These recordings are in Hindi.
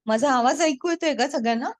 माझा आवाज ऐकू येतोय का सगळ्यांना?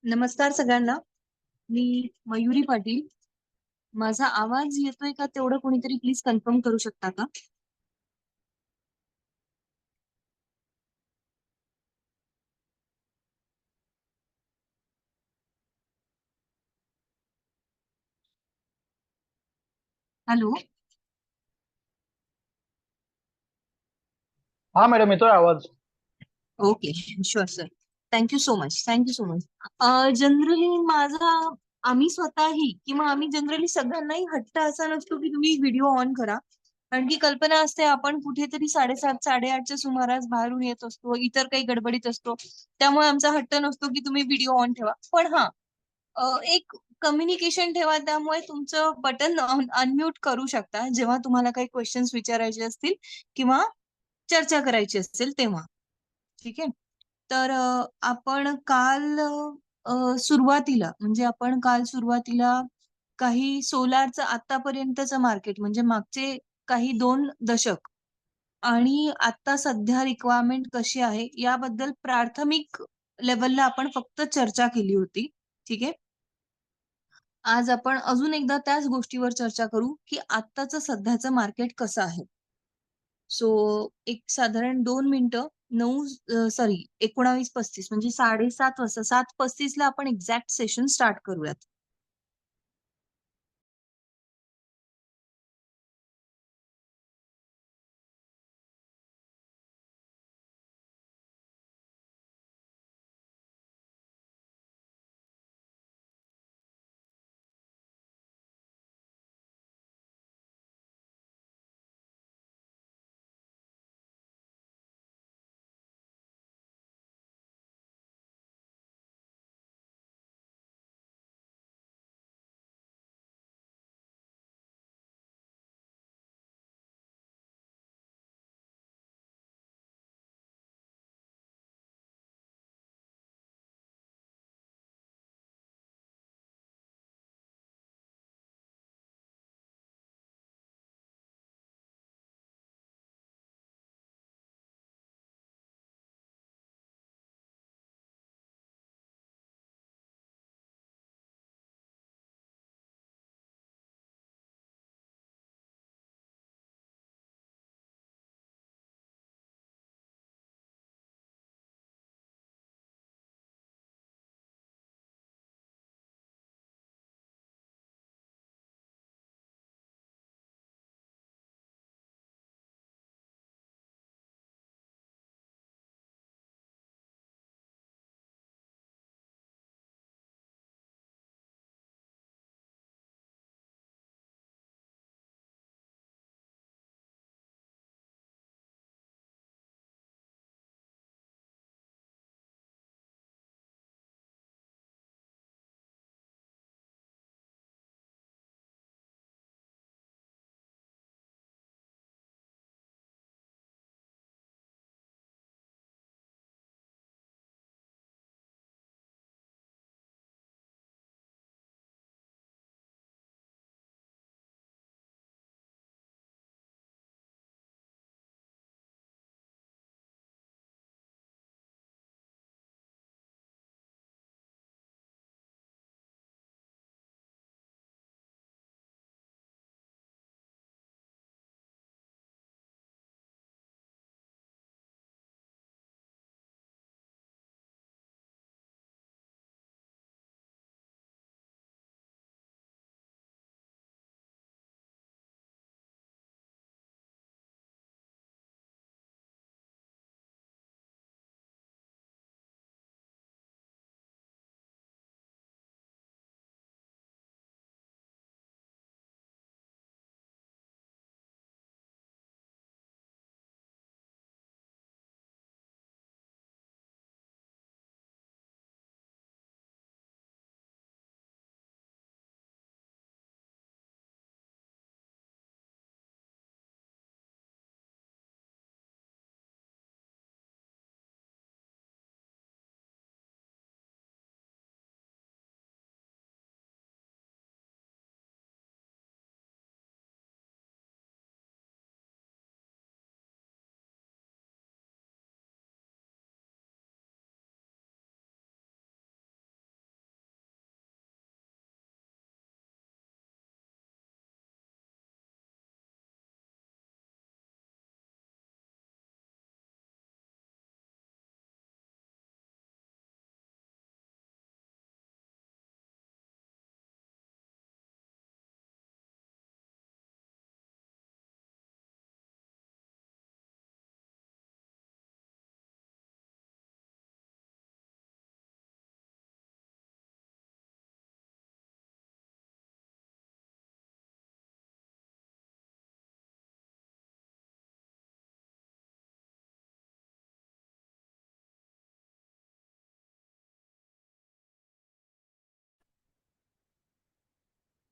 नमस्कार सगळ्यांना. मी मयुरी पाटील. माझा आवाज येतोय का तेवढं कोणीतरी प्लीज कन्फर्म करू शकता का? हॅलो. हा मॅडम, येतोय आवाज. Okay. Sure sir. Thank you so much. Thank you so much. Generally आम्ही स्वतःही किंवा आम्ही जनरली सगळ्यांनाही हट्ट असा नसतो की तुम्ही व्हिडिओ ऑन करा. कारण की कल्पना असते आपण कुठेतरी 7:30, 8:30च्या सुमारास बाहेरून येत असतो. इतर काही गडबडीत असतो. त्यामुळे आमचा हट्ट नसतो की तुम्ही व्हिडिओ ऑन ठेवा. पण हां, एक कम्युनिकेशन ठेवा. त्यामुळे तुमचं बटन अनम्यूट करू शकता जेव्हा तुम्हाला काही क्वेश्चन्स विचारायचे असतील किंवा चर्चा करायची असेल तेव्हा. ठीक आहे. तर आपण काल सुरुवातीला काही सोलारचं आतापर्यंतचं मार्केट म्हणजे मागचे काही 2 दशक आणि आता सध्या रिक्वायरमेंट कशी आहे याबद्दल प्राथमिक लेव्हलला आपण फक्त चर्चा केली होती. ठीक आहे. आज आपण अजून एकदा त्याच गोष्टीवर चर्चा करू, की आत्ताचं सध्याचं मार्केट कसं आहे. सो एक साधारण 2 मिनिटं 19:35 म्हणजे 7:30 वाजता 7:35 ला आपण एक्झॅक्ट सेशन स्टार्ट करूयात.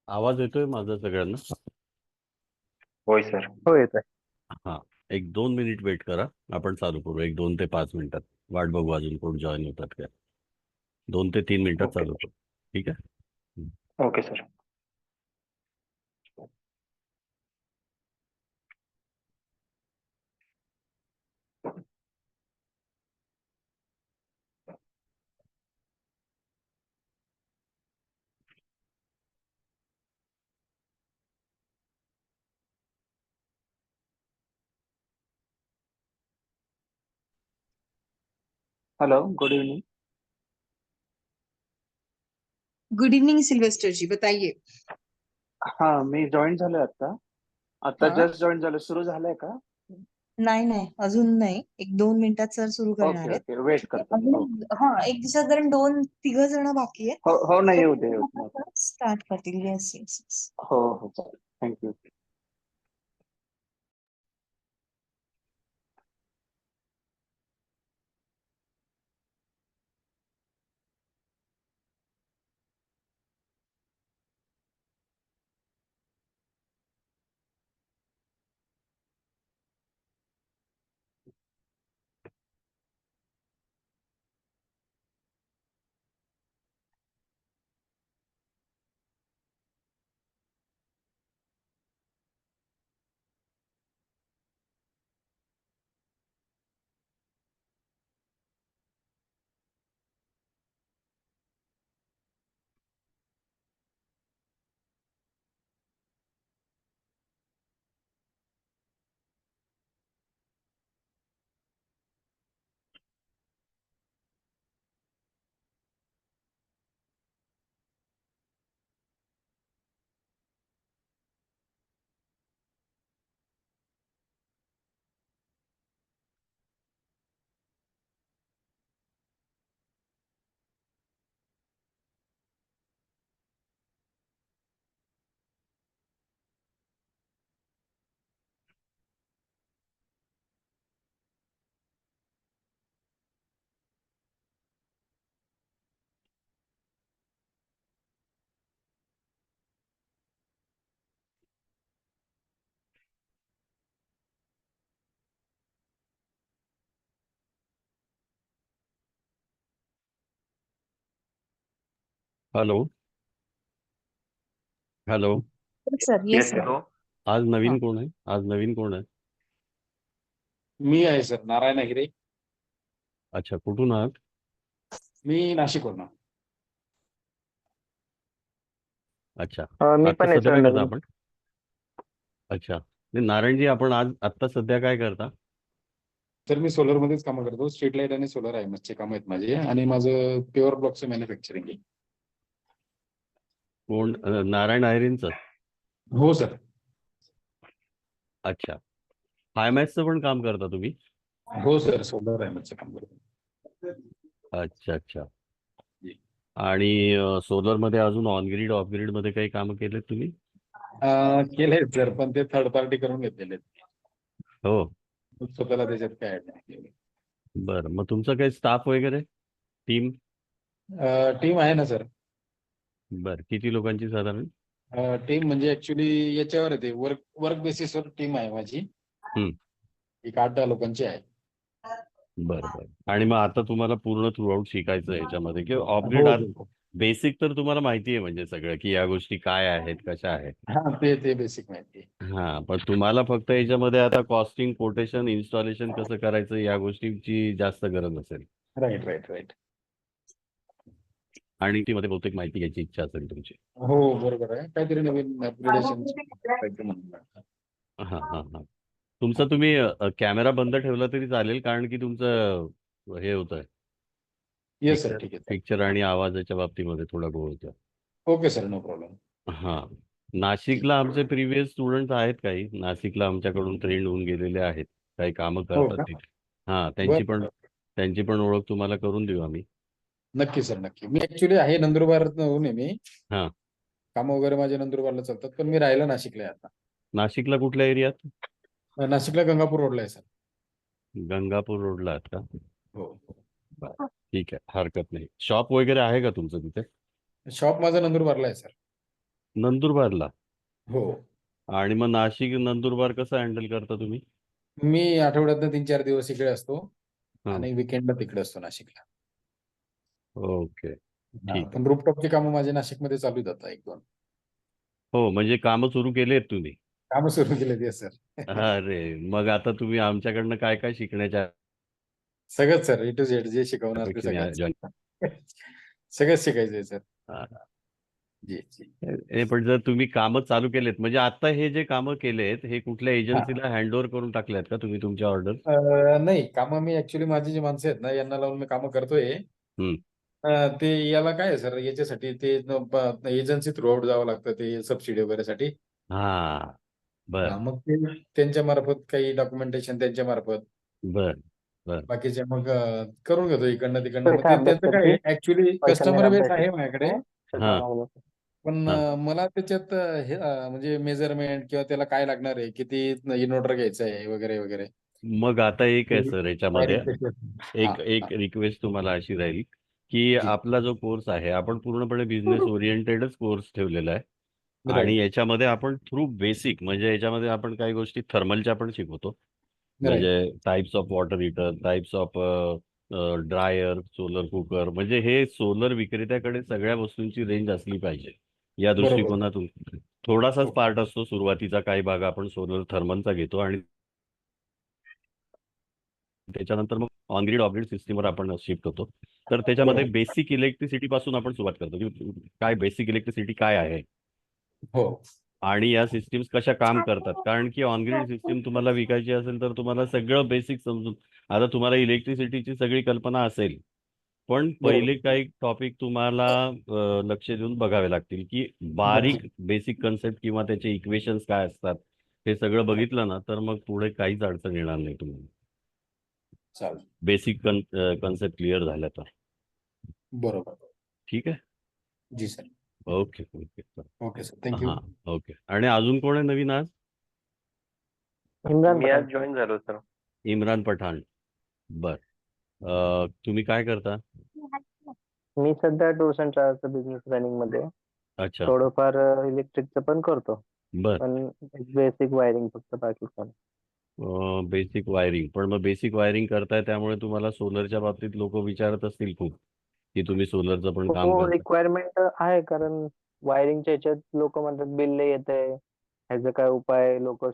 आवाज येतोय माझा सगळ्यांना? होय सर. हो येत आहे. हा. 1-2 मिनिट वेट करा. आपण चालू करू 1-2 ते 5 मिनिटात. वाट बघू अजून कोण जॉईन होतात काय. 2 ते 3 मिनिटात ओके चालू करू. ठीक आहे. Okay sir. Hello, good evening. Good evening Sylvester ji, बताइए. हा, मी जॉईन झालोय आता. आता हा. जस्ट जॉईन झालं. सुरू झालंय का? नाही नाही, अजून नाही. 1-2 मिनिटात सर सुरू करणार ओके आहेत. ओके, वेट करतो मी. अजून ओके. हा, एक साधारण 2-3 जण बाकी आहेत. हो हो, नाही येऊ दे, येऊ दे. स्टार्ट करतील. Yes yes yes. हो हो, चालेल. Thank you. Hello. Hello. Sir yes yes sir. Sir. आज हा. नवीन कोण आहे? आज नवीन कोण आहे? मी आहे सर, नारायण अहिरे. अच्छा, कुठून आहात? मी नाशिकवरून. अच्छा. मी आता पण आहे सध्या सर काय करता नवीन. आपण? अच्छा. नाही, नारायणजी, आपण आज आत्ता सध्या काय करता? तर मी सोलरमध्येच कामं करतो. स्ट्रीट लाईट आणि सोलर आयमसचे कामं आहेत माझे, आणि माझं प्युअर ब्लॉकचं मॅन्युफॅक्चरिंग आहे. कोण? नारायण आयरेंचं? हो सर. अच्छा. फायमॅक्सचं पण काम करता तुम्ही? हो सर, सोलर आयमसचं काम करतो. अच्छा अच्छा. जी. आणि सोलरमध्ये अजून ऑनग्रीड ऑफ ग्रीड मध्ये काही कामं केलेत तुम्ही? केलंय सर, पण ते थर्ड पार्टी करून घेतलेले आहेत. हो. स्वतःला त्याच्यात काय ऍड नाही केलं. बरं, मग तुमचं काही स्टाफ वगैरे, टीम? टीम आहे ना सर. बरं, किती लोकांची साधारण? टीम म्हणजे ऍक्च्युली याच्यावर येते, वर्क वर्क बेसिसवर टीम आहे माझी. हम्म. एक 8-10 लोकांची आहे. बरं बरं. आणि मग आता तुम्हाला पूर्ण थ्रू आउट शिकायचं आहे याच्यामध्ये, की ऑफग्रीड हो आज हो. बेसिक तर तुम्हाला माहिती आहे म्हणजे सगळं, की या गोष्टी काय आहेत, कशा आहेत. हा, ते बेसिक माहिती आहे. हा, पण तुम्हाला फक्त याच्यामध्ये आता कॉस्टिंग, कोटेशन, इन्स्टॉलेशन कसं करायचं या गोष्टींची जास्त गरज असेल. Right right right. आणि ती मध्ये बहुतेक माहिती घ्यायची इच्छा असेल तुमची. हो बरोबर आहे. काहीतरी नवीन अपग्रेडेशन म्हणून. हा हा हा. तुमचा तुम्ही कॅमेरा बंद ठेवला तरी चालेल, कारण की तुमचं हे होतंय, येस सर, पिक्चर ठीक आहे. पिक्चर आणि आवाजाच्या बाबतीमध्ये थोडा गोळ होतोय. Okay sir, no problem. हा. नाशिकला आमचे प्रिव्हियस स्टुडंट आहेत काही, नाशिकला आमच्याकडून ट्रेंड होऊन गेलेले आहेत, काही कामं हो करतात का? तिथे. हा, बरं. त्यांची पण ओळख तुम्हाला करून देऊ आम्ही. नक्की सर, नक्की. मी ऍक्च्युली आहे नंदुरबारहून आहे मी. हा. कामं वगैरे माझे नंदुरबारला चालतात, पण मी राहायला नाशिकला आहे आता. नाशिकला कुठल्या एरियात? नाशिकला गंगापूर रोडला आहे सर. गंगापूर रोडला आहेत का? हो. बरं, ठीक आहे, हरकत नाही. शॉप वगैरे आहे का तुमचं तिथे? शॉप माझा नंदुरबारला आहे सर. नंदुरबारला. हो. आणि मग नाशिक नंदुरबार कसं हँडल करता तुम्ही? मी आठवड्यातनं 3-4 दिवस इकडे असतो हा. आणि विकेंडला तिकडे असतो नाशिकला. ओके, ठीक आहे. पण रूफटॉपची कामं माझे नाशिकमध्ये चालू आहेत आता 1-2. हो, म्हणजे कामं सुरू केलेत तुम्ही. कामं सुरू केलेत येस सर. अरे, मग आता तुम्ही आमच्याकडनं काय काय शिकण्याच्या सगळंच सर ए टू झेड जे शिकवणार ते अपेक्षेने सगळंच. join- सगळंच शिकायचंय सर. हा. जी जी. पण जर तुम्ही कामं चालू केलेत म्हणजे आता हे जे कामं केलेत हे कुठल्या एजन्सीला हँडओव्हर करून टाकल्यात का तुम्ही तुमच्या ऑर्डर? नाही कामं मी ऍक्च्युली माझी जी माणसं आहेत ना यांना लावून मी कामं करतोय. हम्म. ते याला काय आहे सर याच्यासाठी ते एजन्सी थ्रू आउट जावं लागतं ते सबसिडी वगैरेसाठी. हा, बर मग ते त्यांच्या मार्फत काही डॉक्युमेंटेशन त्यांच्या मार्फत बर बर. बाकीचे मग करून घेतो इकडनं तिकडनं. मग पैसा ते त्यांचं काय अभ्यास आहे ऍक्च्युली पैसा कस्टमर मेरा बेस अभ्यास आहे माझ्याकडे. हा. पण हा. मला त्याच्यात हे म्हणजे मेजरमेंट किंवा त्याला काय लागणार आहे किती इन्व्हर्टर घ्यायचं आहे वगैरे वगैरे. मग आता एक आहे सर याच्यामध्ये हा, एक रिक्वेस्ट तुम्हाला अशी राहील की आपला जो कोर्स आहे आपण पूर्णपणे बिझनेस ओरिएंटेडच कोर्स ठेवलेला आहे. आणि याच्यामध्ये आपण थ्रू बेसिक म्हणजे याच्यामध्ये आपण काही गोष्टी थर्मलच्या पण शिकवतो. म्हणजे types of water heater, types of dryer, solar cooker, म्हणजे हे सोलर विक्रेत्याकडे सगळ्या वस्तूंची रेंज असली पाहिजे या बरोबर. दृष्टिकोनातून थोडासाच हो. पार्ट असतो सुरुवातीचा. काही भाग आपण सोलर थर्मलचा घेतो आणि त्याच्यानंतर मग ऑनग्रीड ऑफग्रीड सिस्टीमवर आपण शिफ्ट होतो. तर त्याच्यामध्ये बरोबर. बेसिक इलेक्ट्रिसिटी पासून आपण सुरुवात करतो की काय बेसिक इलेक्ट्रिसिटी काय आहे हो. आणि या सिस्टीम्स कशा काम करतात. कारण की ऑनग्रीड सिस्टीम तुम्हाला विकायची असेल तर तुम्हाला सगळं बेसिक समजून आता तुम्हाला इलेक्ट्रिसिटीची सगळी कल्पना असेल पण पहिले काही टॉपिक तुम्हाला लक्ष देऊन बघावे लागतील की बारीक बेसिक कन्सेप्ट किंवा त्याचे इक्वेशन्स काय असतात हे सगळं बघितलं ना तर मग पुढे काहीच अडचण येणार नाही तुम्हाला. चालेल. बेसिक कन्सेप्ट क्लिअर झाला तर. बरोबर. ठीक आहे. जी sir. Okay okay okay sir thank you. हां ओके. आणि अजून कोण आहे नवीन आज? मी आज जॉईन झालो सर. इम्रान पठाण. बर. तुम्ही काय करता? मी सध्या टूर्स अँड ट्रॅव्हल्सचा बिझनेस रनिंग मध्ये आहे. अच्छा. थोडंफार इलेक्ट्रिकचं पण करतो बर. पण बेसिक वायरिंग फक्त बाकी पण. Basic wiring. पण मग बेसिक वायरिंग करताय त्यामुळे तुम्हाला सोलरच्या बाबतीत लोक विचारत असतील खूप की तुम्ही सोलरचं पण काम हो करता. रिक्वायरमेंट आहे कारण वायरिंगच्या ह्याच्यात लोक म्हणतात बिल लय येत आहे ह्याचा काय उपाय. लोक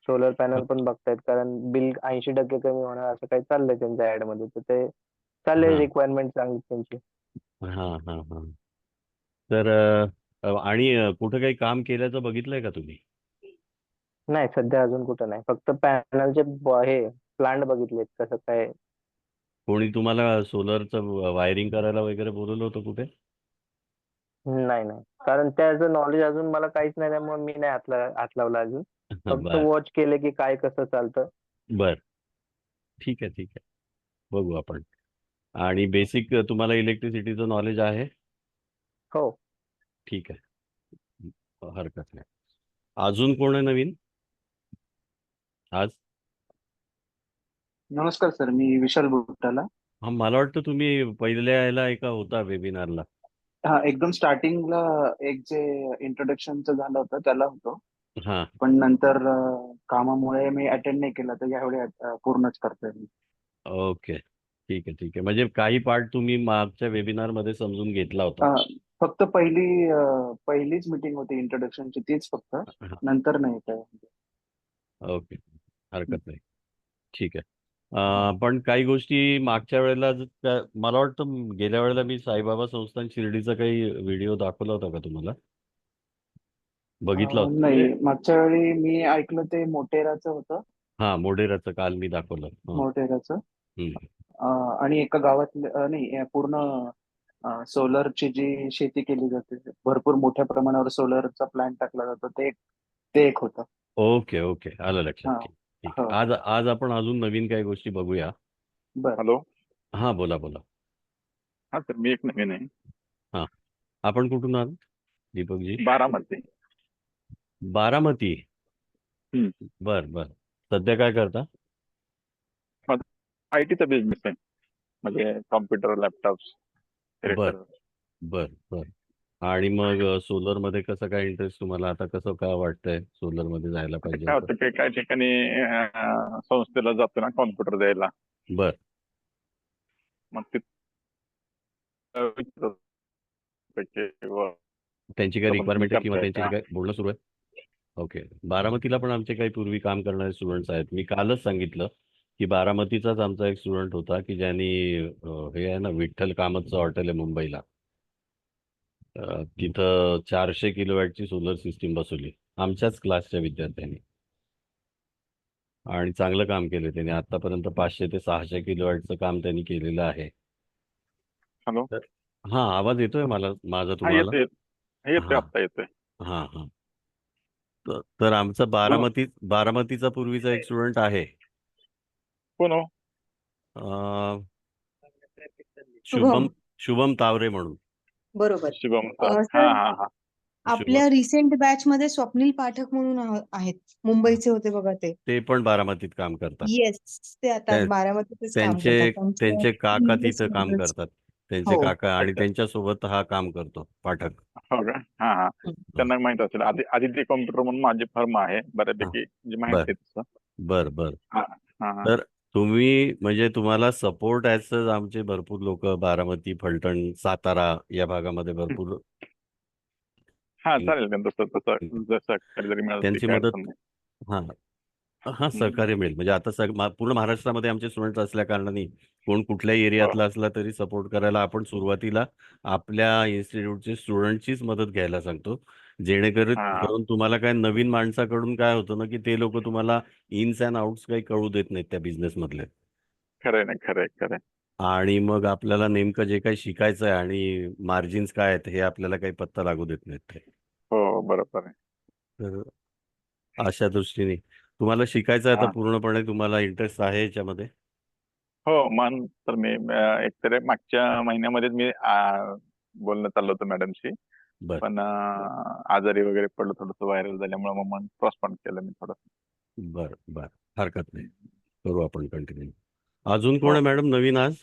सोलर पॅनल पण बघतायत कारण बिल 80% कमी होणार असं काही चाललंय त्यांच्या ऍड मध्ये. तर ते चाललंय हां. रिक्वायरमेंट चांगली त्यांची. हां हां हां. तर आणि कुठं काही काम केल्याचं बघितलंय का तुम्ही? नाही सध्या अजून कुठं नाही. फक्त पॅनलचे हे प्लांट बघितलेत कसं काय. कोणी तुम्हाला सोलरचं वायरिंग करायला वगैरे बोलवलं होतं कुठे? नाही नाही कारण त्याचं नॉलेज अजून मला काहीच नाही त्यामुळे मी नाही हात लावला अजून. फक्त बर वॉच केले की काय कसं चालतं. बर. ठीक आहे ठीक आहे. बघू आपण. आणि बेसिक तुम्हाला इलेक्ट्रिसिटीचं नॉलेज आहे? हो. ठीक आहे. हरकत नाही. अजून कोण आहे नवीन आज? नमस्कार सर, मी विशाल बुटाला. हा, मला वाटतं तुम्ही पहिल्या यायला एका होता वेबिनारला. हा, एकदम स्टार्टिंगला एक जे इंट्रोडक्शनचं झालं होतं त्याला होतो. हा. पण नंतर कामामुळे मी अटेंड नाही केला, तर यावेळी पूर्णच करतोय मी. ओके. ठीक आहे ठीक आहे. म्हणजे काही पार्ट तुम्ही मागच्या वेबिनार मध्ये समजून घेतला होता. फक्त पहिलीच मीटिंग होती इंट्रोडक्शनची, तीच फक्त. हा. नंतर नाही काय. ओके. हरकत नाही. ठीक आहे. पण काही गोष्टी मागच्या वेळेला मला वाटतं गेल्या वेळेला मी साईबाबा संस्थान शिर्डीचा काही व्हिडिओ दाखवला होता का तुम्हाला? बघितला होता? नाही, मागच्या वेळी मी ऐकलं ते मोटेराचं होतं. हा, मोढेराचं काल मी दाखवलं. मोटेराचं. हम्म. आणि एका गावातलं नाही, पूर्ण सोलरची जी शेती केली जाते, भरपूर मोठ्या प्रमाणावर सोलरचा प्लांट टाकला जातो, ते एक होतं. Okay okay. आलं लक्षात. हा. ठीक हो. आहे. आज आपण अजून नवीन काही गोष्टी बघूया. बरं. हॅलो. हा, बोला बोला. हा सर, मी एक नवीन आहे. हा. आपण कुठून आहात दीपकजी? बारामती. बारामती. हम्म. बर बर. सध्या काय करता? आयटीचा बिझनेस आहे, म्हणजे कॉम्प्युटर लॅपटॉप्स बर बर बर. आणि मग सोलर मध्ये कसं काय इंटरेस्ट तुम्हाला, आता कसं काय वाटतंय सोलर मध्ये जायला आता पाहिजे काय असं? होतं की काही ठिकाणी संस्थेला जातो ना कॉम्प्युटर द्यायला, बर. मग तिथं विचारत होते की बुवा, त्यांची काय पण तुम्ही रिक्वायरमेंट आहे किंवा करताय त्यांच्याशी का? काय बोलणं सुरू आहे? ओके. बारामतीला पण आमचे काही पूर्वी काम करणारे स्टुडंट्स आहेत. मी कालच सांगितलं की बारामतीचाच आमचा एक स्टुडंट होता की ज्यांनी हे आहे ना विठ्ठल कामतचं हॉटेल आहे मुंबईला, तिथं 400 किलोवॅटची सोलर सिस्टीम बसवली आमच्याच क्लासच्या विद्यार्थ्यांनी, आणि चांगलं काम केलं त्यांनी. आतापर्यंत 500 ते 600 किलोवॅटचं काम त्यांनी केलेलं आहे. हॅलो. तर हा, आवाज येतोय मला माझा हा, तुम्हाला? येतोय हा आता येतोय. हा हा. तर आमचा बोला. बारामतीचा पूर्वीचा एक स्टुडंट आहे, कोण हो? अं, शुभम शुभम शुभम तावरे म्हणून. बरोबर. शुभमचा. हा सर, हा हा. शुभम आपल्या रिसेंट बॅच मध्ये स्वप्नील पाठक म्हणून आहेत, मुंबईचे होते बघा ते. ते पण बारामतीत काम करतात. येस, ते आता त्या- बारामतीतच काम करतात. त्यांचे त्यांचे त्यांचे काका previous तिथं काम models. करतात. त्यांचे हो. काका, आणि अच्छा. त्यांच्यासोबत हा काम करतो पाठक. हो का? हा हा. हं. त्यांना माहित असेल. आदित्य कॉम्प्युटर म्हणून माझी फर्म आहे, हा. बऱ्यापैकी म्हणजे माहित बर आहे तसं. बर बर. हा हा हा. तर तुम्ही म्हणजे तुम्हाला सपोर्ट ॲज आमचे भरपूर लोक बारामती, फलटण, सातारा या भागामध्ये भरपूर हा, चालेल का? तसं तसं जसं जरी मिळालं तरी त्यांची काय मदत. अडचण नाही. हा हा, हम्म. सहकार्य मिळेल. म्हणजे आता पूर्ण महाराष्ट्रामध्ये आमचे स्टुडंट्स असल्या कारणाने कोण कुठल्याही हो. एरियातला असला तरी सपोर्ट करायला आपण सुरुवातीला आपल्या इन्स्टिट्यूटचे स्टुडंटचीच मदत घ्यायला सांगतो. जेणेकरून हा, करून तुम्हाला काय नवीन माणसाकडून काय होतं ना की ते लोक तुम्हाला इन्स अँड आउट्स काही कळू देत नाहीत त्या बिझनेस मधले. खरंय ना, खरंय खरंय. आणि मग आपल्याला नेमकं जे काही शिकायचं आहे आणि मार्जिन्स काय आहेत हे आपल्याला काही पत्ता लागू देत नाहीत ते. हो, बरोबर आहे. तर अशा दृष्टीने तुम्हाला शिकायचं आहे, आता हा. पूर्णपणे तुम्हाला इंटरेस्ट आहे याच्यामध्ये? हो, मन तर मी एकतर मागच्या महिन्यामध्येच मी बोलणं चाललं होतं मॅडमशी, बर पण आजारी वगैरे पडलं, थोडंसं व्हायरल झाल्यामुळे मग मन पोस्टपोन केलं मी थोडं. बर बर, हरकत नाही, करू आपण कंटिन्यू. अजून कोण हो. आहे मॅडम नवीन आज?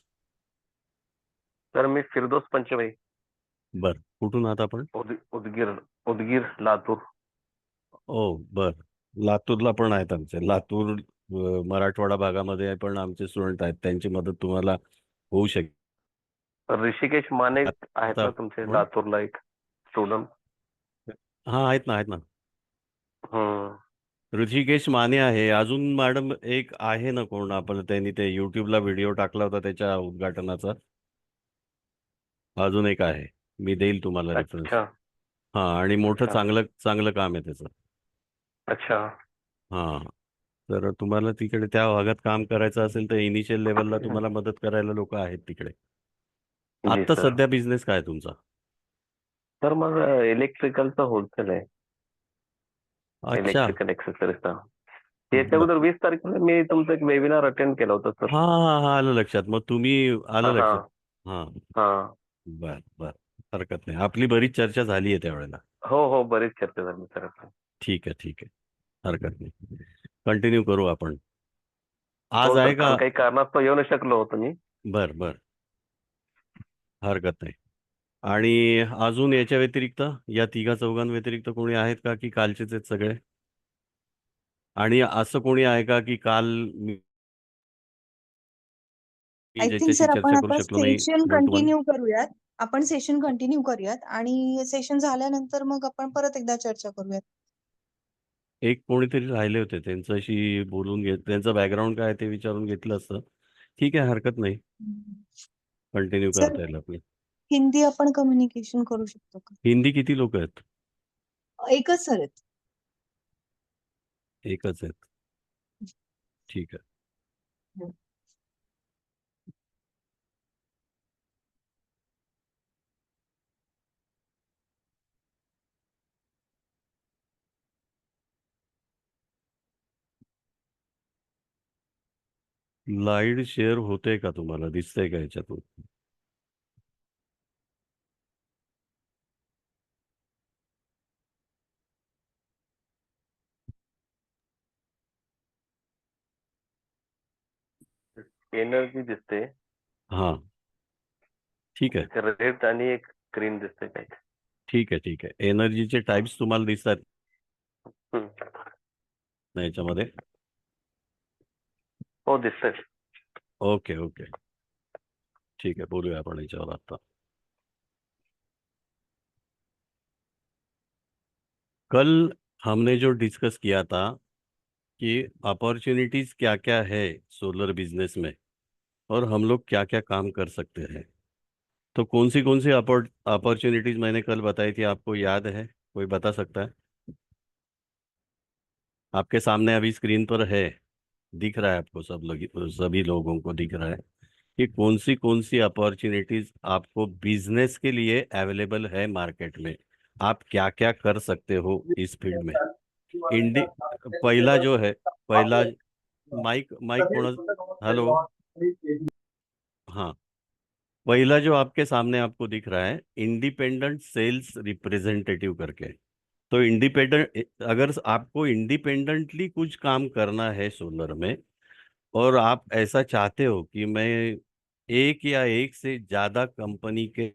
तर मी फिरदोस पंचमई, बर, कुठून आहात आपण? उदगीर उदगीर लातूर. ओ बर. लातूरला पण आहेत आमचे. लातूर मराठवाडा भागामध्ये पण आमचे स्टुडंट आहेत, त्यांची मदत तुम्हाला होऊ शकते. ऋषिकेश माने आहेत आता ना तुमचे कोण? लातूरला एक स्टुडंट? हा, आहेत ना आहेत ना. हम्म. ऋषिकेश माने आहे. अजून मॅडम एक आहे ना कोण, आपण त्यांनी ते युट्यूबला व्हिडिओ टाकला होता त्याच्या उद्घाटनाचा, अजून एक आहे, मी देईल तुम्हाला रेफरन्स. अच्छा हा, आणि मोठं अच्छा चांगलं चांगलं काम आहे त्याचं. अच्छा. हा, तर तुम्हाला तिकडे त्या भागात काम करायचं असेल तर इनिशियल लेवलला तुम्हाला मदत करायला लोक आहेत तिकडे. जी आत्ता सर. सध्या बिझनेस काय आहे तुमचा? तर मग इलेक्ट्रिकलचं होलसेल आहे, अच्छा. इलेक्ट्रिकल एक्सेसरीजचा. याच्या बर. अगोदर 20 तारखेला मी तुमचं एक वेबिनार अटेंड केला होता सर. हा हा हा, आलं लक्षात. मग तुम्ही, आलं हा लक्षात. हा. हा. बर बर, हरकत नाही, आपली बरीच चर्चा झाली आहे त्यावेळेला. हो हो, बरीच चर्चा झाली सर. ठीक आहे ठीक आहे, हरकत नाही, कंटिन्यू करू आपण. हो आज सर, आहे का? कारण काही कारणास्तव येऊ नाही शकलो होतो मी. बर बर, हरकत नाही. आणि अजून याच्या व्यतिरिक्त, या तिघा चौघां व्यतिरिक्त कोणी आहेत का, की कालचेच आहेत सगळे? आणि असं कोणी आहे का की काल मी आय थिंक ज्याच्याशी सर आपण चर्चा करू आता शकलो नाही session one two one? Continue करूयात. आपण सेशन कंटिन्यू करूयात आणि सेशन झाल्यानंतर मग आपण परत एकदा चर्चा करूयात. एक कोणीतरी राहिले होते, त्यांच्याशी बोलून घेत, त्यांचं बॅकग्राऊंड काय आहे ते विचारून घेतलं असतं. ठीक आहे, हरकत नाही, कंटिन्यू सर, करता येईल आपलं. हिंदी आपण कम्युनिकेशन करू शकतो का? हिंदी किती लोक आहेत? एकच सर आहेत. एकच आहेत, ठीक आहे. हं. लाईट शेअर होते का, तुम्हाला दिसतंय का याच्यातून? एनर्जी दिसते, हा, ठीक आहे एक रेड आणि एक ग्रीन दिसते काही. ठीक आहे. एनर्जीचे टाइप्स तुम्हाला दिसतात हम्म. ना याच्यामध्ये? हो दिसतंय. ओके ओके, ठीक आहे, बोलूया आपण याच्यावर आता. कल हमने जो डिस्कस किया था कि अपॉर्चुनिटीज क्या क्या है सोलर बिजनेस में, और हम लोग क्या क्या काम कर सकते हैं. तो कौन सी अपॉर्चुनिटीज मैंने कल बताई थी, आपको याद है? कोई बता सकता है? आपके सामने अभी स्क्रीन पर है, दिख रहा है आपको, सभी लोगों को दिख रहा है कि कौन सी अपॉर्चुनिटीज आपको बिजनेस के लिए अवेलेबल है मार्केट में. आप क्या क्या कर सकते हो इस फील्ड में. इंडी पहला जो है, पहला माइक माइक कोण. हेलो. हाँ, पहला जो आपके सामने आपको दिख रहा है, इंडिपेंडेंट सेल्स रिप्रेजेंटेटिव करके. तो इंडिपेंडेंट, अगर आपको इंडिपेंडेंटली कुछ काम करना है सोलर में, और आप ऐसा चाहते हो कि मैं एक या एक से ज्यादा कंपनी के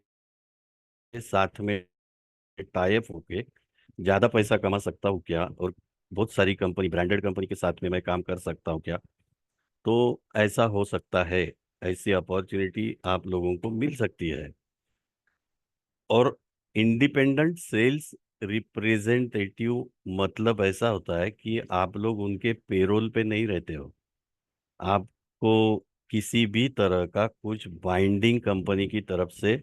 साथ में टाई अप होके ज्यादा पैसा कमा सकता हूँ क्या, और बहुत सारी कंपनी, ब्रांडेड कंपनी के साथ में मैं काम कर सकता हूँ क्या, तो ऐसा हो सकता है. ऐसी अपॉर्चुनिटी आप लोगों को मिल सकती है. और इंडिपेंडेंट सेल्स रिप्रेजेंटेटिव मतलब ऐसा होता है कि आप लोग उनके पेरोल पे नहीं रहते हो. आपको किसी भी तरह का कुछ बाइंडिंग कंपनी की तरफ से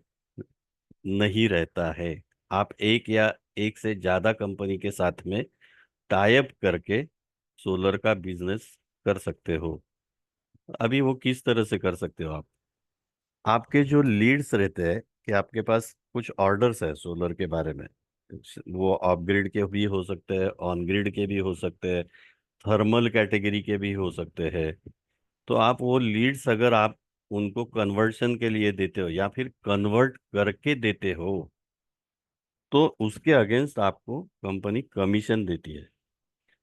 नहीं रहता है. आप एक या एक से ज्यादा कंपनी के साथ में टाई अप करके सोलर का बिजनेस कर सकते हो. अभी वो किस तरह से कर सकते हो आप. आपके जो लीड्स रहते हैं कि आपके पास कुछ ऑर्डर्स है सोलर के बारे में, वो ऑफ ग्रिड के भी हो सकते हैं, ऑन ग्रिड के भी हो सकते हैं, थर्मल कैटेगरी के भी हो सकते हैं. तो आप वो लीड्स अगर आप उनको कन्वर्शन के लिए देते हो या फिर कन्वर्ट करके देते हो, तो उसके अगेंस्ट आपको कंपनी कमीशन देती है.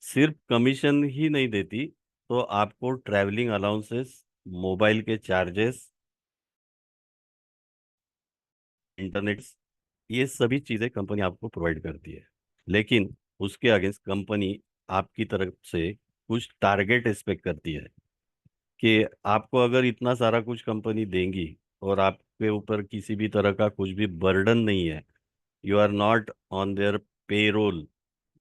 सिर्फ कमीशन ही नहीं देती, तो आपको ट्रैवलिंग अलाउंसेस, मोबाइल के चार्जेस, इंटरनेट, ये सभी चीजें कंपनी आपको प्रोवाइड करती है. लेकिन उसके अगेंस्ट कंपनी आपकी तरफ से कुछ टारगेट एक्सपेक्ट करती है कि आपको अगर इतना सारा कुछ कंपनी देंगी और आपके ऊपर किसी भी तरह का कुछ भी बर्डन नहीं है, you are not on their payroll,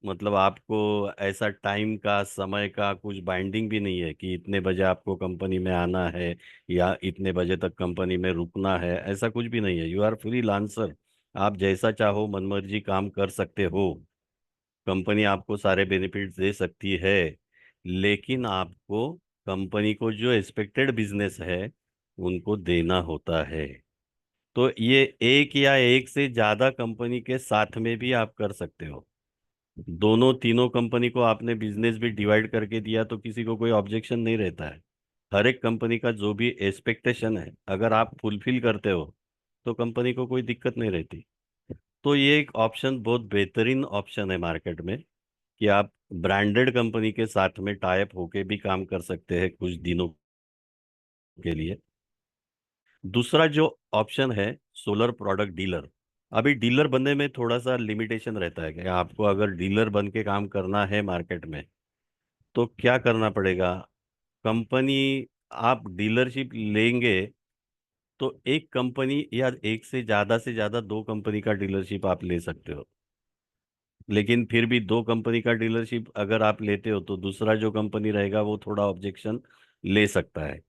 मतलब आपको ऐसा टाइम का, समय का कुछ बाइंडिंग भी नहीं है कि इतने बजे आपको कंपनी में आना है या इतने बजे तक कंपनी में रुकना है, ऐसा कुछ भी नहीं है. यू आर फ्री लांसर, आप जैसा चाहो मनमर्जी काम कर सकते हो. कंपनी आपको सारे बेनिफिट्स दे सकती है, लेकिन आपको कंपनी को जो एक्सपेक्टेड बिजनेस है उनको देना होता है. तो ये एक या एक से ज्यादा कंपनी के साथ में भी आप कर सकते हो. दोनों तीनों कंपनी को आपने बिजनेस भी डिवाइड करके दिया तो किसी को कोई ऑब्जेक्शन नहीं रहता है. हर एक कंपनी का जो भी एक्सपेक्टेशन है अगर आप फुलफिल करते हो तो कंपनी को कोई दिक्कत नहीं रहती. तो ये एक ऑप्शन, बहुत बेहतरीन ऑप्शन है मार्केट में, कि आप ब्रांडेड कंपनी के साथ में टाई अप होके भी काम कर सकते हैं कुछ दिनों के लिए. दूसरा जो ऑप्शन है, सोलर प्रोडक्ट डीलर. अभी डीलर बनने में थोड़ा सा लिमिटेशन रहता है कि आपको अगर डीलर बन के काम करना है मार्केट में तो क्या करना पड़ेगा. कंपनी, आप डीलरशिप लेंगे तो एक कंपनी या एक से ज्यादा दो कंपनी का डीलरशिप आप ले सकते हो. लेकिन फिर भी दो कंपनी का डीलरशिप अगर आप लेते हो तो दूसरा जो कंपनी रहेगा वो थोड़ा ऑब्जेक्शन ले सकता है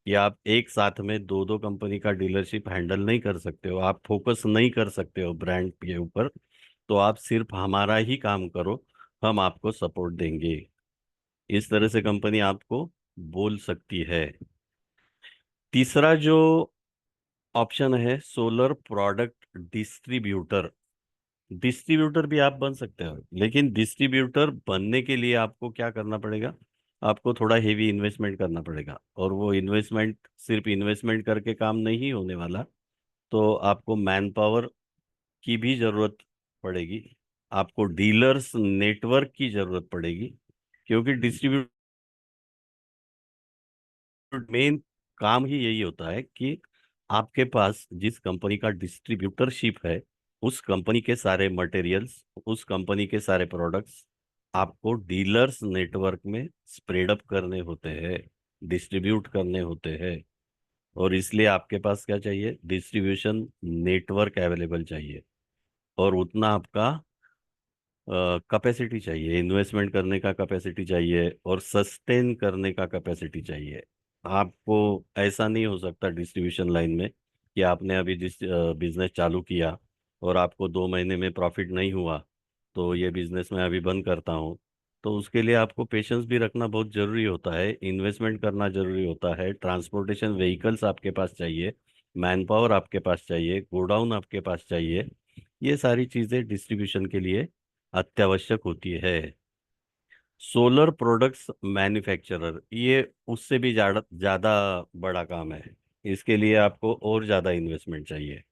कि आप एक साथ में दो दो कंपनी का डीलरशिप हैंडल नहीं कर सकते हो, आप फोकस नहीं कर सकते हो ब्रांड के ऊपर. तो आप सिर्फ हमारा ही काम करो, हम आपको सपोर्ट देंगे. इस तरह से कंपनी आपको बोल सकती है. तीसरा जो ऑप्शन है, सोलर प्रोडक्ट डिस्ट्रीब्यूटर. डिस्ट्रीब्यूटर भी आप बन सकते हो, लेकिन डिस्ट्रीब्यूटर बनने के लिए आपको क्या करना पड़ेगा, आपको थोड़ा हेवी इन्वेस्टमेंट करना पड़ेगा. और वो इन्वेस्टमेंट सिर्फ इन्वेस्टमेंट करके काम नहीं होने वाला, तो आपको मैन पावर की भी जरूरत पड़ेगी, आपको डीलर्स नेटवर्क की जरूरत पड़ेगी. क्योंकि डिस्ट्रीब्यूटर मेन काम ही यही होता है कि आपके पास जिस कंपनी का डिस्ट्रीब्यूटरशिप है उस कंपनी के सारे मटेरियल्स, उस कंपनी के सारे प्रोडक्ट्स आपको डीलर्स नेटवर्क में स्प्रेड अप करने होते हैं, डिस्ट्रीब्यूट करने होते हैं। और इसलिए आपके पास क्या चाहिए? डिस्ट्रीब्यूशन नेटवर्क अवेलेबल चाहिए, और उतना आपका कैपेसिटी चाहिए, इन्वेस्टमेंट करने का कैपेसिटी चाहिए, और सस्टेन करने का कैपेसिटी चाहिए। आपको ऐसा नहीं हो सकता डिस्ट्रीब्यूशन लाइन में कि आपने अभी जिस बिजनेस चालू किया और आपको 2 महीने में प्रॉफिट नहीं हुआ, तो ये बिजनेस मैं अभी बंद करता हूँ। तो उसके लिए आपको पेशेंस भी रखना बहुत जरूरी होता है, इन्वेस्टमेंट करना जरूरी होता है, ट्रांसपोर्टेशन व्हीकल्स आपके पास चाहिए, मैन पावर आपके पास चाहिए, गोडाउन आपके पास चाहिए। ये सारी चीजें डिस्ट्रीब्यूशन के लिए अत्यावश्यक होती है। सोलर प्रोडक्ट्स मैन्युफैक्चरर, ये उससे भी ज्यादा ज्यादा बड़ा काम है। इसके लिए आपको और ज्यादा इन्वेस्टमेंट चाहिए,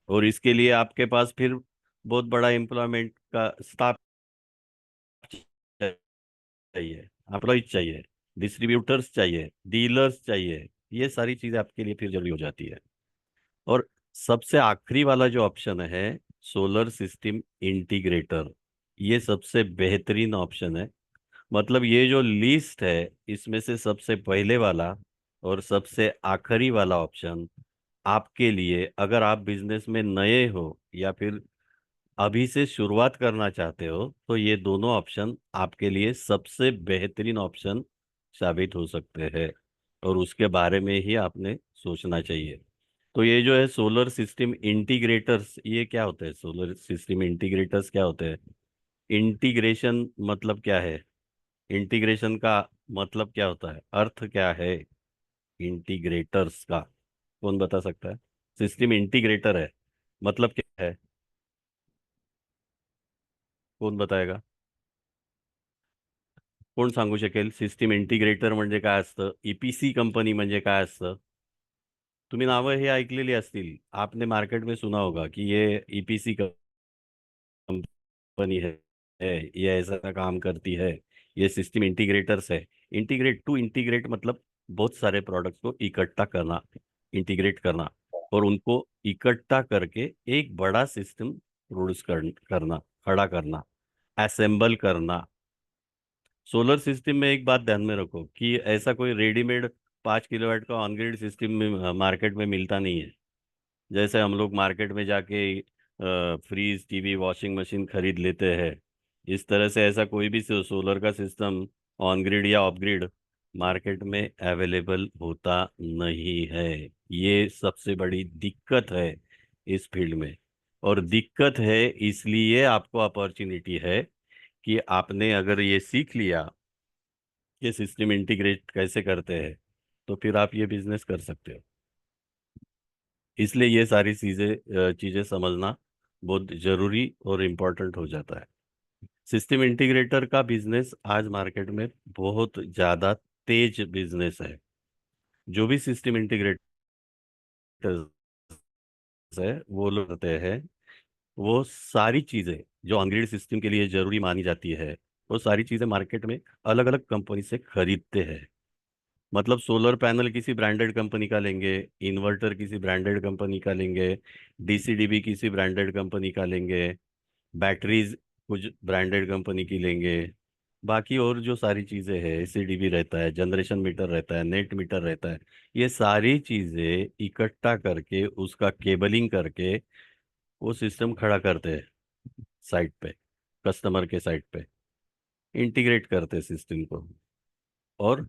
और इसके लिए आपके पास फिर बहुत बड़ा एम्प्लॉयमेंट का स्टाफ चाहिए, एम्प्लॉयज चाहिए, डिस्ट्रीब्यूटर्स चाहिए, डीलर्स चाहिए। ये सारी चीजें आपके लिए फिर जरूरी हो जाती है। और सबसे आखिरी वाला जो ऑप्शन है, सोलर सिस्टम इंटीग्रेटर, ये सबसे बेहतरीन ऑप्शन है। मतलब ये जो लिस्ट है, इसमें से सबसे पहले वाला और सबसे आखिरी वाला ऑप्शन आपके लिए, अगर आप बिजनेस में नए हो या फिर अभी से शुरुआत करना चाहते हो, तो ये दोनों ऑप्शन आपके लिए सबसे बेहतरीन ऑप्शन साबित हो सकते हैं, और उसके बारे में ही आपने सोचना चाहिए। तो ये जो है सोलर सिस्टम इंटीग्रेटर्स, ये क्या होता है? सोलर सिस्टम इंटीग्रेटर्स क्या होते हैं? इंटीग्रेशन मतलब क्या है? इंटीग्रेशन का मतलब क्या होता है? अर्थ क्या है इंटीग्रेटर्स का? कौन बता सकता है? सिस्टम इंटीग्रेटर है, मतलब क्या है? कोण बताएगा? कोण सांगू शकेल सिस्टम इंटिग्रेटर म्हणजे काय असतं? ईपीसी कंपनी म्हणजे काय असतं? तुम्ही नावं हे ऐकलेली असतील, आपने मार्केट में सुना होगा कि ये ईपीसी कंपनी है, ये ऐसा काम करती है, ये सिस्टम इंटीग्रेटर्स है। इंटीग्रेट, टू इंटीग्रेट मतलब बहुत सारे प्रोडक्ट्स को इकट्ठा करना, इंटीग्रेट करना, और उनको इकट्ठा करके एक बड़ा सिस्टम प्रोड्यूस करना, खड़ा करना, असेंबल करना। सोलर सिस्टम में एक बात ध्यान में रखो कि ऐसा कोई रेडीमेड 5 किलोवाट का ऑन ग्रिड सिस्टम में मार्केट में मिलता नहीं है। जैसे हम लोग मार्केट में जाके फ्रीज, टीवी, वॉशिंग मशीन खरीद लेते हैं, इस तरह से ऐसा कोई भी सोलर का सिस्टम ऑन ग्रिड या ऑफ ग्रिड मार्केट में अवेलेबल होता नहीं है। ये सबसे बड़ी दिक्कत है इस फील्ड में। और दिक्कत है इसलिए आपको अपॉर्चुनिटी है कि आपने अगर ये सीख लिया कि सिस्टम इंटीग्रेट कैसे करते हैं, तो फिर आप ये बिजनेस कर सकते हो। इसलिए ये सारी चीजें चीजें समझना बहुत जरूरी और इम्पोर्टेंट हो जाता है। सिस्टम इंटीग्रेटर का बिजनेस आज मार्केट में बहुत ज्यादा तेज बिजनेस है। जो भी सिस्टम इंटीग्रेटर्स है वो लोग करते हैं, वो सारी चीजें जो ऑनग्रिड सिस्टम के लिए जरूरी मानी जाती है, वो सारी चीजें मार्केट में अलग अलग कंपनी से खरीदते हैं। मतलब सोलर पैनल किसी ब्रांडेड कंपनी का लेंगे, इन्वर्टर किसी ब्रांडेड कंपनी का लेंगे, डीसीडीबी किसी ब्रांडेड कंपनी का लेंगे, बैटरीज कुछ ब्रांडेड कंपनी की लेंगे। बाकी और जो सारी चीजें हैं, एसीडीबी रहता है, जनरेशन मीटर रहता है, नेट मीटर रहता है, ये सारी चीजें इकट्ठा करके उसका केबलिंग करके वो सिस्टम खड़ा करते हैं साइट पे, कस्टमर के साइट पे इंटीग्रेट करते हैं सिस्टम को, और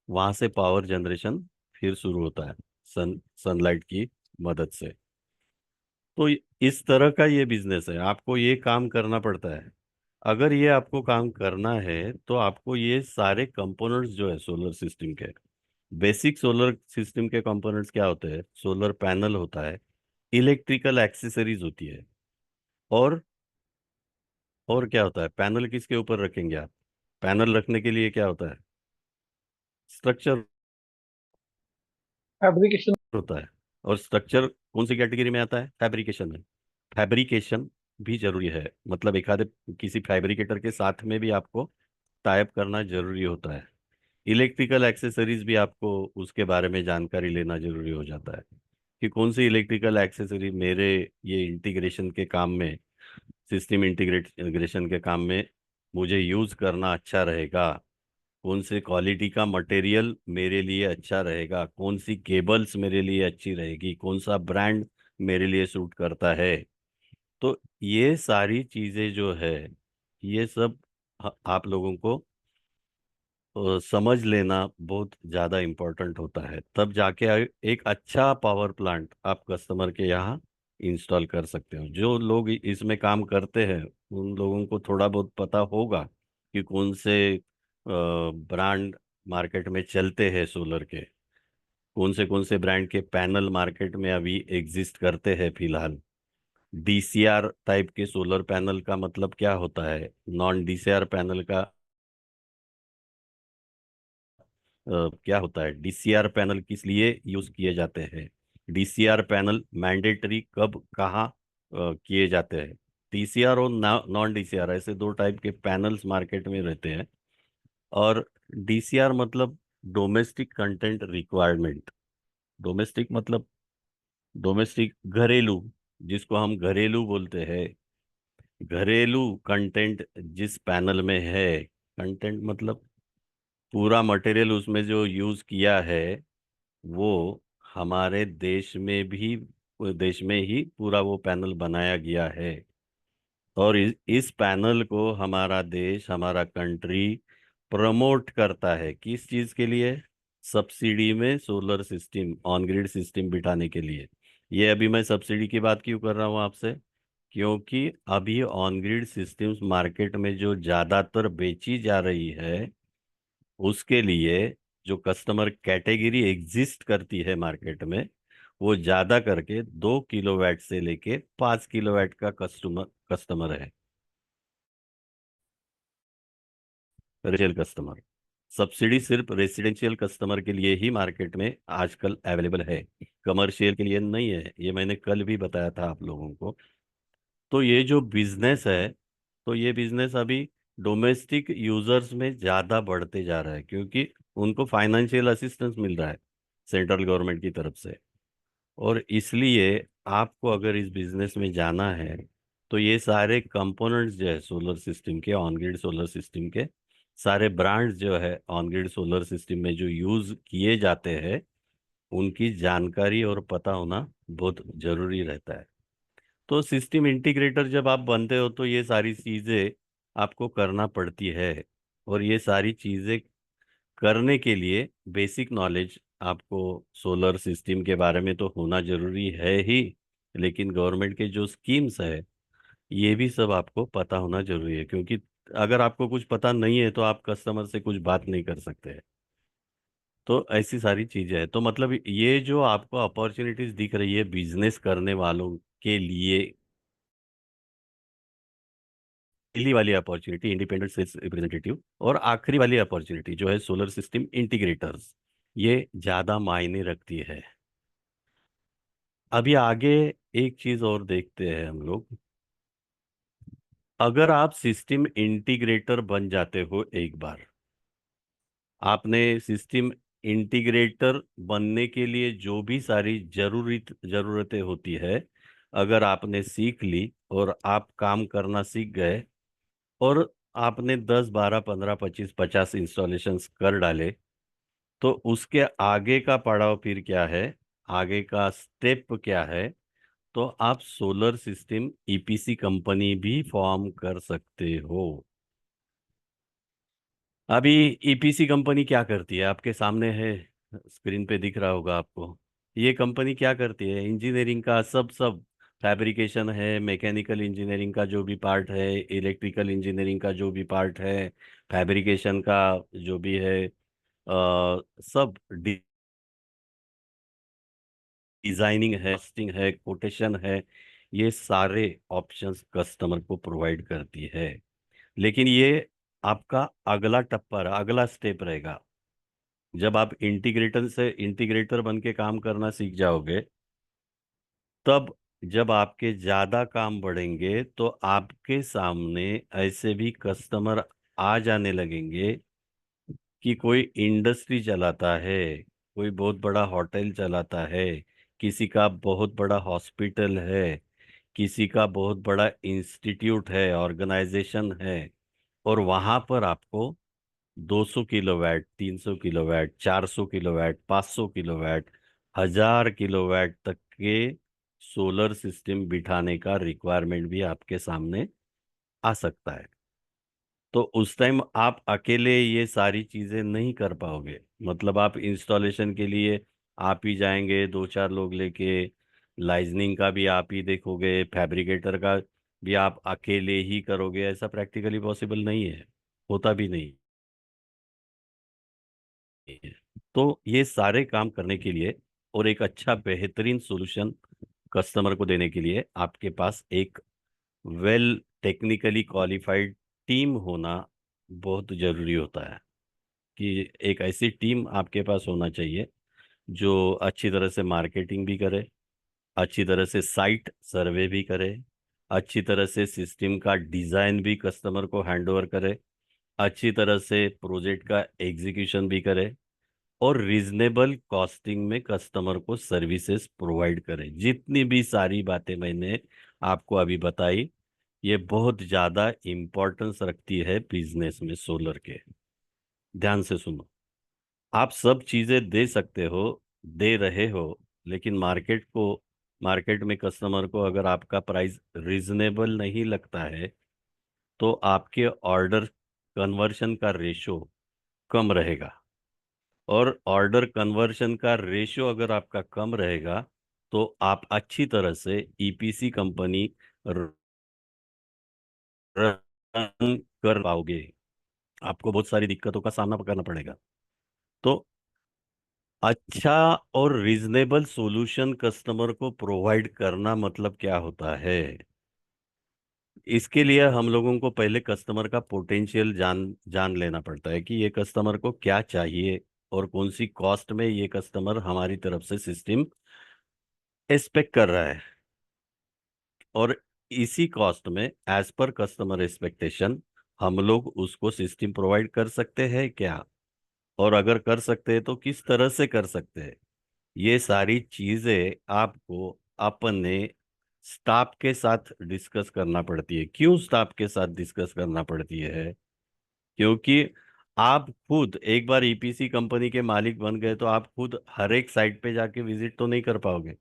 वहां से पावर जनरेशन फिर शुरू होता है सनलाइट की मदद से। तो इस तरह का ये बिजनेस है, आपको ये काम करना पड़ता है। अगर ये आपको काम करना है तो आपको ये सारे कंपोनेंट्स जो है सोलर सिस्टम के, बेसिक सोलर सिस्टम के कंपोनेंट्स क्या होते हैं? सोलर पैनल होता है, इलेक्ट्रिकल एक्सेसरीज होती है, और क्या होता है? पैनल किसके ऊपर रखेंगे आप? पैनल रखने के लिए क्या होता है? Structure fabrication. होता है। और स्ट्रक्चर कौन सी कैटेगरी में आता है? फैब्रिकेशन में। फैब्रिकेशन भी जरूरी है, मतलब एखादे किसी फैब्रिकेटर के साथ में भी आपको टाइप करना जरूरी होता है। इलेक्ट्रिकल एक्सेसरीज भी आपको उसके बारे में जानकारी लेना जरूरी हो जाता है। कि कौन सी इलेक्ट्रिकल एक्सेसरी मेरे ये इंटीग्रेशन के काम में, सिस्टम इंटीग्रेशन के काम में मुझे यूज करना अच्छा रहेगा, कौन से क्वालिटी का मटेरियल मेरे लिए अच्छा रहेगा, कौन सी केबल्स मेरे लिए अच्छी रहेगी, कौन सा ब्रांड मेरे लिए सूट करता है। तो ये सारी चीजें जो है, ये सब आप लोगों को समझ लेना बहुत ज़्यादा इम्पोर्टेंट होता है, तब जाके एक अच्छा पावर प्लांट आप कस्टमर के यहाँ इंस्टॉल कर सकते हो। जो लोग इसमें काम करते हैं उन लोगों को थोड़ा बहुत पता होगा कि कौन से ब्रांड मार्केट में चलते हैं सोलर के, कौन से ब्रांड के पैनल मार्केट में अभी एग्जिस्ट करते हैं फिलहाल। डीसीआर टाइप के सोलर पैनल का मतलब क्या होता है, नॉन डीसीआर पैनल का क्या होता है, डीसीआर पैनल किस लिए यूज किए जाते हैं, डीसीआर पैनल मैंडेटरी कब कहाँ किए जाते हैं। डीसीआर और नॉन डीसीआर ऐसे दो टाइप के पैनल्स मार्केट में रहते हैं। और डीसीआर मतलब डोमेस्टिक कंटेंट रिक्वायरमेंट। डोमेस्टिक मतलब डोमेस्टिक, घरेलू, जिसको हम घरेलू बोलते हैं। घरेलू कंटेंट जिस पैनल में है, कंटेंट मतलब पूरा मटेरियल उसमें जो यूज किया है वो हमारे देश में ही पूरा वो पैनल बनाया गया है। और इस पैनल को हमारा देश, हमारा कंट्री प्रमोट करता है किस चीज के लिए, सब्सिडी में solar system, on grid system बिठाने के लिए। ये अभी मैं सब्सिडी की बात क्यों कर रहा हूँ आपसे, क्योंकि अभी ऑन ग्रिड सिस्टम्स मार्केट में जो ज्यादातर बेची जा रही है, उसके लिए जो कस्टमर कैटेगरी एग्जिस्ट करती है मार्केट में, वो ज्यादा करके 2 किलोवाट से लेके 5 किलोवाट का कस्टमर कस्टमर है, रेजिडेंशियल कस्टमर। सब्सिडी सिर्फ रेसिडेंशियल कस्टमर के लिए ही मार्केट में आजकल अवेलेबल है, कमर्शियल के लिए नहीं है। ये मैंने कल भी बताया था आप लोगों को। तो ये जो बिजनेस है, तो ये बिजनेस अभी डोमेस्टिक यूजर्स में ज़्यादा बढ़ते जा रहा है, क्योंकि उनको फाइनेंशियल असिस्टेंस मिल रहा है सेंट्रल गवर्नमेंट की तरफ से। और इसलिए आपको अगर इस बिजनेस में जाना है तो ये सारे कंपोनेंट्स जो है सोलर सिस्टम के, ऑन ग्रिड सोलर सिस्टम के सारे ब्रांड्स जो है ऑन ग्रिड सोलर सिस्टम में जो यूज किए जाते हैं, उनकी जानकारी और पता होना बहुत जरूरी रहता है। तो सिस्टम इंटीग्रेटर जब आप बनते हो तो ये सारी चीज़ें आपको करना पड़ती है। और ये सारी चीज़ें करने के लिए बेसिक नॉलेज आपको सोलर सिस्टम के बारे में तो होना जरूरी है ही, लेकिन गवर्नमेंट के जो स्कीम्स है ये भी सब आपको पता होना जरूरी है। क्योंकि अगर आपको कुछ पता नहीं है तो आप कस्टमर से कुछ बात नहीं कर सकते हैं। तो ऐसी सारी चीजें हैं। तो मतलब ये जो आपको अपॉर्चुनिटीज दिख रही है बिजनेस करने वालों के लिए, पहली वाली अपॉर्चुनिटी इंडिपेंडेंट सेल्स रिप्रेजेंटेटिव, और आखिरी वाली अपॉर्चुनिटी जो है सोलर सिस्टम इंटीग्रेटर्स, ये ज्यादा मायने रखती है। अभी आगे एक चीज और देखते हैं हम लोग। अगर आप सिस्टम इंटीग्रेटर बन जाते हो एक बार, आपने सिस्टम इंटीग्रेटर बनने के लिए जो भी सारी जरूरतें होती है, अगर आपने सीख ली और आप काम करना सीख गए, और आपने 10 12 15 25 50 इंस्टॉलेशंस कर डाले, तो उसके आगे का पड़ाव फिर क्या है, आगे का स्टेप क्या है। तो आप सोलर सिस्टम ईपीसी कंपनी भी फॉर्म कर सकते हो। अभी ईपीसी कंपनी क्या करती है आपके सामने है, स्क्रीन पे दिख रहा होगा आपको। ये कंपनी क्या करती है, इंजीनियरिंग का सब सब फैब्रिकेशन है, मैकेनिकल इंजीनियरिंग का जो भी पार्ट है, इलेक्ट्रिकल इंजीनियरिंग का जो भी पार्ट है, फैब्रिकेशन का जो भी है, सब डिजाइनिंग है, टेस्टिंग है, कोटेशन है, ये सारे ऑप्शंस कस्टमर को प्रोवाइड करती है। लेकिन ये आपका अगला टप्पा, अगला स्टेप रहेगा। जब आप इंटीग्रेटर बन के काम करना सीख जाओगे, तब जब आपके ज्यादा काम बढ़ेंगे तो आपके सामने ऐसे भी कस्टमर आ जाने लगेंगे कि कोई इंडस्ट्री चलाता है, कोई बहुत बड़ा होटल चलाता है, किसी का बहुत बड़ा हॉस्पिटल है, किसी का बहुत बड़ा इंस्टीट्यूट है, ऑर्गेनाइजेशन है, और वहां पर आपको 200 kilowatt, 300 kilowatt, 400 kilowatt, 500 kilowatt, 1000 kilowatt तक के सोलर सिस्टम बिठाने का रिक्वायरमेंट भी आपके सामने आ सकता है। तो उस टाइम आप अकेले ये सारी चीजें नहीं कर पाओगे। मतलब आप इंस्टॉलेशन के लिए आप ही जाएंगे 2-4 लोग लेके, लाइजनिंग का भी आप ही देखोगे, फैब्रिकेटर का भी आप अकेले ही करोगे, ऐसा प्रैक्टिकली पॉसिबल नहीं है, होता भी नहीं है। तो ये सारे काम करने के लिए और एक अच्छा बेहतरीन सॉल्यूशन कस्टमर को देने के लिए आपके पास एक वेल टेक्निकली क्वालिफाइड टीम होना बहुत जरूरी होता है। कि एक ऐसी टीम आपके पास होना चाहिए जो अच्छी तरह से मार्केटिंग भी करे, अच्छी तरह से साइट सर्वे भी करे, अच्छी तरह से सिस्टम का डिजाइन भी कस्टमर को हैंडओवर करे, अच्छी तरह से प्रोजेक्ट का एग्जीक्यूशन भी करे, और रीजनेबल कॉस्टिंग में कस्टमर को सर्विसेज प्रोवाइड करे। जितनी भी सारी बातें मैंने आपको अभी बताई, ये बहुत ज्यादा इम्पोर्टेंस रखती है बिजनेस में सोलर के। ध्यान से सुनो। आप सब चीजें दे सकते हो, दे रहे हो, लेकिन मार्केट में कस्टमर को अगर आपका प्राइस रीजनेबल नहीं लगता है, तो आपके ऑर्डर कन्वर्शन का रेशो कम रहेगा। और ऑर्डर कन्वर्शन का रेशो अगर आपका कम रहेगा, तो आप अच्छी तरह से ईपीसी कंपनी रन कर पाओगे। आपको बहुत सारी दिक्कतों का सामना करना पड़ेगा। तो अच्छा और रीजनेबल सॉल्यूशन कस्टमर को प्रोवाइड करना मतलब क्या होता है? इसके लिए हम लोगों को पहले कस्टमर का पोटेंशियल जान जान लेना पड़ता है कि ये कस्टमर को क्या चाहिए और कौन सी कॉस्ट में ये कस्टमर हमारी तरफ से सिस्टम एक्सपेक्ट कर रहा है। और इसी कॉस्ट में एज पर कस्टमर एक्सपेक्टेशन हम लोग उसको सिस्टम प्रोवाइड कर सकते हैं क्या, और अगर कर सकते हैं तो किस तरह से कर सकते हैं। ये सारी चीजें आपको अपने स्टाफ के साथ डिस्कस करना पड़ती है। क्यों स्टाफ के साथ डिस्कस करना पड़ती है? क्योंकि आप खुद एक बार ईपीसी कंपनी के मालिक बन गए तो आप खुद हर एक साइट पे जाके विजिट तो नहीं कर पाओगे।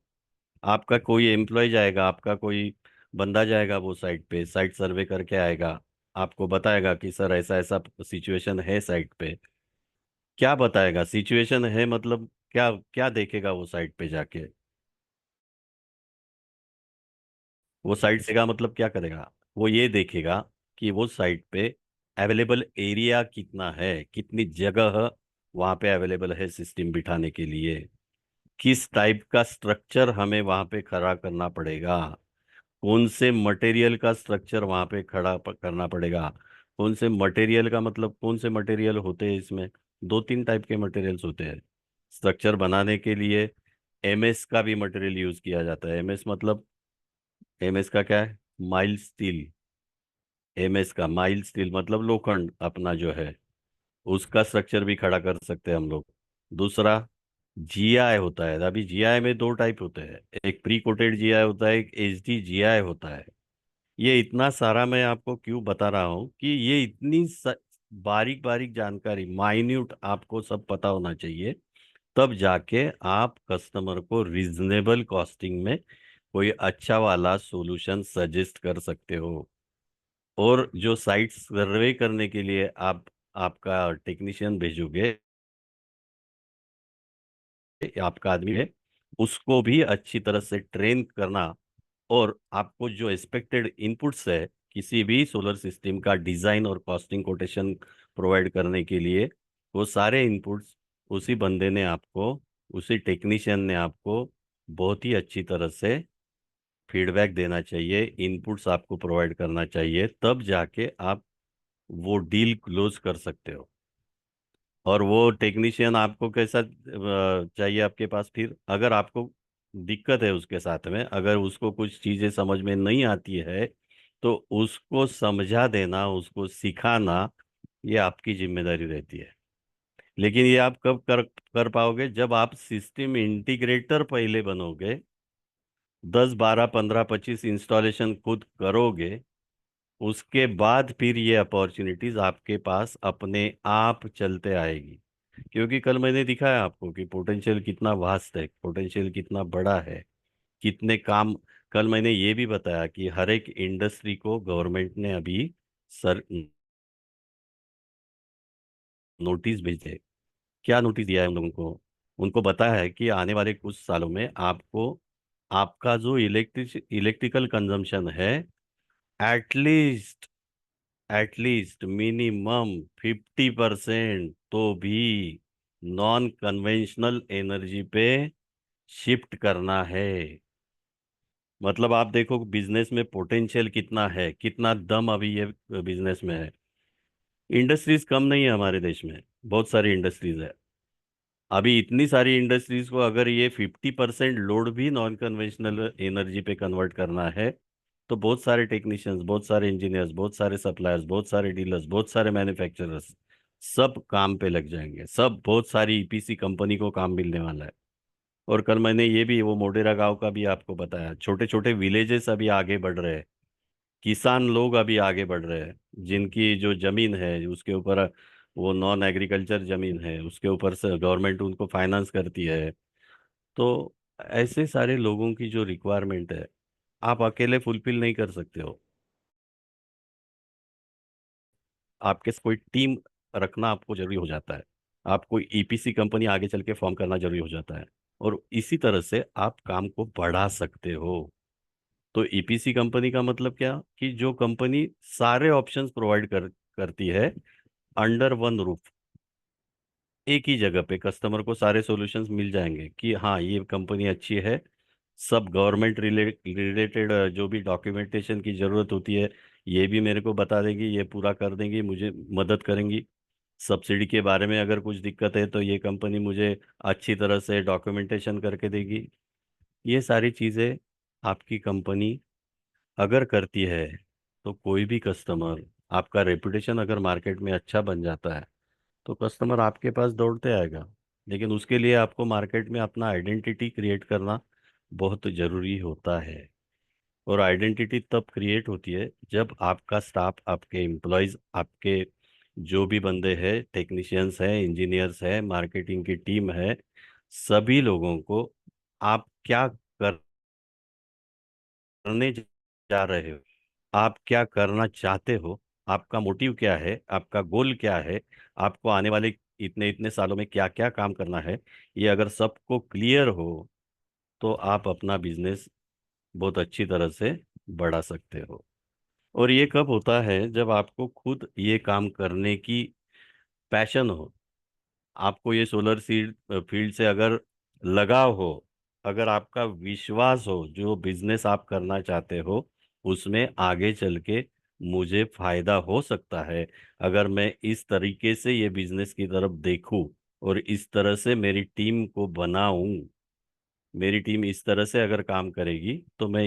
आपका कोई एम्प्लॉय जाएगा, आपका कोई बंदा जाएगा वो साइट पे, साइट सर्वे करके आएगा, आपको बताएगा कि सर ऐसा ऐसा सिचुएशन है साइट पे। क्या बताएगा? सिचुएशन है मतलब क्या क्या देखेगा वो साइट पे जाके? वो साइट से का मतलब क्या करेगा? वो ये देखेगा कि वो साइट पे अवेलेबल एरिया कितना है, कितनी जगह वहां पे अवेलेबल है सिस्टम बिठाने के लिए, किस टाइप का स्ट्रक्चर हमें वहां पे खड़ा करना पड़ेगा, कौन से मटेरियल का स्ट्रक्चर वहां पे करना पड़ेगा। कौन से मटेरियल का मतलब कौन से मटेरियल होते हैं इसमें? 2-3 टाइप के मटेरियल्स होते हैं स्ट्रक्चर बनाने के लिए। एमएस का भी मटेरियल यूज किया जाता है। एमएस मतलब, एमएस का क्या है? Mile steel. एमएस का माइल स्टील मतलब लोखंड अपना जो है, उसका स्ट्रक्चर भी खड़ा कर सकते हैं हम लोग। दूसरा जीआई होता है। अभी जीआई में 2 टाइप होते हैं, एक प्री कोटेड जीआई होता है, एक एचडी जीआई होता है। ये इतना सारा मैं आपको क्यों बता रहा हूँ कि ये इतनी बारीक बारीक जानकारी, माइन्यूट आपको सब पता होना चाहिए। तब जाके आप कस्टमर को रीजनेबल कॉस्टिंग में कोई अच्छा वाला सॉल्यूशन सजेस्ट कर सकते हो। और जो साइट सर्वे करने के लिए आप आपका टेक्नीशियन भेजोगे, आपका आदमी है, उसको भी अच्छी तरह से ट्रेन करना, और आपको जो एक्सपेक्टेड इनपुट्स है किसी भी सोलर सिस्टम का डिजाइन और कॉस्टिंग कोटेशन प्रोवाइड करने के लिए, वो सारे इनपुट्स उसी बंदे ने आपको, उसी टेक्नीशियन ने आपको बहुत ही अच्छी तरह से फीडबैक देना चाहिए, इनपुट्स आपको प्रोवाइड करना चाहिए। तब जाके आप वो डील क्लोज कर सकते हो। और वो टेक्नीशियन आपको कैसा चाहिए आपके पास? फिर अगर आपको दिक्कत है उसके साथ में, अगर उसको कुछ चीजें समझ में नहीं आती है, तो उसको समझा देना, उसको सिखाना, ये आपकी जिम्मेदारी रहती है। लेकिन ये आप कब कर पाओगे? जब आप सिस्टम इंटीग्रेटर पहले बनोगे, 10 12 15 25 इंस्टॉलेशन खुद करोगे, उसके बाद फिर ये अपॉर्चुनिटीज आपके पास अपने आप चलते आएगी। क्योंकि कल मैंने दिखाया आपको कि पोटेंशियल कितना वास्ट है, पोटेंशियल कितना बड़ा है, कितने काम। कल मैंने ये भी बताया कि हर एक इंडस्ट्री को गवर्नमेंट ने अभी सर नोटिस भेजे। क्या नोटिस दिया है उन लोगों को? उनको बताया है कि आने वाले कुछ सालों में आपको आपका जो इलेक्ट्रिकल कंजम्पशन है, एटलीस्ट एटलीस्ट मिनिमम 50% तो भी नॉन कन्वेंशनल एनर्जी पे शिफ्ट करना है। मतलब आप देखो बिजनेस में पोटेंशियल कितना है, कितना दम अभी ये बिजनेस में है। इंडस्ट्रीज कम नहीं है हमारे देश में, बहुत सारी इंडस्ट्रीज है। अभी इतनी सारी इंडस्ट्रीज को अगर ये 50% लोड भी नॉन कन्वेंशनल एनर्जी पे कन्वर्ट करना है, तो बहुत सारे टेक्नीशियंस, बहुत सारे इंजीनियर्स, बहुत सारे सप्लायर्स, बहुत सारे डीलर्स, बहुत सारे मैन्युफैक्चरर्स सब काम पे लग जाएंगे। सब बहुत सारी ईपीसी कंपनी को काम मिलने वाला है। और कल मैंने ये भी वो मोढेरा गांव का भी आपको बताया, छोटे छोटे विलेजेस अभी आगे बढ़ रहे हैं, किसान लोग अभी आगे बढ़ रहे हैं, जिनकी जो जमीन है उसके ऊपर वो नॉन एग्रीकल्चर जमीन है, उसके ऊपर से गवर्नमेंट उनको फाइनेंस करती है। तो ऐसे सारे लोगों की जो रिक्वायरमेंट है, आप अकेले फुलफिल नहीं कर सकते हो। आपके साथ कोई टीम रखना आपको जरूरी हो जाता है। आपको ईपीसी कंपनी आगे चल के फॉर्म करना जरूरी हो जाता है। और इसी तरह से आप काम को बढ़ा सकते हो। तो ईपीसी कंपनी का मतलब क्या? कि जो कंपनी सारे ऑप्शंस प्रोवाइड करती है अंडर वन रूफ, एक ही जगह पे कस्टमर को सारे सॉल्यूशंस मिल जाएंगे कि हाँ ये कंपनी अच्छी है। सब गवर्नमेंट रिलेटेड जो भी डॉक्यूमेंटेशन की जरूरत होती है, ये भी मेरे को बता देगी, ये पूरा कर देंगी, मुझे मदद करेंगी। सब्सिडी के बारे में अगर कुछ दिक्कत है तो ये कंपनी मुझे अच्छी तरह से डॉक्यूमेंटेशन करके देगी। ये सारी चीज़ें आपकी कंपनी अगर करती है, तो कोई भी कस्टमर, आपका रेपुटेशन अगर मार्केट में अच्छा बन जाता है, तो कस्टमर आपके पास दौड़ते आएगा। लेकिन उसके लिए आपको मार्केट में अपना आइडेंटिटी क्रिएट करना बहुत ज़रूरी होता है। और आइडेंटिटी तब क्रिएट होती है जब आपका स्टाफ, आपके एम्प्लॉयज़, आपके जो भी बंदे हैं, टेक्नीशियंस हैं, इंजीनियर्स हैं, मार्केटिंग की टीम है, सभी लोगों को आप क्या करने जा रहे हो, आप क्या करना चाहते हो, आपका मोटिव क्या है, आपका गोल क्या है, आपको आने वाले इतने इतने सालों में क्या क्या काम करना है, ये अगर सबको क्लियर हो, तो आप अपना बिजनेस बहुत अच्छी तरह से बढ़ा सकते हो। और ये कब होता है? जब आपको खुद ये काम करने की पैशन हो, आपको ये सोलर सीड फील्ड से अगर लगाव हो, अगर आपका विश्वास हो जो बिजनेस आप करना चाहते हो उसमें आगे चल के मुझे फायदा हो सकता है, अगर मैं इस तरीके से ये बिजनेस की तरफ देखूं और इस तरह से मेरी टीम को बनाऊं, मेरी टीम इस तरह से अगर काम करेगी तो मैं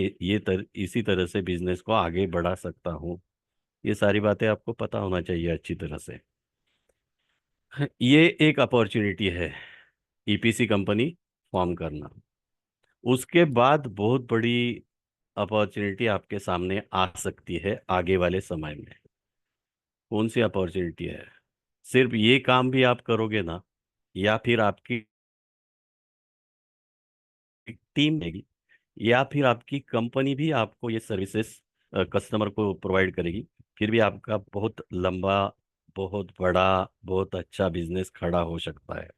इसी तरह से बिजनेस को आगे बढ़ा सकता हूँ। ये सारी बातें आपको पता होना चाहिए अच्छी तरह से। ये एक अपॉर्चुनिटी है, ईपीसी कंपनी फॉर्म करना। उसके बाद बहुत बड़ी अपॉर्चुनिटी आपके सामने आ सकती है आगे वाले समय में। कौन सी अपॉर्चुनिटी है? सिर्फ ये काम भी आप करोगे ना, या फिर आपकी टीम देगी, या फिर आपकी कंपनी भी आपको ये सर्विसेज कस्टमर को प्रोवाइड करेगी, फिर भी आपका बहुत लंबा, बहुत बड़ा, बहुत अच्छा बिजनेस खड़ा हो सकता है।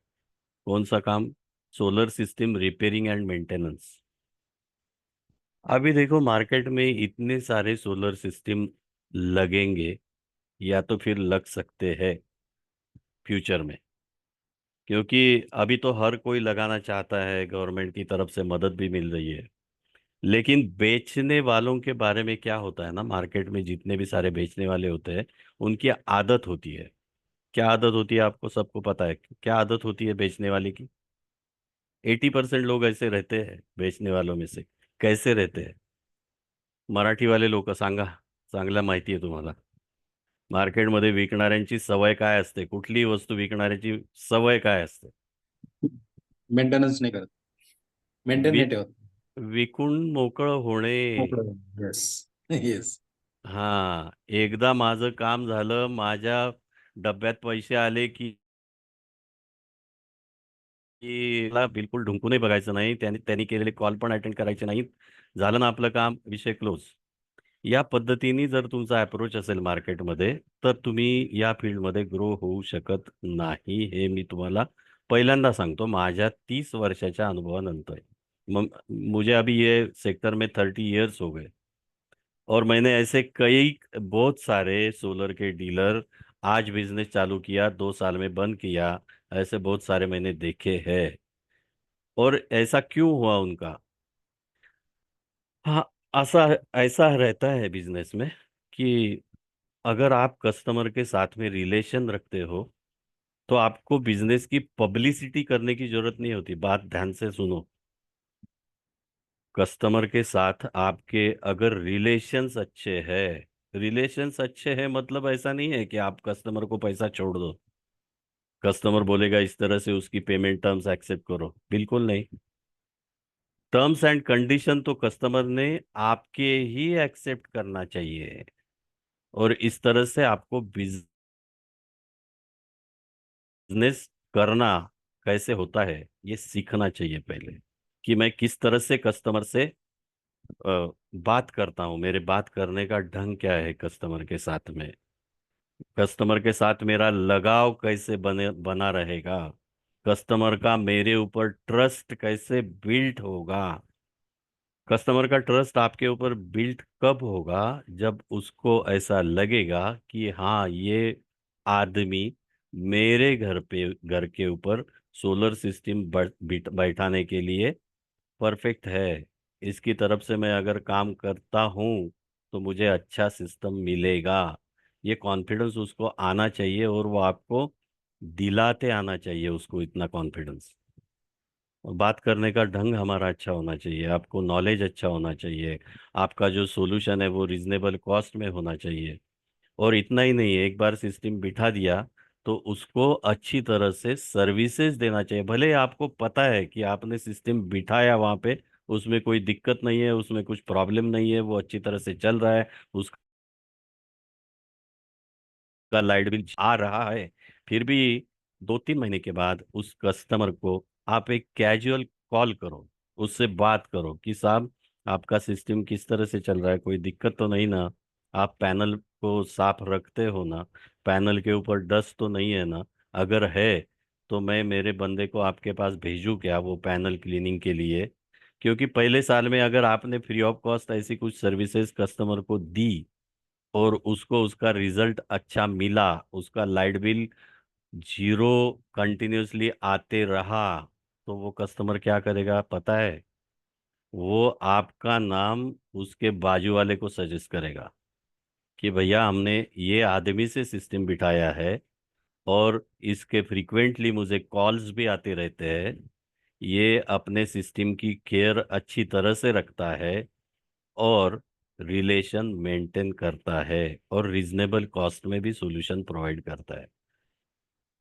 कौन सा काम? Solar system repairing and maintenance. अभी देखो मार्केट में इतने सारे सोलर सिस्टम लगेंगे, या तो फिर लग सकते हैं फ्यूचर में, क्योंकि अभी तो हर कोई लगाना चाहता है, गवर्नमेंट की तरफ से मदद भी मिल रही है। लेकिन बेचने वालों के बारे में क्या होता है ना, मार्केट में जितने भी सारे बेचने वाले होते हैं, उनकी आदत होती है। क्या आदत होती है आपको सबको पता है? क्या आदत होती है बेचने वाले की? 80% लोग ऐसे रहते हैं बेचने वालों में से। कैसे रहते हैं? मराठी वाले लोक सांगा, चांगला माहिती आहे तुम्हाला। मार्केटमध्ये विकणाऱ्यांची सवय काय असते, कुठलीही वस्तू विकणाऱ्याची सवय काय असते? मेंटेनन्स नाही करत, मेंटेन नाही वि ठेवत. विकून मोकळं होणे. Yes yes. हा, एकदा माझं काम झालं, माझ्या डब्यात पैसे आले की मला बिलकुल ढुंकूनही बघायचं नाही, त्यांनी त्यांनी केलेले कॉल पण अटेंड करायचे नाहीत. झालं ना आपलं काम, विषय क्लोज. या पद्धतीने जर तुमचा अप्रोच असेल मार्केटमध्ये, तर तुम्ही या फील्डमध्ये ग्रो होऊ शकत नाही. हे मी तुम्हाला पहिल्यांदा सांगतो माझ्या 30 वर्षाच्या अनुभवानंतर. मुझे अभी ये सेक्टर में 30 ईयर्स हो गए और मैंने ऐसे कई बहुत सारे सोलर के डीलर आज बिजनेस चालू किया, 2 साल में बंद किया, ऐसे बहुत सारे मैंने देखे हैं। और ऐसा क्यों हुआ उनका? हाँ, ऐसा ऐसा रहता है बिजनेस में कि अगर आप कस्टमर के साथ में रिलेशन रखते हो, तो आपको बिजनेस की पब्लिसिटी करने की जरूरत नहीं होती। बात ध्यान से सुनो। कस्टमर के साथ आपके अगर रिलेशंस अच्छे हैं मतलब ऐसा नहीं है कि आप कस्टमर को पैसा छोड़ दो, कस्टमर बोलेगा इस तरह से उसकी पेमेंट टर्म्स एक्सेप्ट करो, बिल्कुल नहीं। टर्म्स एंड कंडीशन तो कस्टमर ने आपके ही एक्सेप्ट करना चाहिए, और इस तरह से आपको बिजनेस करना कैसे होता है ये सीखना चाहिए पहले, कि मैं किस तरह से कस्टमर से बात करता हूँ, मेरे बात करने का ढंग क्या है कस्टमर के साथ में, कस्टमर के साथ मेरा लगाव कैसे बना रहेगा, कस्टमर का मेरे ऊपर ट्रस्ट कैसे बिल्ट होगा। कस्टमर का ट्रस्ट आपके ऊपर बिल्ट कब होगा? जब उसको ऐसा लगेगा कि हाँ, ये आदमी मेरे घर के ऊपर सोलर सिस्टम बैठाने के लिए परफेक्ट है, इसकी तरफ से मैं अगर काम करता हूँ तो मुझे अच्छा सिस्टम मिलेगा। ये कॉन्फिडेंस उसको आना चाहिए, और वो आपको दिलाते आना चाहिए उसको इतना कॉन्फिडेंस। और बात करने का ढंग हमारा अच्छा होना चाहिए, आपको नॉलेज अच्छा होना चाहिए, आपका जो सॉल्यूशन है वो रिजनेबल कॉस्ट में होना चाहिए। और इतना ही नहीं है, एक बार सिस्टम बिठा दिया तो उसको अच्छी तरह से सर्विसेज देना चाहिए। भले ही आपको पता है कि आपने सिस्टम बिठाया वहां पे, उसमें कोई दिक्कत नहीं है, उसमें कुछ प्रॉब्लम नहीं है, वो अच्छी तरह से चल रहा है, उसका लाइट बिल आ रहा है, फिर भी 2-3 महीने के बाद उस कस्टमर को आप एक कैजुअल कॉल करो, उससे बात करो कि साहब आपका सिस्टम किस तरह से चल रहा है, कोई दिक्कत तो नहीं ना, आप पैनल को साफ रखते हो ना, पैनल के ऊपर डस्ट तो नहीं है ना, अगर है तो मैं मेरे बंदे को आपके पास भेजूं क्या वो पैनल क्लीनिंग के लिए? क्योंकि पहले साल में अगर आपने फ्री ऑफ कॉस्ट ऐसी कुछ सर्विसेज कस्टमर को दी और उसको उसका रिजल्ट अच्छा मिला, उसका लाइट बिल जीरो कंटिन्यूअसली आते रहा, तो वो कस्टमर क्या करेगा पता है? वो आपका नाम उसके बाजू वाले को सजेस्ट करेगा कि भैया हमने ये आदमी से सिस्टम बिठाया है, और इसके फ्रीक्वेंटली मुझे कॉल्स भी आते रहते हैं, ये अपने सिस्टम की केयर अच्छी तरह से रखता है, और रिलेशन मेंटेन करता है, और रीजनेबल कॉस्ट में भी सॉल्यूशन प्रोवाइड करता है।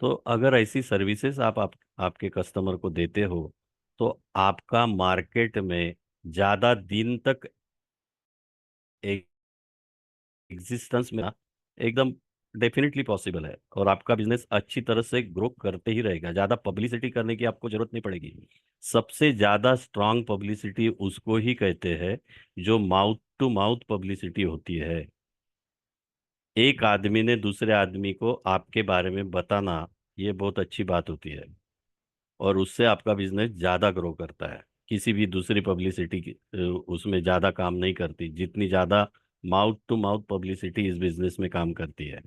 तो अगर ऐसी सर्विसेज आपके कस्टमर को देते हो, तो आपका मार्केट में ज्यादा दिन तक एग्जिस्टेंस में एकदम डेफिनेटली पॉसिबल है, और आपका बिजनेस अच्छी तरह से ग्रो करते ही रहेगा। ज्यादा पब्लिसिटी करने की आपको जरूरत नहीं पड़ेगी। सबसे ज्यादा स्ट्रांग पब्लिसिटी उसको ही कहते हैं जो माउथ टू माउथ पब्लिसिटी होती है। एक आदमी ने दूसरे आदमी को आपके बारे में बताना, ये बहुत अच्छी बात होती है, और उससे आपका बिजनेस ज्यादा ग्रो करता है। किसी भी दूसरी पब्लिसिटी उसमें ज्यादा काम नहीं करती, जितनी ज्यादा माउथ टू माउथ पब्लिसिटी इस बिजनेस में काम करती है।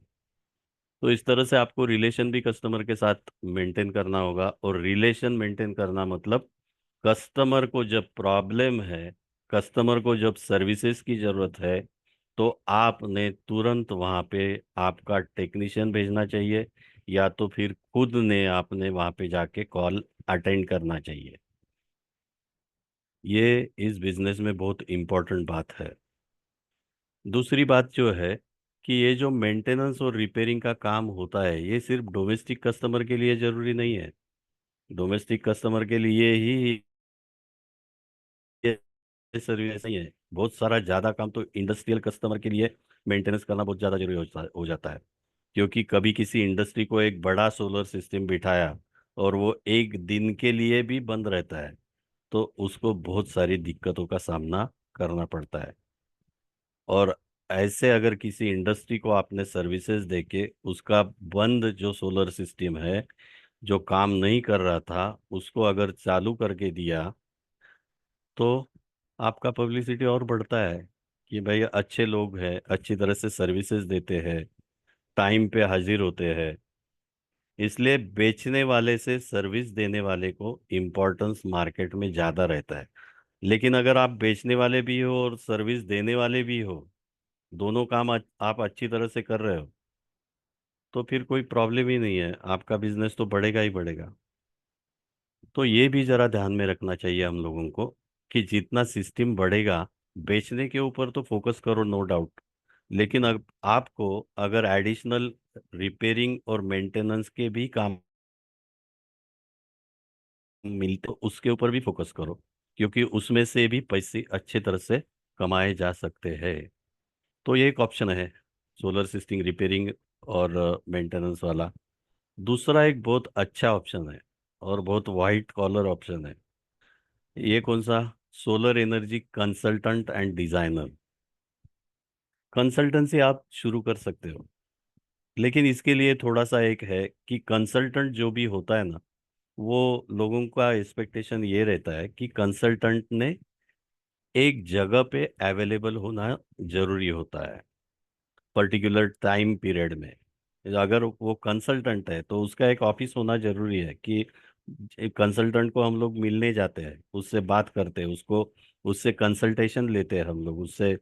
तो इस तरह से आपको रिलेशन भी कस्टमर के साथ मेंटेन करना होगा, और रिलेशन मेंटेन करना मतलब कस्टमर को जब प्रॉब्लम है, कस्टमर को जब सर्विसेज की जरूरत है, तो आपने तुरंत वहां पे आपका टेक्नीशियन भेजना चाहिए, या तो फिर खुद ने आपने वहां पे जाके कॉल अटेंड करना चाहिए। ये इस बिजनेस में बहुत इम्पोर्टेंट बात है। दूसरी बात जो है कि ये जो मेंटेनेंस और रिपेयरिंग का काम होता है ये सिर्फ डोमेस्टिक कस्टमर के लिए जरूरी नहीं है। डोमेस्टिक कस्टमर के लिए ही ये सर्विस नहीं है, बहुत सारा ज्यादा काम तो इंडस्ट्रियल कस्टमर के लिए मेंटेनेंस करना बहुत ज्यादा जरूरी हो जाता है। क्योंकि कभी किसी इंडस्ट्री को एक बड़ा सोलर सिस्टम बिठाया और वो एक दिन के लिए भी बंद रहता है तो उसको बहुत सारी दिक्कतों का सामना करना पड़ता है। और ऐसे अगर किसी इंडस्ट्री को आपने सर्विसेज देके उसका बंद जो सोलर सिस्टम है जो काम नहीं कर रहा था उसको अगर चालू करके दिया तो आपका पब्लिसिटी और बढ़ता है कि भाई अच्छे लोग हैं, अच्छी तरह से सर्विसेज देते हैं, टाइम पे हाजिर होते हैं। इसलिए बेचने वाले से सर्विस देने वाले को इम्पोर्टेंस मार्केट में ज़्यादा रहता है। लेकिन अगर आप बेचने वाले भी हो और सर्विस देने वाले भी हो, दोनों काम आप अच्छी तरह से कर रहे हो तो फिर कोई प्रॉब्लम ही नहीं है, आपका बिजनेस तो बढ़ेगा ही बढ़ेगा। तो ये भी जरा ध्यान में रखना चाहिए हम लोगों को कि जितना सिस्टम बढ़ेगा बेचने के ऊपर तो फोकस करो, नो डाउट। लेकिन अब आपको अगर एडिशनल रिपेयरिंग और मेंटेनेंस के भी काम मिलते तो उसके ऊपर भी फोकस करो, क्योंकि उसमें से भी पैसे अच्छे तरह से कमाए जा सकते हैं। तो ये एक ऑप्शन है, सोलर सिस्टम रिपेयरिंग और मेंटेनेंस वाला। दूसरा एक बहुत अच्छा ऑप्शन है और बहुत वाइट कॉलर ऑप्शन है। ये कौन सा? Solar energy consultant and designer. Consultancy आप शुरू कर सकते हो, लेकिन इसके लिए थोड़ा सा एक है कि कंसल्टेंट जो भी होता है ना, वो लोगों का एक्सपेक्टेशन ये रहता है कि कंसल्टेंट ने एक जगह पे अवेलेबल होना जरूरी होता है पर्टिकुलर टाइम पीरियड में। अगर वो कंसल्टेंट है तो उसका एक ऑफिस होना जरूरी है कि एक कंसल्टेंट को हम लोग मिलने जाते हैं, उससे बात करते हैं, उसको उससे कंसल्टेशन लेते हैं हम लोग उससे।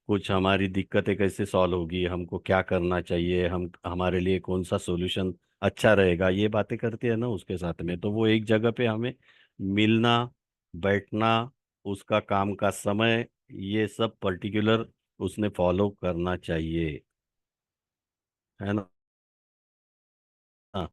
कुछ हमारी दिक्कतें कैसे सॉल्व होगी, हमको क्या करना चाहिए, हम हमारे लिए कौन सा सॉल्यूशन अच्छा रहेगा, ये बातें करते हैं ना उसके साथ में। तो वो एक जगह पे हमें मिलना, बैठना, उसका काम का समय, ये सब पर्टिकुलर उसने फॉलो करना चाहिए, है ना? हाँ।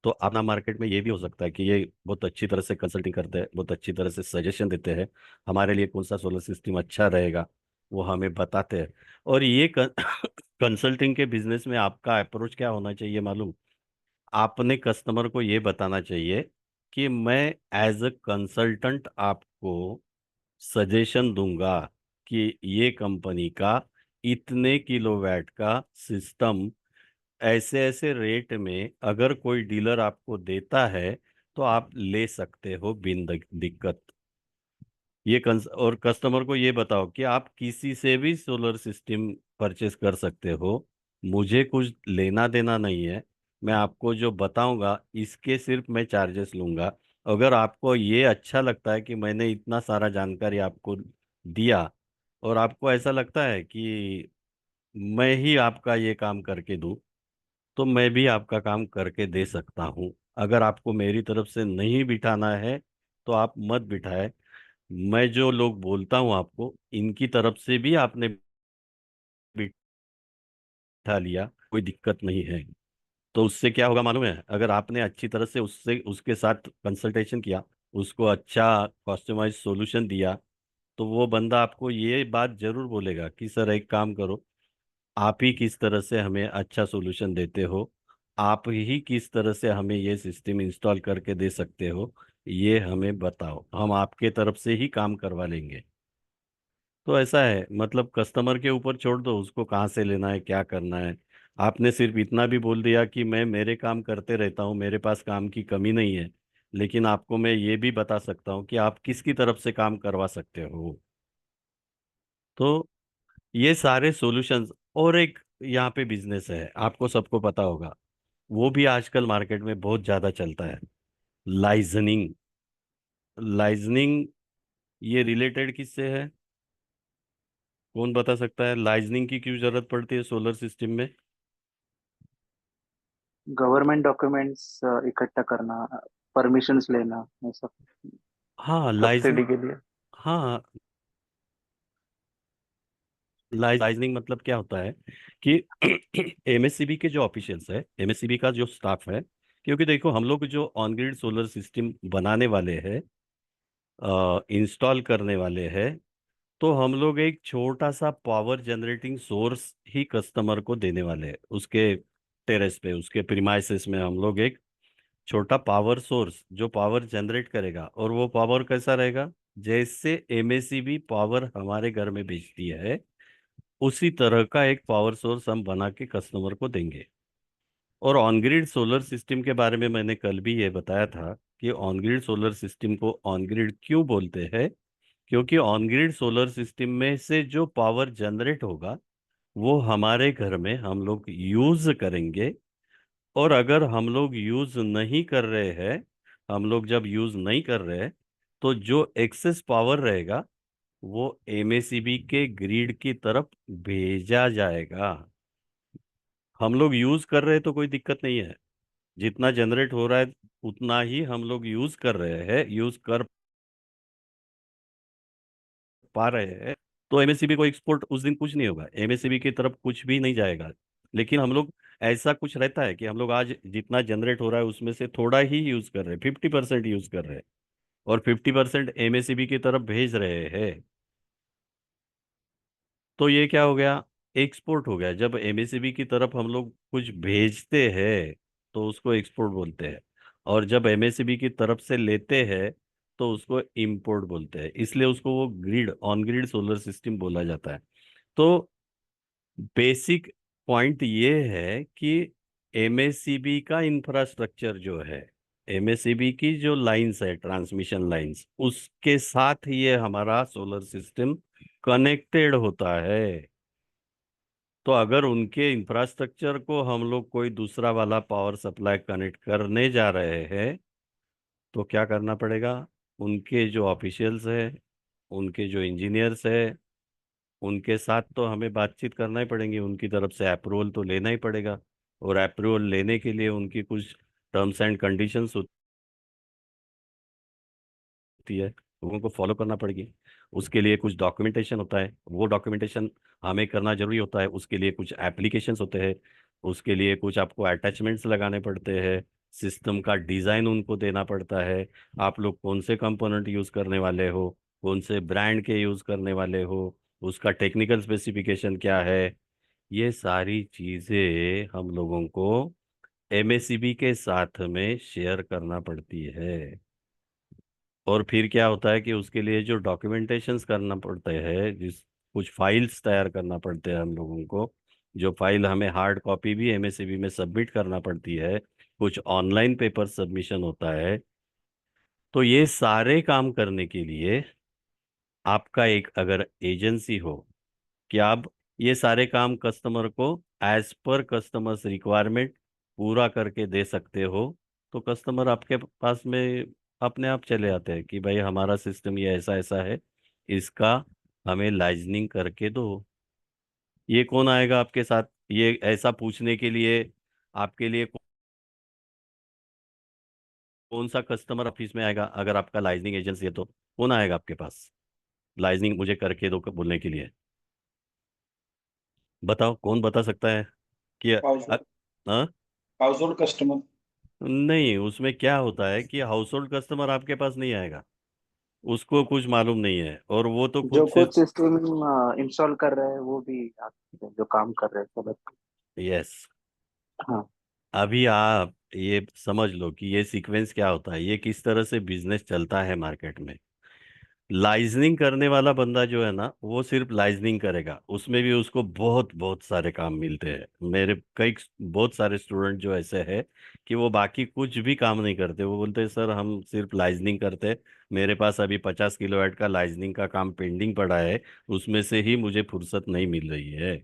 तो अपना मार्केट में ये भी हो सकता है कि ये बहुत अच्छी तरह से कंसल्टिंग करते हैं, बहुत अच्छी तरह से सजेशन देते हैं, हमारे लिए कौन सा सोलर सिस्टम अच्छा रहेगा वो हमें बताते हैं। और ये कंसल्टिंग के बिजनेस में आपका अप्रोच क्या होना चाहिए मालूम? आपने कस्टमर को ये बताना चाहिए कि मैं एज अ कंसल्टेंट आपको सजेशन दूंगा कि ये कंपनी का इतने किलोवाट का सिस्टम ऐसे ऐसे रेट में अगर कोई डीलर आपको देता है तो आप ले सकते हो बिन दिक्कत। और कस्टमर को ये बताओ कि आप किसी से भी सोलर सिस्टम परचेस कर सकते हो, मुझे कुछ लेना देना नहीं है, मैं आपको जो बताऊंगा इसके सिर्फ मैं चार्जेस लूंगा। अगर आपको ये अच्छा लगता है कि मैंने इतना सारा जानकारी आपको दिया और आपको ऐसा लगता है कि मैं ही आपका ये काम करके दूं, तो मैं भी आपका काम करके दे सकता हूँ। अगर आपको मेरी तरफ से नहीं बिठाना है तो आप मत बिठाए। मैं जो लोग बोलता हूँ आपको इनकी तरफ से भी आपने बिठा लिया, कोई दिक्कत नहीं है। तो उससे क्या होगा मालूम है? अगर आपने अच्छी तरह से उससे उसके साथ कंसल्टेशन किया, उसको अच्छा कस्टमाइज सॉल्यूशन दिया, तो वो बंदा आपको ये बात जरूर बोलेगा कि सर एक काम करो, आप ही किस तरह से हमें अच्छा सॉल्यूशन देते हो, आप ही किस तरह से हमें ये सिस्टम इंस्टॉल करके दे सकते हो, ये हमें बताओ, हम आपके तरफ से ही काम करवा लेंगे। तो ऐसा है, मतलब कस्टमर के ऊपर छोड़ दो उसको कहाँ से लेना है क्या करना है। आपने सिर्फ इतना भी बोल दिया कि मैं मेरे काम करते रहता हूँ, मेरे पास काम की कमी नहीं है, लेकिन आपको मैं ये भी बता सकता हूँ कि आप किसकी तरफ से काम करवा सकते हो। तो ये सारे सॉल्यूशंस। और एक यहाँ पे बिजनेस है, आपको सबको पता होगा, वो भी आजकल मार्केट में बहुत ज्यादा चलता है, लाइजनिंग। लाइजनिंग ये रिलेटेड किससे है? कौन बता सकता है लाइजनिंग की क्यों जरूरत पड़ती है सोलर सिस्टम में? गवर्नमेंट डॉक्यूमेंट्स इकट्ठा करना, परमिशंस लेना, ये सब हाँ, लाइजन। सब्सिडी के लिए। हाँ, लाइजनिंग मतलब क्या होता है कि एमएससीबी के जो ऑफिशियल्स है, एमएससीबी का जो स्टाफ है, क्योंकि देखो हम लोग जो ऑन ग्रिड सोलर सिस्टम बनाने वाले हैं, इंस्टॉल करने वाले हैं, तो हम लोग एक छोटा सा पावर जनरेटिंग सोर्स ही कस्टमर को देने वाले हैं। उसके टेरेस पे, उसके प्रीमाइसेस में हम लोग एक छोटा पावर सोर्स जो पावर जनरेट करेगा, और वो पावर कैसा रहेगा, जैसे एमएससीबी पावर हमारे घर में भेजती है उसी तरह का एक पावर सोर्स हम बना के कस्टमर को देंगे। और ऑन ग्रिड सोलर सिस्टम के बारे में मैंने कल भी ये बताया था कि ऑन ग्रिड सोलर सिस्टम को ऑन ग्रिड क्यों बोलते हैं, क्योंकि ऑन ग्रिड सोलर सिस्टम में से जो पावर जनरेट होगा वो हमारे घर में हम लोग यूज करेंगे। और अगर हम लोग यूज नहीं कर रहे हैं, हम लोग जब यूज नहीं कर रहे हैं, तो जो एक्सेस पावर रहेगा वो एमएससीबी के ग्रिड की तरफ भेजा जाएगा। हम लोग यूज कर रहे हैं तो कोई दिक्कत नहीं है, जितना जनरेट हो रहा है उतना ही हम लोग यूज कर रहे हैं, यूज कर पा रहे हैं, तो एमएससीबी को एक्सपोर्ट उस दिन कुछ नहीं होगा, एमएससीबी की तरफ कुछ भी नहीं जाएगा। लेकिन हम लोग, ऐसा कुछ रहता है कि हम लोग आज जितना जनरेट हो रहा है उसमें से थोड़ा ही यूज कर रहे हैं, 50% यूज कर रहे हैं, और 50% एमएससीबी की तरफ भेज रहे हैं। तो ये क्या हो गया, एक्सपोर्ट हो गया। जब एमएससीबी की तरफ हम लोग कुछ भेजते हैं तो उसको एक्सपोर्ट बोलते हैं, और जब एमएससीबी की तरफ से लेते हैं तो उसको इंपोर्ट बोलते हैं। इसलिए उसको वो grid, on grid solar system बोला जाता है। तो बेसिक पॉइंट ये है कि एमएससीबी का इंफ्रास्ट्रक्चर जो है, एमएससीबी की जो लाइंस है, ट्रांसमिशन लाइंस, उसके साथ ये हमारा सोलर सिस्टम कनेक्टेड होता है। तो अगर उनके इंफ्रास्ट्रक्चर को हम लोग कोई दूसरा वाला पावर सप्लाई कनेक्ट करने जा रहे हैं तो क्या करना पड़ेगा, उनके जो ऑफिशियल्स है, उनके जो इंजीनियर्स है, उनके साथ तो हमें बातचीत करना ही पड़ेगी, उनकी तरफ से अप्रूवल तो लेना ही पड़ेगा। और अप्रूवल लेने के लिए उनकी कुछ टर्म्स एंड कंडीशंस होती है, लोगों को फॉलो करना पड़ेगी। उसके लिए कुछ डॉक्यूमेंटेशन होता है, वो डॉक्यूमेंटेशन हमें करना जरूरी होता है। उसके लिए कुछ एप्लीकेशंस होते हैं, उसके लिए कुछ आपको अटैचमेंट्स लगाने पड़ते हैं, सिस्टम का डिज़ाइन उनको देना पड़ता है। आप लोग कौन से कंपोनेंट यूज़ करने वाले हो, कौन से ब्रांड के यूज़ करने वाले हो, उसका टेक्निकल स्पेसिफिकेशन क्या है, ये सारी चीज़ें हम लोगों को एमएससीबी के साथ में शेयर करना पड़ती है। और फिर क्या होता है कि उसके लिए जो डॉक्यूमेंटेशंस करना पड़ते हैं, जिस कुछ फाइल्स तैयार करना पड़ते हैं हम लोगों को, जो फाइल हमें हार्ड कॉपी भी एमएससीबी में सबमिट करना पड़ती है, कुछ ऑनलाइन पेपर सबमिशन होता है। तो ये सारे काम करने के लिए आपका एक अगर एजेंसी हो कि आप ये सारे काम कस्टमर को एज पर कस्टमर्स रिक्वायरमेंट पूरा करके दे सकते हो, तो कस्टमर आपके पास में अपने आप चले आते हैं कि भाई हमारा सिस्टम ये ऐसा ऐसा है, इसका हमें लाइजनिंग करके दो। ये कौन आएगा आपके साथ ये ऐसा पूछने के लिए, आपके लिए कौन सा कस्टमर ऑफिस में आएगा अगर आपका लाइजनिंग एजेंसी है, तो कौन आएगा आपके पास लाइजनिंग मुझे करके दो बोलने के लिए? बताओ कौन बता सकता है कि हाँ? House hold customer. नहीं, उसमें क्या होता है कि हाउस होल्ड कस्टमर आपके पास नहीं आएगा, उसको कुछ मालूम नहीं है, और वो तो खुद जो से। कुछ सिस्टम इंस्टॉल कर रहे हैं वो भी आते हैं, जो काम कर रहे हैं सब। यस। हाँ। अभी आप ये समझ लो कि ये सीक्वेंस क्या होता है, ये किस तरह से बिजनेस चलता है मार्केट में। लाइजनिंग करने वाला बंदा जो है ना, वो सिर्फ लाइजनिंग करेगा, उसमें भी उसको बहुत बहुत सारे काम मिलते हैं। मेरे कई बहुत सारे स्टूडेंट जो ऐसे हैं कि वो बाकी कुछ भी काम नहीं करते, वो बोलते हैं सर हम सिर्फ लाइजनिंग करते हैं, मेरे पास अभी 50 किलोवाट का लाइजनिंग का काम पेंडिंग पड़ा है, उसमें से ही मुझे फुर्सत नहीं मिल रही है।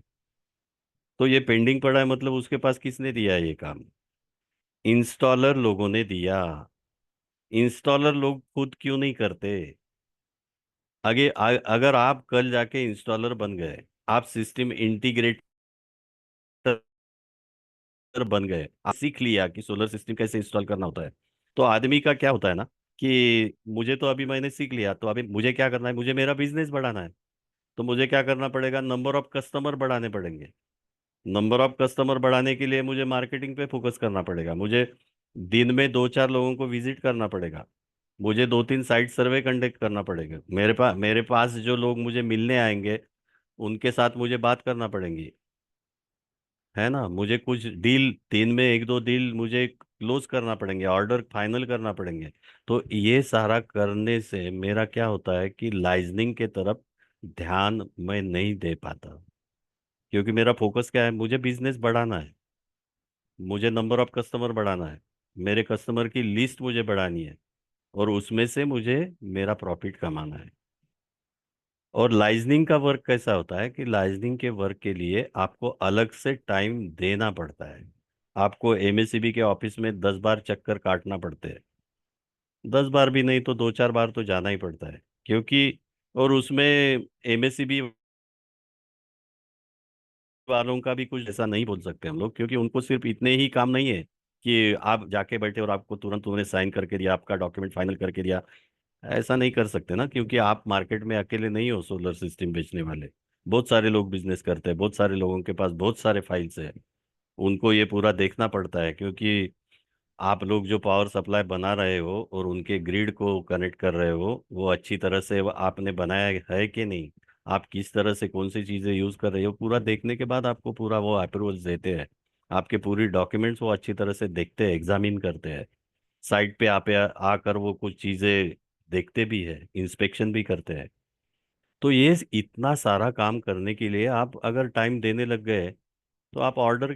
तो ये पेंडिंग पड़ा है मतलब उसके पास किसने दिया है ये काम? इंस्टॉलर लोगों ने दिया। इंस्टॉलर लोग खुद क्यों नहीं करते? अगर आप कल जाके इंस्टॉलर बन गए, आप सिस्टम इंटीग्रेटर बन गए, आप सीख लिया कि सोलर सिस्टम कैसे इंस्टॉल करना होता है, तो आदमी का क्या होता है ना कि मुझे तो अभी मैंने सीख लिया, तो अभी मुझे क्या करना है, मुझे मेरा बिजनेस बढ़ाना है। तो मुझे क्या करना पड़ेगा, नंबर ऑफ कस्टमर बढ़ाने पड़ेंगे। नंबर ऑफ कस्टमर बढ़ाने के लिए मुझे मार्केटिंग पे फोकस करना पड़ेगा, मुझे दिन में 2-4 लोगों को विजिट करना पड़ेगा, मुझे 2-3 साइट सर्वे कंडक्ट करना पड़ेगा, मेरे पास जो लोग मुझे मिलने आएंगे उनके साथ मुझे बात करना पड़ेंगी, है ना। मुझे कुछ डील, दिन में 1-2 डील मुझे क्लोज करना पड़ेंगे, ऑर्डर फाइनल करना पड़ेंगे। तो ये सारा करने से मेरा क्या होता है कि लाइजनिंग के तरफ ध्यान मैं नहीं दे पाता, क्योंकि मेरा फोकस क्या है, मुझे बिजनेस बढ़ाना है, मुझे नंबर ऑफ कस्टमर बढ़ाना है, मेरे कस्टमर की लिस्ट मुझे बढ़ानी है, और उसमें से मुझे मेरा प्रॉफिट कमाना है। और लाइजनिंग का वर्क कैसा होता है कि लाइजनिंग के वर्क के लिए आपको अलग से टाइम देना पड़ता है। आपको एमएससीबी के ऑफिस में 10 बार चक्कर काटना पड़ते हैं, 10 बार भी नहीं तो 2-4 बार तो जाना ही पड़ता है, क्योंकि और उसमें एमएससीबी वालों का भी कुछ ऐसा नहीं बोल सकते हम लोग, क्योंकि उनको सिर्फ इतने ही काम नहीं है कि आप जाके बैठे और आपको तुरंत उन्होंने साइन करके दिया, आपका डॉक्यूमेंट फाइनल करके दिया। ऐसा नहीं कर सकते ना, क्योंकि आप मार्केट में अकेले नहीं हो सोलर सिस्टम बेचने वाले, बहुत सारे लोग बिजनेस करते हैं, बहुत सारे लोगों के पास बहुत सारे फाइल्स है, उनको ये पूरा देखना पड़ता है। क्योंकि आप लोग जो पावर सप्लाई बना रहे हो और उनके ग्रिड को कनेक्ट कर रहे हो, वो अच्छी तरह से वो आपने बनाया है कि नहीं, आप किस तरह से कौन सी चीज़ें यूज़ कर रहे हो, पूरा देखने के बाद आपको पूरा वो अप्रूवल्स देते हैं। आपके पूरी डॉक्यूमेंट्स वो अच्छी तरह से देखते हैं, एग्जामिन करते हैं। साइट पे आप आकर वो कुछ चीज़ें देखते भी है, इंस्पेक्शन भी करते हैं। तो ये इतना सारा काम करने के लिए आप अगर टाइम देने लग गए तो आप ऑर्डर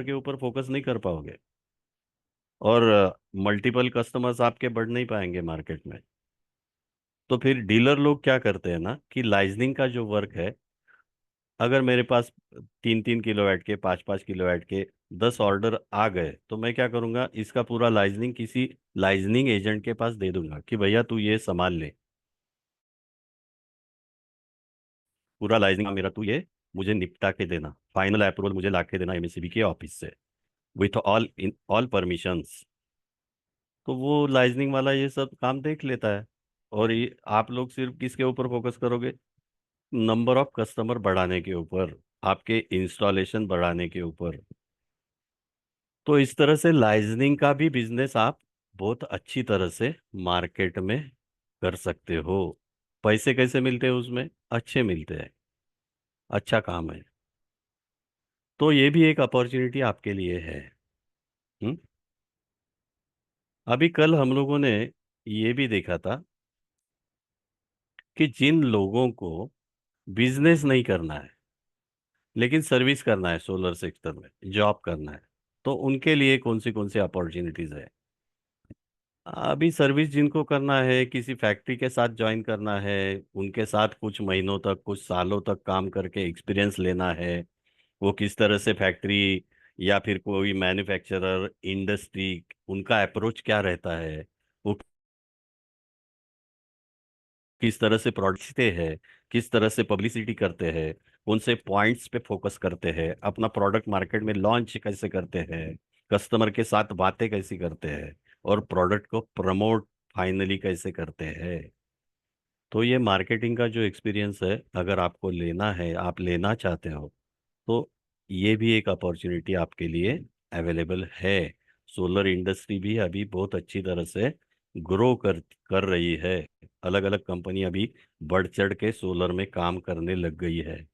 के ऊपर फोकस नहीं कर पाओगे, और मल्टीपल कस्टमर्स आपके बढ़ नहीं पाएंगे मार्केट में। तो फिर डीलर लोग क्या करते हैं ना कि लाइजनिंग का जो वर्क है, अगर मेरे पास 3-3 किलोवाट के, 5-5 किलोवाट के 10 ऑर्डर आ गए, तो मैं क्या करूंगा, इसका पूरा लाइजनिंग किसी लाइजनिंग एजेंट के पास दे दूंगा कि भैया तू ये संभाल ले, पूरा लाइजनिंग मेरा तू ये मुझे निपटा के देना, फाइनल अप्रूवल मुझे ला के देना एमएससीबी के ऑफिस से, विथ ऑल परमिशंस। तो वो लाइजनिंग वाला ये सब काम देख लेता है। और ये आप लोग सिर्फ किसके ऊपर फोकस करोगे, नंबर ऑफ कस्टमर बढ़ाने के ऊपर, आपके इंस्टॉलेशन बढ़ाने के ऊपर। तो इस तरह से लाइजनिंग का भी बिजनेस आप बहुत अच्छी तरह से मार्केट में कर सकते हो। पैसे कैसे मिलते हैं उसमें, अच्छे मिलते हैं, अच्छा काम है। तो ये भी एक अपॉर्चुनिटी आपके लिए है। हम्म। अभी कल हम लोगों ने ये भी देखा था कि जिन लोगों को बिजनेस नहीं करना है लेकिन सर्विस करना है, सोलर सेक्टर में जॉब करना है, तो उनके लिए कौन सी अपॉर्चुनिटीज है। अभी सर्विस जिनको करना है, किसी फैक्ट्री के साथ ज्वाइन करना है, उनके साथ कुछ महीनों तक, कुछ सालों तक काम करके एक्सपीरियंस लेना है, वो किस तरह से फैक्ट्री या फिर कोई मैन्युफैक्चरर इंडस्ट्री, उनका अप्रोच क्या रहता है, वो किस तरह से प्रोडक्ट्सते हैं, किस तरह से पब्लिसिटी करते हैं, कौन से पॉइंट्स पे फोकस करते हैं, अपना प्रोडक्ट मार्केट में लॉन्च कैसे करते हैं, कस्टमर के साथ बातें कैसी करते हैं, और प्रोडक्ट को प्रमोट फाइनली कैसे करते हैं। तो ये मार्केटिंग का जो एक्सपीरियंस है, अगर आपको लेना है, आप लेना चाहते हो, तो ये भी एक अपॉर्चुनिटी आपके लिए अवेलेबल है। सोलर इंडस्ट्री भी अभी बहुत अच्छी तरह से ग्रो कर कर रही है, अलग अलग कंपनी अभी बढ़ चढ़ के सोलर में काम करने लग गई है।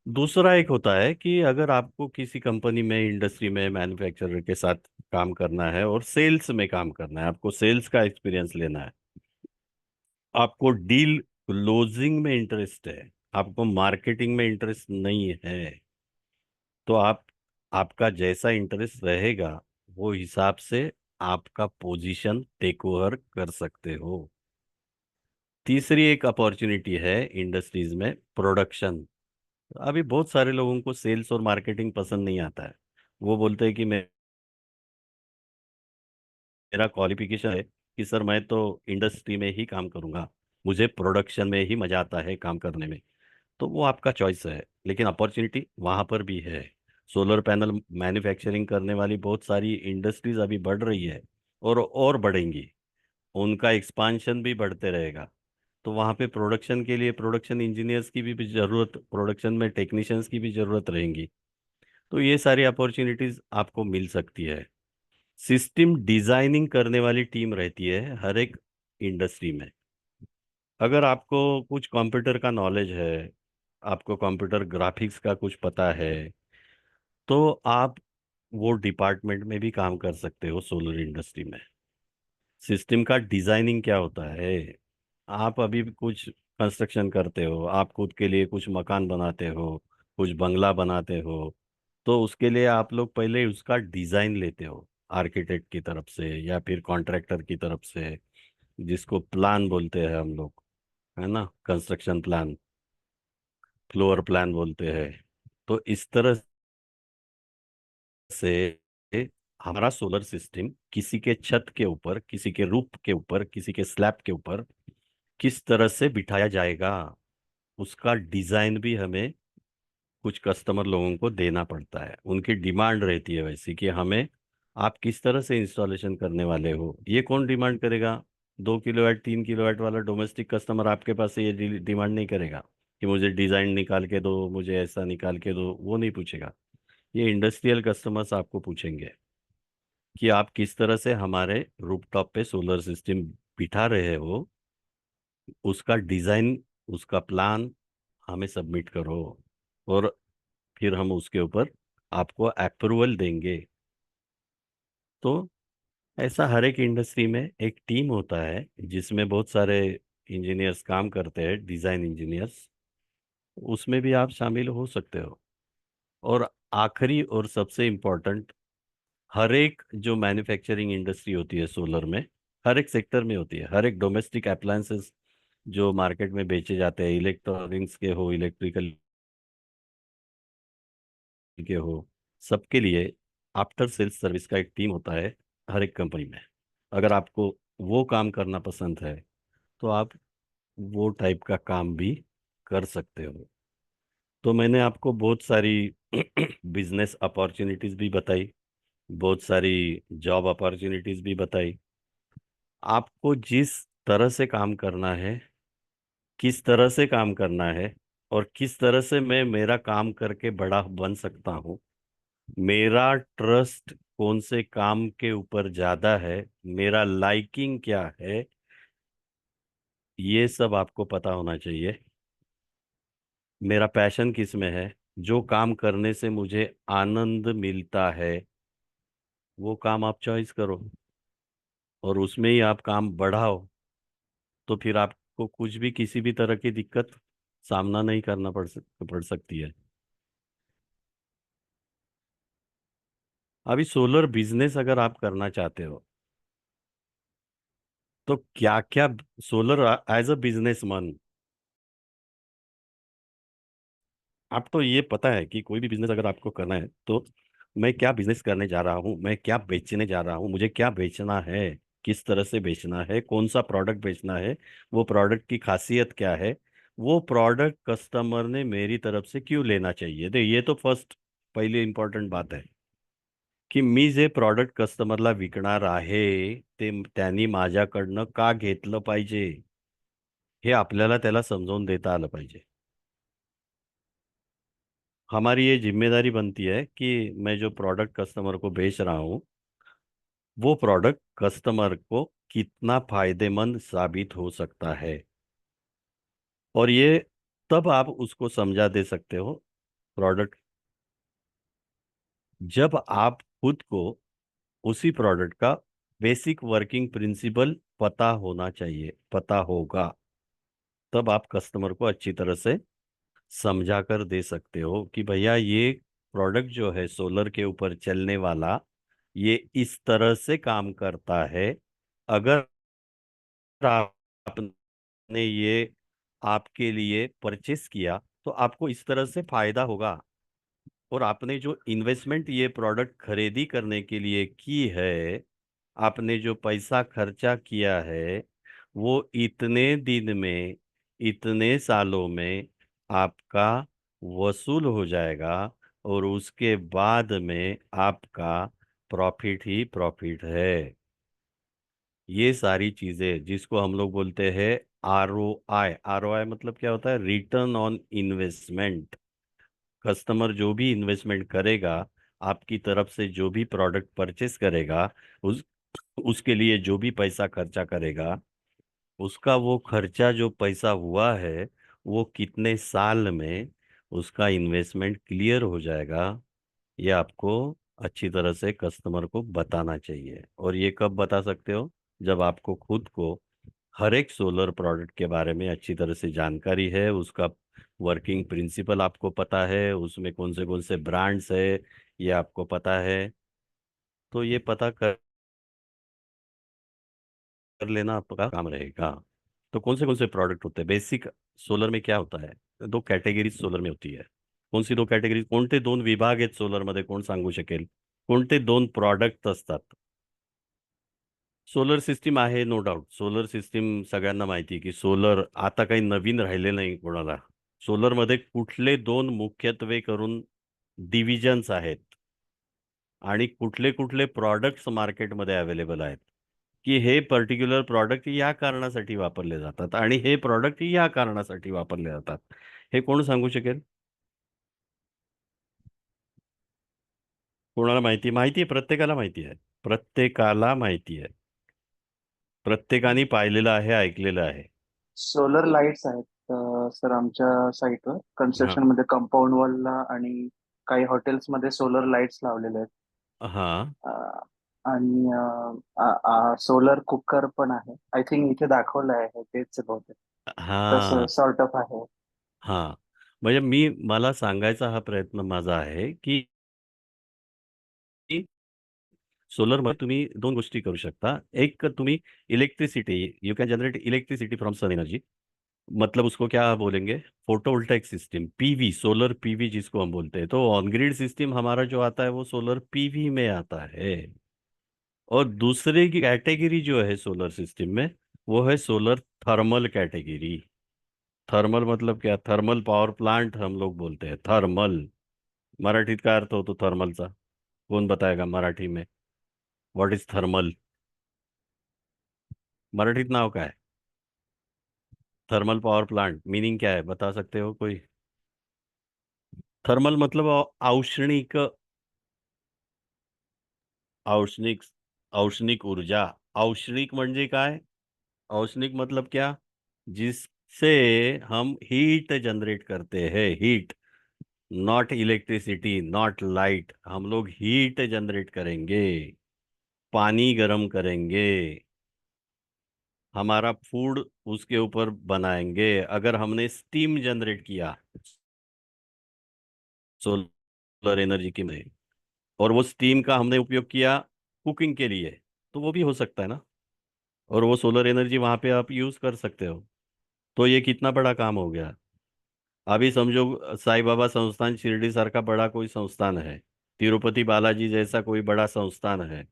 दूसरा एक होता है कि अगर आपको किसी कंपनी में, इंडस्ट्री में मैन्युफैक्चरर के साथ काम करना है और सेल्स में काम करना है, आपको सेल्स का एक्सपीरियंस लेना है, आपको डील क्लोजिंग में इंटरेस्ट है, आपको मार्केटिंग में इंटरेस्ट नहीं है, तो आपका जैसा इंटरेस्ट रहेगा वो हिसाब से आपका पोजीशन टेक ओवर कर सकते हो। तीसरी एक अपॉर्चुनिटी है इंडस्ट्रीज में, प्रोडक्शन। अभी बहुत सारे लोगों को सेल्स और मार्केटिंग पसंद नहीं आता है, वो बोलते हैं कि मेरा क्वालिफिकेशन है कि सर मैं तो इंडस्ट्री में ही काम करूंगा, मुझे प्रोडक्शन में ही मजा आता है काम करने में। तो वो आपका चॉइस है, लेकिन अपॉर्चुनिटी वहां पर भी है। सोलर पैनल मैन्युफैक्चरिंग करने वाली बहुत सारी इंडस्ट्रीज अभी बढ़ रही है, और बढ़ेंगी, उनका एक्सपांशन भी बढ़ते रहेगा। तो वहाँ पे प्रोडक्शन के लिए प्रोडक्शन इंजीनियर्स की भी जरूरत, प्रोडक्शन में टेक्नीशियंस की भी जरूरत रहेंगी। तो ये सारी अपॉर्चुनिटीज आपको मिल सकती है। सिस्टम डिजाइनिंग करने वाली टीम रहती है हर एक इंडस्ट्री में। अगर आपको कुछ कंप्यूटर का नॉलेज है, आपको कंप्यूटर ग्राफिक्स का कुछ पता है, तो आप वो डिपार्टमेंट में भी काम कर सकते हो सोलर इंडस्ट्री में। सिस्टम का डिजाइनिंग क्या होता है, आप अभी भी कुछ कंस्ट्रक्शन करते हो, आप खुद के लिए कुछ मकान बनाते हो, कुछ बंगला बनाते हो, तो उसके लिए आप लोग पहले उसका डिजाइन लेते हो आर्किटेक्ट की तरफ से या फिर कॉन्ट्रैक्टर की तरफ से, जिसको प्लान बोलते हैं हम लोग, है ना, कंस्ट्रक्शन प्लान, फ्लोर प्लान बोलते हैं। तो इस तरह से हमारा सोलर सिस्टम किसी के छत के ऊपर, किसी के रूफ के ऊपर, किसी के स्लैब के ऊपर किस तरह से बिठाया जाएगा, उसका डिजाइन भी हमें कुछ कस्टमर लोगों को देना पड़ता है। उनकी डिमांड रहती है वैसी कि हमें आप किस तरह से इंस्टॉलेशन करने वाले हो। ये कौन डिमांड करेगा? 2 किलोवाट 3 किलोवाट वाला डोमेस्टिक कस्टमर आपके पास से ये डिमांड नहीं करेगा कि मुझे डिजाइन निकाल के दो, मुझे ऐसा निकाल के दो, वो नहीं पूछेगा। ये इंडस्ट्रियल कस्टमर्स आपको पूछेंगे कि आप किस तरह से हमारे रूफटॉप पे सोलर सिस्टम बिठा रहे हो, उसका डिजाइन, उसका प्लान हमें सबमिट करो, और फिर हम उसके ऊपर आपको अप्रूवल देंगे। तो ऐसा हर एक इंडस्ट्री में एक टीम होता है जिसमें बहुत सारे इंजीनियर्स काम करते हैं, डिजाइन इंजीनियर्स, उसमें भी आप शामिल हो सकते हो। और आखिरी और सबसे इम्पोर्टेंट, हर एक जो मैन्युफैक्चरिंग इंडस्ट्री होती है सोलर में, हर एक सेक्टर में होती है, हर एक डोमेस्टिक अप्लायंसेस जो मार्केट में बेचे जाते हैं, इलेक्ट्रॉनिक्स के हो, इलेक्ट्रिकल के हो, सबके लिए आफ्टर सेल्स सर्विस का एक टीम होता है हर एक कंपनी में। अगर आपको वो काम करना पसंद है तो आप वो टाइप का काम भी कर सकते हो। तो मैंने आपको बहुत सारी बिजनेस अपॉर्चुनिटीज भी बताई, बहुत सारी जॉब अपॉर्चुनिटीज भी बताई। आपको जिस तरह से काम करना है, किस तरह से काम करना है, और किस तरह से मैं मेरा काम करके बड़ा बन सकता हूँ, मेरा ट्रस्ट कौन से काम के ऊपर ज्यादा है, मेरा लाइकिंग क्या है, ये सब आपको पता होना चाहिए। मेरा पैशन किस में है, जो काम करने से मुझे आनंद मिलता है, वो काम आप चॉइस करो और उसमें ही आप काम बढ़ाओ। तो फिर आपको कुछ भी, किसी भी तरह की दिक्कत सामना नहीं करना पड़ सकती है। अभी सोलर बिजनेस अगर आप करना चाहते हो तो क्या क्या, सोलर एज अ बिजनेसमैन, आप तो ये पता है कि कोई भी बिजनेस अगर आपको करना है तो मैं क्या बिजनेस करने जा रहा हूँ, मैं क्या बेचने जा रहा हूँ, मुझे क्या बेचना है, किस तरह से बेचना है, कौन सा प्रोडक्ट बेचना है, वो प्रोडक्ट की खासियत क्या है, वो प्रोडक्ट कस्टमर ने मेरी तरफ से क्यों लेना चाहिए। तो ये तो फर्स्ट, पहिली इम्पॉर्टंट बात आहे की मी जे प्रॉडक्ट कस्टमरला विकणार आहे ते त्यांनी माझ्याकडनं का घेतलं पाहिजे, हे आपल्याला त्याला समजावून देता आलं पाहिजे। हमारी ये जिम्मेदारी बनती है कि मैं जो प्रोडक्ट कस्टमर को बेच रहा हूँ, वो प्रोडक्ट कस्टमर को कितना फायदेमंद साबित हो सकता है, और ये तब आप उसको समझा दे सकते हो प्रोडक्ट, जब आप खुद को उसी प्रोडक्ट का बेसिक वर्किंग प्रिंसिपल पता होना चाहिए, पता होगा, तब आप कस्टमर को अच्छी तरह से समझा कर दे सकते हो कि भैया ये प्रोडक्ट जो है सोलर के ऊपर चलने वाला, ये इस तरह से काम करता है। अगर आपने ये आपके लिए परचेस किया तो आपको इस तरह से फायदा होगा, और आपने जो इन्वेस्टमेंट ये प्रोडक्ट खरीदी करने के लिए की है, आपने जो पैसा खर्चा किया है, वो इतने दिन में, इतने सालों में आपका वसूल हो जाएगा, और उसके बाद में आपका प्रॉफिट ही प्रॉफिट है। ये सारी चीजें जिसको हम लोग बोलते हैं ROI मतलब क्या होता है? Return on investment. कस्टमर जो भी इन्वेस्टमेंट करेगा, आपकी तरफ से जो भी प्रोडक्ट परचेस करेगा, उस उसके लिए जो भी पैसा खर्चा करेगा, उसका वो खर्चा जो पैसा हुआ है, वो कितने साल में उसका इन्वेस्टमेंट क्लियर हो जाएगा, ये आपको अच्छी तरह से कस्टमर को बताना चाहिए। और ये कब बता सकते हो? जब आपको खुद को हर एक सोलर प्रोडक्ट के बारे में अच्छी तरह से जानकारी है, उसका वर्किंग प्रिंसिपल आपको पता है, उसमें कौन से ब्रांड्स है ये आपको पता है। तो ये पता कर लेना आपका काम रहेगा। तो कौन से प्रोडक्ट होते हैं बेसिक सोलर में? क्या होता है? दो कॅटेगरी सोलर में होती आहे. कोणती दो कॅटेगरी? कोणते दोन विभाग आहेत सोलर मध्ये? कोण सांगू शकेल? कोणते दोन प्रॉडक्ट असतात? सोलर सिस्टीम आहे, नो डाऊट. सोलर सिस्टीम सगळ्यांना माहिती आहे की सोलर आता काही नवीन राहिले नाही कोणाला. सोलरमध्ये कुठले दोन मुख्यत्वे करून डिव्हिजन्स आहेत आणि कुठले कुठले प्रॉडक्ट्स मार्केटमध्ये अवेलेबल आहेत, की हे पर्टिक्युलर प्रॉडक्ट या कारणासाठी वापरले जातात आणि हे प्रॉडक्ट या कारणासाठी वापरले जातात. हे कोण सांगू शकेल? कोणाला माहिती? माहिती आहे, प्रत्येकाला माहिती आहे. प्रत्येकाला माहिती आहे. प्रत्येकाने पाहिलेलं आहे, ऐकलेलं आहे. सोलर लाईट्स आहेत सर आमच्या साईटवर. हां. कन्स्ट्रक्शन मध्ये कंपाऊंड वॉलला आणि काही हॉटेल्स मध्ये सोलर लाईट्स लावलेले आहेत. हां. आणि सोलर कुकर पण आहे. आय थिंक इथे दाखवलं आहे तेच बहुतेक. तसं हां. सॉर्ट ऑफ आहे. हां. म्हणजे मला सांगायचा हा प्रयत्न माझा आहे, की सोलरमध्ये तुम्ही 2 गोष्टी करू शकता. एक, तुम्ही electricity, you can generate electricity from sun energy. मतलब उसको क्या बोलेंगे? Photovoltaic system, PV, solar PV जिसको हम बोलते हैं। तो ऑन ग्रिड सिस्टम हमारा जो आता है वो सोलर पीवी में आता है। और दूसरे की कैटेगरी जो है सोलर सिस्टम में, वो है सोलर थर्मल कैटेगरी। थर्मल मतलब क्या? थर्मल पावर प्लांट हम लोग बोलते हैं, थर्मल। मराठीत काय अर्थ होतो थर्मलचा? कोण बताएगा मराठी में? What is thermal? मराठीत नाव काय? थर्मल पावर प्लांट मीनिंग क्या है, बता सकते हो कोई? थर्मल मतलब औष्णिक, औष्णिक, औष्णिक ऊर्जा। औष्णिक म्हणजे काय? औष्णिक मतलब क्या? जिससे हम हीट जनरेट करते हैं, heat, not electricity, not light. हम लोग हीट जनरेट करेंगे, पानी गर्म करेंगे, हमारा फूड उसके ऊपर बनाएंगे। अगर हमने स्टीम जनरेट किया सोलर एनर्जी की में, और वो स्टीम का हमने उपयोग किया कुकिंग के लिए, तो वो भी हो सकता है ना। और वो सोलर एनर्जी वहां पे आप यूज कर सकते हो। तो ये कितना बड़ा काम हो गया। अभी समझो साईं बाबा संस्थान शिरडी सारखा बड़ा कोई संस्थान है, तिरुपति बालाजी जैसा कोई बड़ा संस्थान है,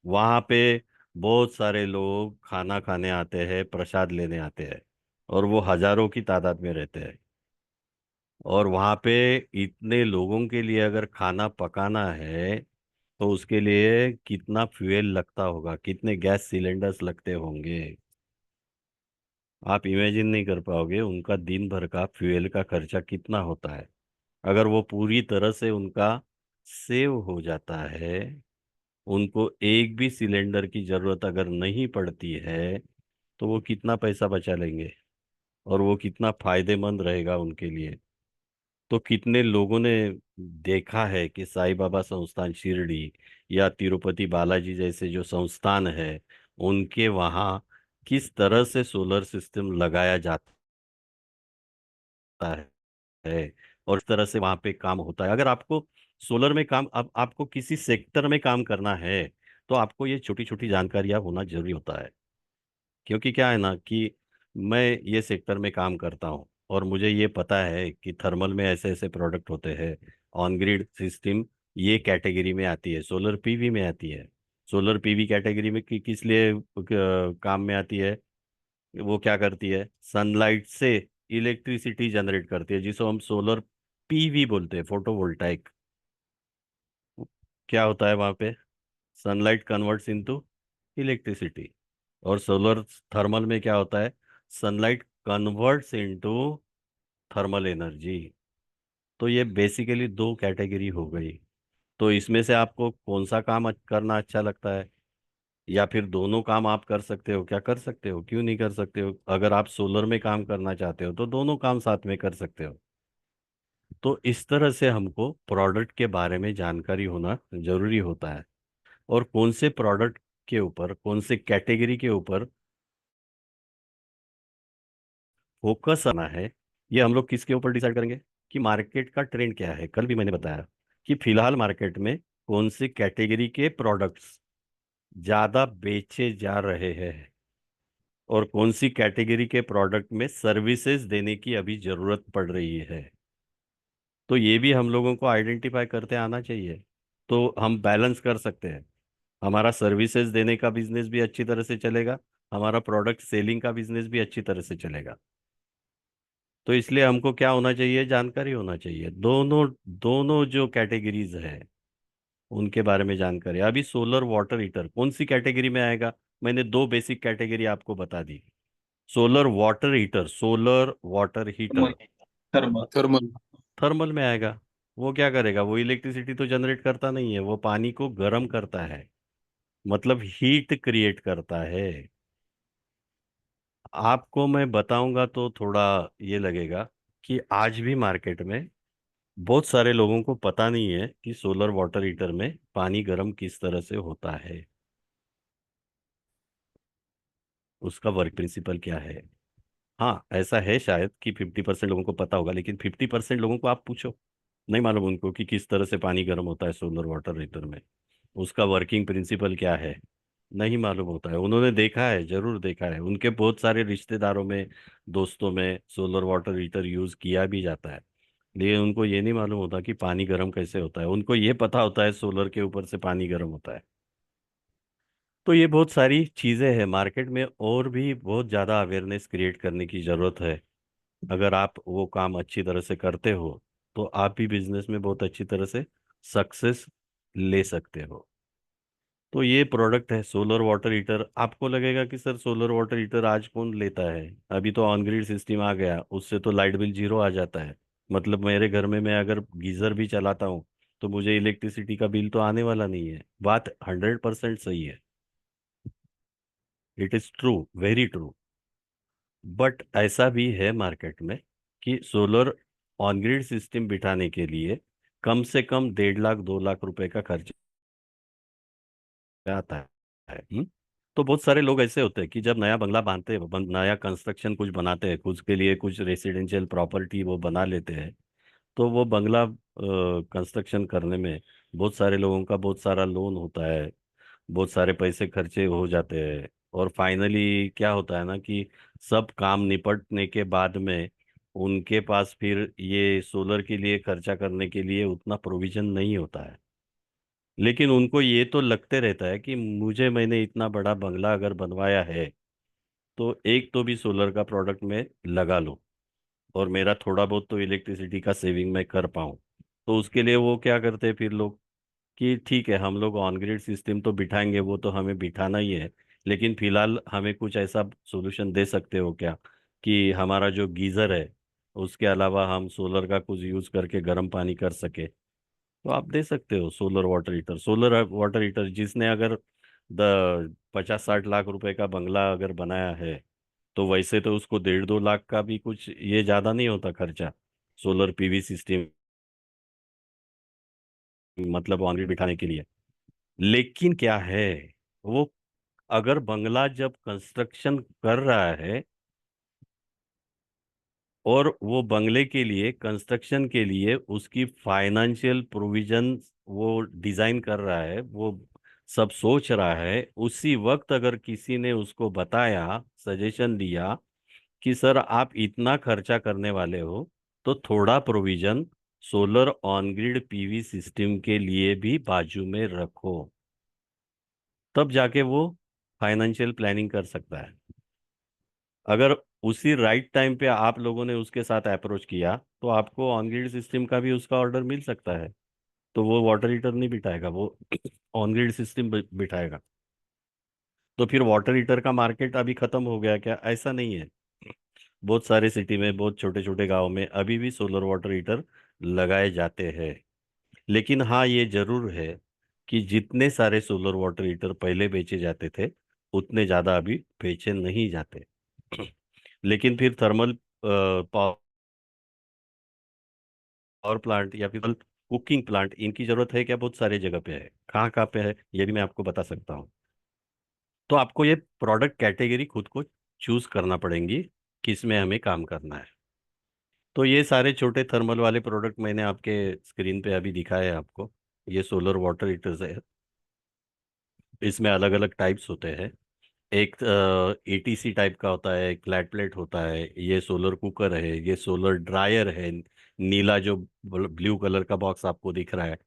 वहां पे बहुत सारे लोग खाना खाने आते हैं, प्रसाद लेने आते हैं, और वो हजारों की तादाद में रहते हैं। और वहां पे इतने लोगों के लिए अगर खाना पकाना है, तो उसके लिए कितना फ्यूल लगता होगा, कितने गैस सिलेंडर्स लगते होंगे। आप इमेजिन नहीं कर पाओगे उनका दिन भर का फ्यूल का खर्चा कितना होता है। अगर वो पूरी तरह से उनका सेव हो जाता है, उनको एक भी सिलेंडर की जरूरत अगर नहीं पड़ती है, तो वो कितना पैसा बचा लेंगे और वो कितना फायदेमंद रहेगा उनके लिए। तो कितने लोगों ने देखा है कि साईं बाबा संस्थान शिरडी या तिरुपति बालाजी जैसे जो संस्थान है, उनके वहाँ किस तरह से सोलर सिस्टम लगाया जाता है और इस तरह से वहां पे काम होता है। अगर आपको सोलर में काम, अब आपको किसी सेक्टर में काम करना है, तो आपको ये छोटी छोटी जानकारियां होना जरूरी होता है। क्योंकि क्या है ना कि मैं ये सेक्टर में काम करता हूँ और मुझे ये पता है कि थर्मल में ऐसे ऐसे प्रोडक्ट होते हैं। ऑन ग्रिड सिस्टम ये कैटेगरी में आती है, सोलर पीवी में आती है। सोलर पीवी कैटेगरी में किस लिए काम में आती है? वो क्या करती है? सनलाइट से इलेक्ट्रिसिटी जनरेट करती है, जिसको हम सोलर पीवी बोलते हैं, फोटोवोल्टाइक। क्या होता है वहां पे? Sunlight converts into electricity. और सोलर थर्मल में क्या होता है? Sunlight converts into thermal energy. तो ये बेसिकली दो कैटेगरी हो गई। तो इसमें से आपको कौन सा काम करना अच्छा लगता है, या फिर दोनों काम आप कर सकते हो? क्या कर सकते हो, क्यों नहीं कर सकते हो? अगर आप सोलर में काम करना चाहते हो तो दोनों काम साथ में कर सकते हो। तो इस तरह से हमको प्रोडक्ट के बारे में जानकारी होना जरूरी होता है, और कौन से प्रोडक्ट के ऊपर, कौन से कैटेगरी के ऊपर फोकस आना है, ये हम लोग किसके ऊपर डिसाइड करेंगे? कि मार्केट का ट्रेंड क्या है। कल भी मैंने बताया कि फिलहाल मार्केट में कौन सी कैटेगरी के प्रोडक्ट्स ज्यादा बेचे जा रहे हैं, और कौन सी कैटेगरी के प्रोडक्ट में सर्विसेज देने की अभी जरूरत पड़ रही है। तो ये भी हम लोगों को आइडेंटिफाई करते आना चाहिए, तो हम बैलेंस कर सकते हैं। हमारा सर्विसेज देने का बिजनेस भी अच्छी तरह से चलेगा, हमारा प्रोडक्ट सेलिंग का बिजनेस भी अच्छी तरह से चलेगा। तो इसलिए हमको क्या होना चाहिए? जानकारी होना चाहिए। दोनों दोनों जो कैटेगरीज है उनके बारे में जानकारी। अभी सोलर वाटर हीटर कौन सी कैटेगरी में आएगा? मैंने दो बेसिक कैटेगरी आपको बता दी। Solar water heater, solar water heater thermal thermal. Thermal में आएगा। वो क्या करेगा? वो इलेक्ट्रिसिटी तो जनरेट करता नहीं है, वो पानी को गर्म करता है, मतलब हीट क्रिएट करता है। आपको मैं बताऊंगा तो थोड़ा ये लगेगा कि आज भी मार्केट में बहुत सारे लोगों को पता नहीं है कि सोलर वाटर हीटर में पानी गर्म किस तरह से होता है, उसका वर्क प्रिंसिपल क्या है। हाँ, ऐसा है शायद कि 50% लोगों को पता होगा, लेकिन 50% लोगों को आप पूछो, नहीं मालूम उनको कि किस तरह से पानी गर्म होता है सोलर वाटर हीटर में, उसका वर्किंग प्रिंसिपल क्या है, नहीं मालूम होता है। उन्होंने देखा है, जरूर देखा है, उनके बहुत सारे रिश्तेदारों में, दोस्तों में सोलर वाटर हीटर यूज किया भी जाता है, लेकिन उनको ये नहीं मालूम होता कि पानी गर्म कैसे होता है। उनको ये पता होता है सोलर के ऊपर से पानी गर्म होता है। तो ये बहुत सारी चीजें हैं मार्केट में, और भी बहुत ज्यादा अवेयरनेस क्रिएट करने की जरूरत है। अगर आप वो काम अच्छी तरह से करते हो तो आप भी बिजनेस में बहुत अच्छी तरह से सक्सेस ले सकते हो। तो ये प्रोडक्ट है सोलर वाटर हीटर। आपको लगेगा कि सर सोलर वाटर हीटर आज कौन लेता है, अभी तो ऑन ग्रिड सिस्टम आ गया, उससे तो लाइट बिल जीरो आ जाता है। मतलब मेरे घर में मैं अगर गीजर भी चलाता हूँ तो मुझे इलेक्ट्रिसिटी का बिल तो आने वाला नहीं है। बात 100% सही है, it is true, very true. But ऐसा भी है मार्केट में कि सोलर ऑन ग्रिड सिस्टम बिठाने के लिए कम से कम 1.5 लाख 2 लाख रुपए का खर्च आता है। तो बहुत सारे लोग ऐसे होते हैं कि जब नया बंगला बांधते हैं, नया कंस्ट्रक्शन कुछ बनाते हैं, खुद के लिए कुछ रेसिडेंशियल प्रॉपर्टी वो बना लेते हैं, तो वो बंगला कंस्ट्रक्शन करने में बहुत सारे लोगों का बहुत सारा लोन होता है, बहुत सारे पैसे खर्चे हो जाते हैं, और फाइनली क्या होता है ना कि सब काम निपटने के बाद में उनके पास फिर ये सोलर के लिए खर्चा करने के लिए उतना प्रोविजन नहीं होता है। लेकिन उनको ये तो लगते रहता है कि मैंने इतना बड़ा बंगला अगर बनवाया है तो एक तो भी सोलर का प्रोडक्ट में लगा लो, और मेरा थोड़ा बहुत तो इलेक्ट्रिसिटी का सेविंग मैं कर पाऊँ। तो उसके लिए वो क्या करते हैं फिर लोग कि ठीक है, हम लोग ऑन ग्रिड सिस्टम तो बिठाएंगे, वो तो हमें बिठाना ही है, लेकिन फिलहाल हमें कुछ ऐसा सोल्यूशन दे सकते हो क्या कि हमारा जो गीजर है उसके अलावा हम सोलर का कुछ यूज करके गर्म पानी कर सके। तो आप दे सकते हो solar water heater. Solar water heater जिसने अगर द 50-60 लाख रुपए का बंगला अगर बनाया है, तो वैसे तो उसको 1.5-2 लाख का भी कुछ ये ज्यादा नहीं होता खर्चा सोलर पीवी सिस्टम, मतलब ऑन ग्रिड बिठाने के लिए। लेकिन क्या है, वो अगर बंगला जब कंस्ट्रक्शन कर रहा है और वो बंगले के लिए कंस्ट्रक्शन के लिए उसकी फाइनेंशियल प्रोविजन वो डिजाइन कर रहा है, वो सब सोच रहा है, उसी वक्त अगर किसी ने उसको बताया, सजेशन दिया कि सर आप इतना खर्चा करने वाले हो तो थोड़ा provision solar on grid PV system के लिए भी बाजू में रखो, तब जाके वो फाइनेंशियल प्लानिंग कर सकता है। अगर उसी राइट टाइम पे आप लोगों ने उसके साथ अप्रोच किया तो आपको ऑन ग्रिड सिस्टम का भी उसका ऑर्डर मिल सकता है। तो वो वाटर हीटर नहीं बिठाएगा, वो ऑन ग्रिड सिस्टम बिठाएगा। तो फिर वाटर हीटर का मार्केट अभी खत्म हो गया क्या? ऐसा नहीं है। बहुत सारे सिटी में, बहुत छोटे छोटे गांव में अभी भी सोलर वाटर हीटर लगाए जाते हैं। लेकिन हाँ, ये जरूर है कि जितने सारे सोलर वाटर हीटर पहले बेचे जाते थे उतने ज्यादा अभी बेचे नहीं जाते। लेकिन फिर थर्मल पावर प्लांट या फिर कुकिंग प्लांट, इनकी जरूरत है क्या? बहुत सारे जगह पे है। कहाँ कहाँ पे है ये भी मैं आपको बता सकता हूँ। तो आपको ये प्रोडक्ट कैटेगरी खुद को चूज करना पड़ेंगी, किस में हमें काम करना है। तो ये सारे छोटे थर्मल वाले प्रोडक्ट मैंने आपके स्क्रीन पे अभी दिखाए हैं आपको। ये सोलर वाटर हीटर्स है। इसमें अलग अलग टाइप्स होते हैं। एक एटीसी टाइप का होता है, एक फ्लैट प्लेट होता है, ये सोलर कुकर है, ये सोलर ड्रायर है, नीला जो ब्लू कलर का बॉक्स आपको दिख रहा है।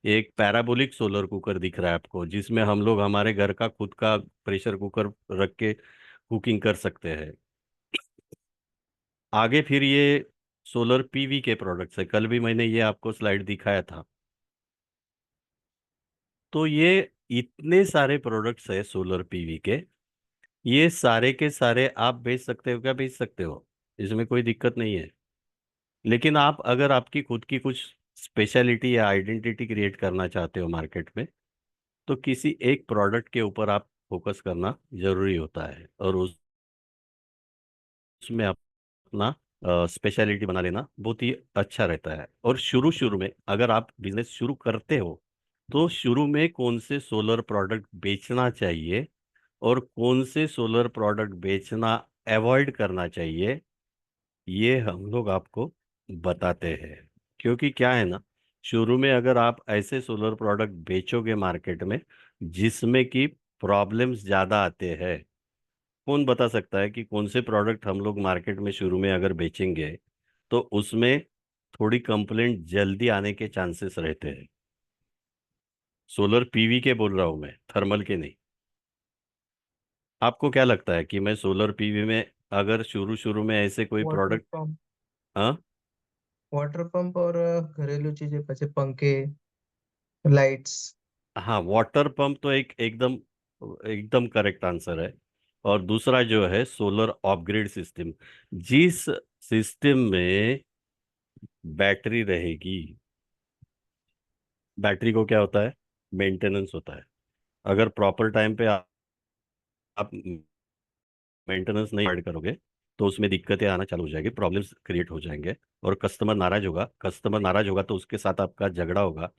एक पैराबोलिक सोलर कुकर दिख रहा है आपको, जिसमें हम लोग हमारे घर का खुद का प्रेशर कुकर रख के कुकिंग कर सकते हैं। आगे फिर ये सोलर पीवी के प्रोडक्ट्स है, कल भी मैंने ये आपको स्लाइड दिखाया था। तो ये इतने सारे प्रोडक्ट्स है सोलर पीवी के, ये सारे के सारे आप बेच सकते हो क्या? बेच सकते हो, इसमें कोई दिक्कत नहीं है। लेकिन आप अगर आपकी खुद की कुछ स्पेशलिटी या आइडेंटिटी क्रिएट करना चाहते हो मार्केट में, तो किसी एक प्रोडक्ट के ऊपर आप फोकस करना जरूरी होता है, और उसमें अपना स्पेशलिटी बना लेना बहुत ही अच्छा रहता है। और शुरू शुरू में अगर आप बिजनेस शुरू करते हो, तो शुरू में कौन से सोलर प्रोडक्ट बेचना चाहिए और कौन से सोलर प्रोडक्ट बेचना अवॉइड करना चाहिए, ये हम लोग आपको बताते हैं। क्योंकि क्या है ना, शुरू में अगर आप ऐसे सोलर प्रोडक्ट बेचोगे मार्केट में जिसमें कि प्रॉब्लम्स ज़्यादा आते हैं, कौन बता सकता है कि कौन से प्रोडक्ट हम लोग मार्केट में शुरू में अगर बेचेंगे तो उसमें थोड़ी कंप्लेंट जल्दी आने के चांसेस रहते हैं। सोलर पीवी के बोल रहा हूं मैं, थर्मल के नहीं। आपको क्या लगता है कि मैं सोलर पीवी में अगर शुरू शुरू में ऐसे कोई वाटर प्रोडक्ट? पंप। हाँ, वाटर पंप और घरेलू चीजें जैसे पंखे, लाइट्स। हाँ, वाटर पंप तो एक एकदम एकदम करेक्ट आंसर है। और दूसरा जो है सोलर ऑफ ग्रिड सिस्टम, जिस सिस्टम में बैटरी रहेगी। बैटरी को क्या होता है? मेंटेनेंस होता है। अगर प्रॉपर टाइम पे आप मेंटेनेंस नहीं ऐड करोगे तो उसमें दिक्कतें आना चालू हो जाएगी, प्रॉब्लम्स क्रिएट हो जाएंगे, और कस्टमर नाराज होगा। कस्टमर नाराज होगा तो उसके साथ आपका झगड़ा होगा,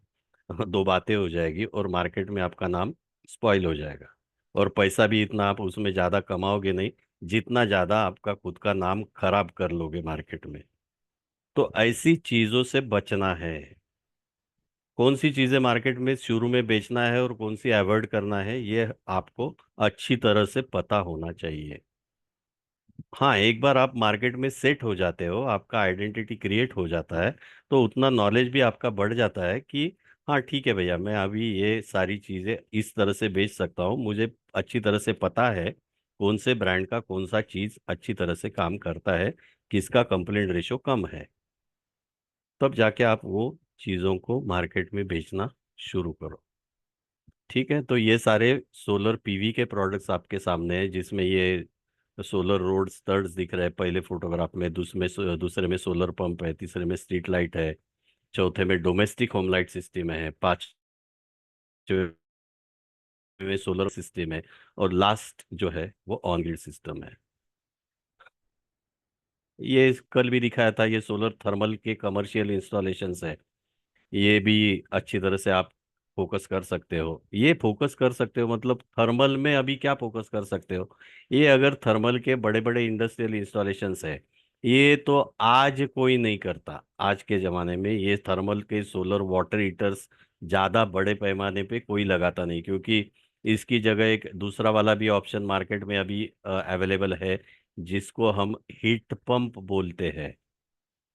दो बातें हो जाएगी, और मार्केट में आपका नाम स्पॉइल हो जाएगा। और पैसा भी इतना आप उसमें ज़्यादा कमाओगे नहीं, जितना ज़्यादा आपका खुद का नाम खराब कर लोगे मार्केट में। तो ऐसी चीज़ों से बचना है। कौन सी चीज़ें मार्केट में शुरू में बेचना है और कौन सी अवॉइड करना है, ये आपको अच्छी तरह से पता होना चाहिए। हाँ, एक बार आप मार्केट में सेट हो जाते हो, आपका आइडेंटिटी क्रिएट हो जाता है, तो उतना नॉलेज भी आपका बढ़ जाता है कि हाँ ठीक है भैया, मैं अभी ये सारी चीज़ें इस तरह से बेच सकता हूँ। मुझे अच्छी तरह से पता है कौन से ब्रांड का कौन सा चीज़ अच्छी तरह से काम करता है, किसका कंप्लेंट रेशो कम है। तब जाके आप वो चीज़ों को मार्केट में बेचना शुरू करो। ठीक है, तो ये सारे सोलर पीवी के प्रोडक्ट्स आपके सामने हैं, जिसमें ये सोलर रोड स्टड्स दिख रहे हैं पहले फोटोग्राफ में, दूसरे में सोलर पंप है, तीसरे में स्ट्रीट लाइट है, चौथे में डोमेस्टिक होम लाइट सिस्टम है, पांचवे में सोलर सिस्टम है, और लास्ट जो है वो ऑन ग्रिड सिस्टम है। ये कल भी दिखाया था, ये सोलर थर्मल के कमर्शियल इंस्टॉलेशंस है। ये भी अच्छी तरह से आप फोकस कर सकते हो। ये फोकस कर सकते हो मतलब थर्मल में अभी क्या फोकस कर सकते हो, ये अगर थर्मल के बड़े बड़े इंडस्ट्रियल इंस्टॉलेशंस है, ये तो आज कोई नहीं करता। आज के ज़माने में ये थर्मल के सोलर वाटर हीटर्स ज़्यादा बड़े पैमाने पे कोई लगाता नहीं, क्योंकि इसकी जगह एक दूसरा वाला भी ऑप्शन मार्केट में अभी अवेलेबल है, जिसको हम हीट पंप बोलते हैं।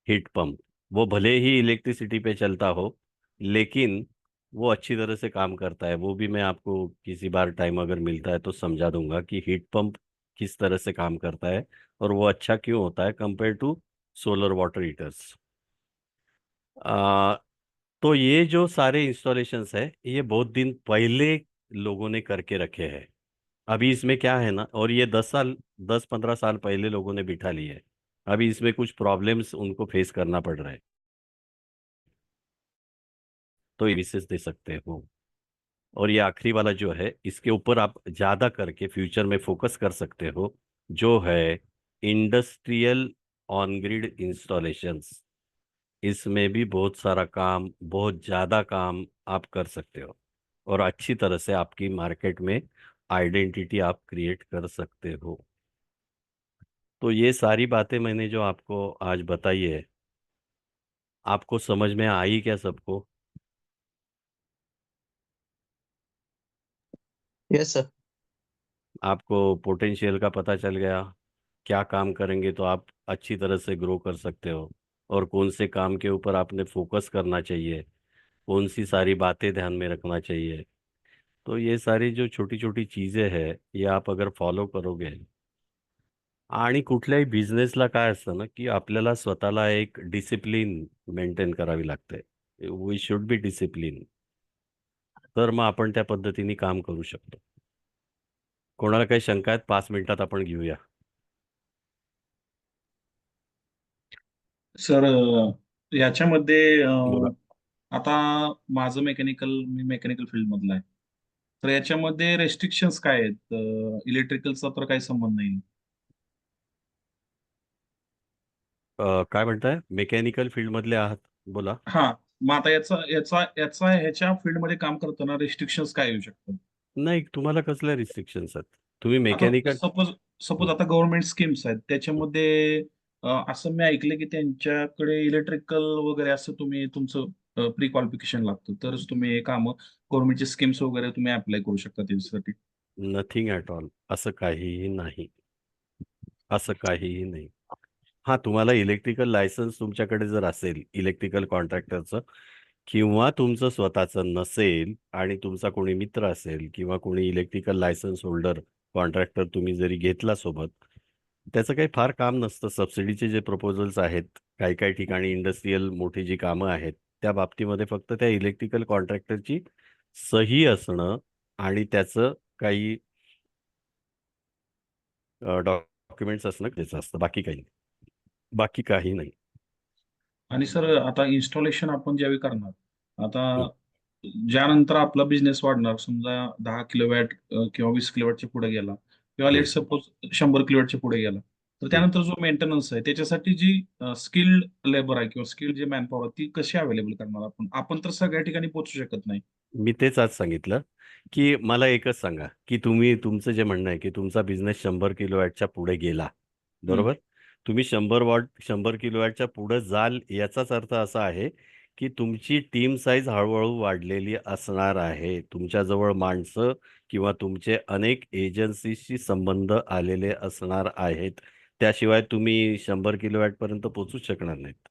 हीट पंप, वो भले ही इलेक्ट्रिसिटी पे चलता हो, लेकिन वो अच्छी तरह से काम करता है। वो भी मैं आपको किसी बार टाइम अगर मिलता है तो समझा दूंगा कि हीट पंप किस तरह से काम करता है और वो अच्छा क्यों होता है compare to solar water heaters. आ, तो ये जो सारे इंस्टॉलेशंस है, ये बहुत दिन पहले लोगों ने करके रखे हैं। अभी इसमें क्या है ना, और ये 10 साल 10-15 साल पहले लोगों ने बिठा ली है। अभी इसमें कुछ प्रॉब्लम्स उनको फेस करना पड़ रहा है, तो ये विशेष दे सकते हो। और ये आखिरी वाला जो है, इसके ऊपर आप ज्यादा करके फ्यूचर में फोकस कर सकते हो, जो है इंडस्ट्रियल ऑन ग्रिड इंस्टॉलेशंस। इसमें भी बहुत सारा काम, बहुत ज्यादा काम आप कर सकते हो, और अच्छी तरह से आपकी मार्केट में आइडेंटिटी आप क्रिएट कर सकते हो। तो ये सारी बातें मैंने जो आपको आज बताई है, आपको समझ में आई क्या सबको? Yes sir. आपको पोटेंशियल का पता चल गया? क्या काम करेंगे तो आप अच्छी तरह से ग्रो कर सकते हो, और कौन से काम के ऊपर आपने फोकस करना चाहिए, कौन सी सारी बातें ध्यान में रखना चाहिए। तो ये सारी जो छोटी छोटी चीजें हैं, ये आप अगर फॉलो करोगे, आणि कुठल्याही बिझनेसला काय असतं ना, की आपल्याला स्वतःला एक डिसिप्लिन मेंटेन करावी लागते. We should be discipline. तर मग आपण त्या पद्धतीने काम करू शकतो. कोणाला काही शंका आहेत? 5 मिनिटात आपण घेऊया. सर याच्यामध्ये बोला. आता माझं मी मेकॅनिकल फील्ड मधला आहे. तर याच्यामध्ये रेस्ट्रिक्शन्स काय आहेत? इलेक्ट्रिकलचा तर काही संबंध नाही. काय म्हणताय? मेकॅनिकल फील्डमधले आहात? बोला. हा, मग आता ह्याच्या फील्डमध्ये काम करताना रेस्ट्रिक्शन्स काय येऊ शकतात? नाही, तुम्हाला कसल्या रिस्ट्रिक्शन्स आहेत? तुम्ही आता मेकॅनिकल. सपोज आता गव्हर्नमेंट स्कीम्स आहेत त्याच्यामध्ये असं मी ऐकलं की त्यांच्याकडे इलेक्ट्रिकल वगैरे असं तुम्ही तुमचं प्री क्वालिफिकेशन लागतं तरच तुम्ही हे काम गव्हर्नमेंटचे स्कीम्स वगैरे तुम्ही अप्लाय करू शकता त्याच्यासाठी. Nothing at all. असं काहीही नाही. असं काहीही नाही. हा, तुम्हाला इलेक्ट्रिकल लायसन्स तुमच्याकडे जर असेल, इलेक्ट्रिकल कॉन्ट्रॅक्टरचं, किंवा तुमचं स्वतःचं नसेल आणि तुमचा कोणी मित्र असेल किंवा कोणी इलेक्ट्रिकल लायसन्स होल्डर कॉन्ट्रॅक्टर तुम्ही जरी घेतला सोबत, त्याचं काही फार काम नसतं. सबसिडीचे जे प्रपोजल्स आहेत, काही काही ठिकाणी इंडस्ट्रियल मोठी जी कामं आहेत, त्या बाबतीमध्ये फक्त त्या इलेक्ट्रिकल कॉन्ट्रॅक्टरची सही असणं आणि त्याचं काही डॉक्युमेंट्स असणं गरजेचं असतं. बाकी काही नाही. बाकी काही नाही. आणि सर आता इन्स्टॉलेशन आपण ज्यावेळी करणार हं, आता ज्यानंतर आपला बिझनेस वाढणार समजा 10 किलोवॅट किंवा 20 किलोवॅटच्या पुढे गेला किंवा हं, लेट सपोज 100 किलोवॅटच्या पुढे गेला तर हं. त्यानंतर जो मेंटेनन्स आहे त्याच्यासाठी जी स्किल्ड लेबर आहे किंवा स्किल्ड जे मॅनपॉवर ती कशी अवेलेबल करणार आपण आपण तर सगळ्या ठिकाणी पोहोचू शकत नाही. मी तेच आज सांगितलं, की मला एकच सांगा, की तुम्ही तुमचं जे म्हणणं आहे, की तुमचा बिझनेस 100 किलोवॅटच्या पुढे गेला, हम्म, बरोबर? तुम्ही 100 किलोवॅटच्या पुढे जाल, याचाच अर्थ असा आहे, की तुमची टीम साईज हळूहळू वाढलेली असणार आहे. तुमच्याजवळ माणसं किंवा तुमचे अनेक एजन्सीशी संबंध आलेले असणार आहेत. त्याशिवाय तुम्ही 100 किलोवॅटपर्यंत पोहोचू शकणार नाहीत.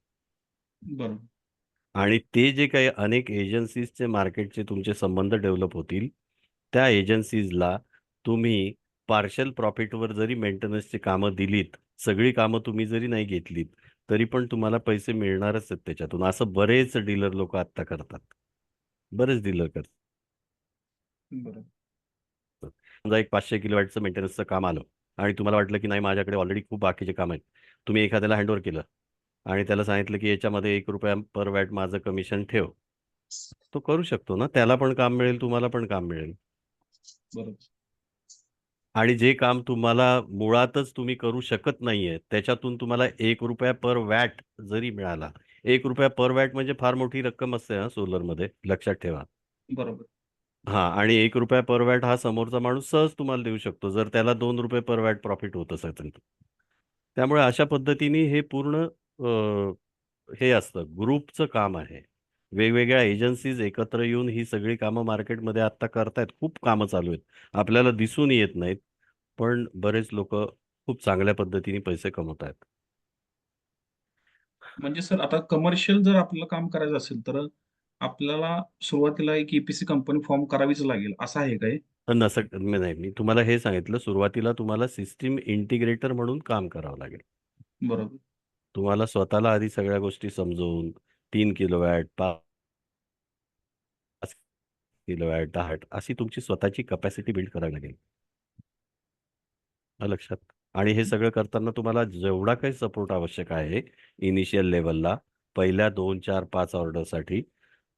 बरोबर. आणि ते जे काही अनेक एजन्सीजचे मार्केटचे तुमचे संबंध डेव्हलप होतील, त्या एजन्सीजला तुम्ही पार्शल प्रॉफिटवर जरी मेंटेनन्सची कामं दिलीत, सगळी कामं तुम्ही जरी नाही घेतलीत, तरी पण तुम्हाला पैसे मिळणारच आहेत त्याच्यातून. असं बरेच डीलर लोक आत्ता करतात. बरेच डीलर करतात. बरोबर. समजा एक 500 किलोवॅटचं मेंटेनन्सचं काम आलं आणि तुम्हाला वाटलं की नाही, माझ्याकडे ऑलरेडी खूप बाकीचे काम आहेत. तुम्ही एखाद्याला हँडओव्हर केलं आणि त्याला सांगितलं की याच्यामध्ये 1 रुपया पर वॅट माझं कमिशन ठेव. तो करू शकतो ना. त्याला पण काम मिळेल, तुम्हाला पण काम मिळेल. बरोबर. आणि जे काम तुम्हाला मुळातच तुम्ही करू शकत नाहीये, त्याच्यातून तुम्हाला 1 रुपया पर वॅट जरी मिळाला, 1 रुपया पर वॅट म्हणजे फार मोठी रक्कम असते हा सोलरमध्ये, लक्षात ठेवा. बरोबर. हा, आणि 1 रुपया पर वॅट हा समोरचा माणूस सहज तुम्हाला देऊ शकतो, जर त्याला 2 रुपये पर वॅट प्रॉफिट होत असेल तर. त्यामुळे अशा पद्धतीने हे पूर्ण हे असतं, ग्रुपचं काम आहे. वेगवेगळ्या एजन्सीज एकत्र येऊन ही सगळी कामं मार्केटमध्ये आता करतायत. खूप कामं चालू आहेत. आपल्याला दिसून येत नाहीत, पण बरेच लोक खूप चांगल्या पद्धतीने पैसे कमवत आहेत. म्हणजे सर आता कमर्शियल जर आपल्याला काम करायचं असेल तर आपल्याला सुरुवातीला एक ईपीसी कंपनी फॉर्म करावीच लागेल असं आहे काय? पण नसं नाही, मी तुम्हाला हे सांगितलं, सुरुवातीला तुम्हाला सिस्टीम इंटिग्रेटर म्हणून काम करावं लागेल. बरोबर. तुम्हाला स्वतःला आधी सगळ्या गोष्टी समजवून 3 किलोवॅट, 5 किलोवॅट, 10 अशी तुमची स्वतःची कपॅसिटी बिल्ड करावी लागेल. आलं लक्षात? आणि हे सगळं करताना तुम्हाला जेवढा काही सपोर्ट आवश्यक आहे इनिशियल लेवलला पहिल्या 2, 4, 5 ऑर्डरसाठी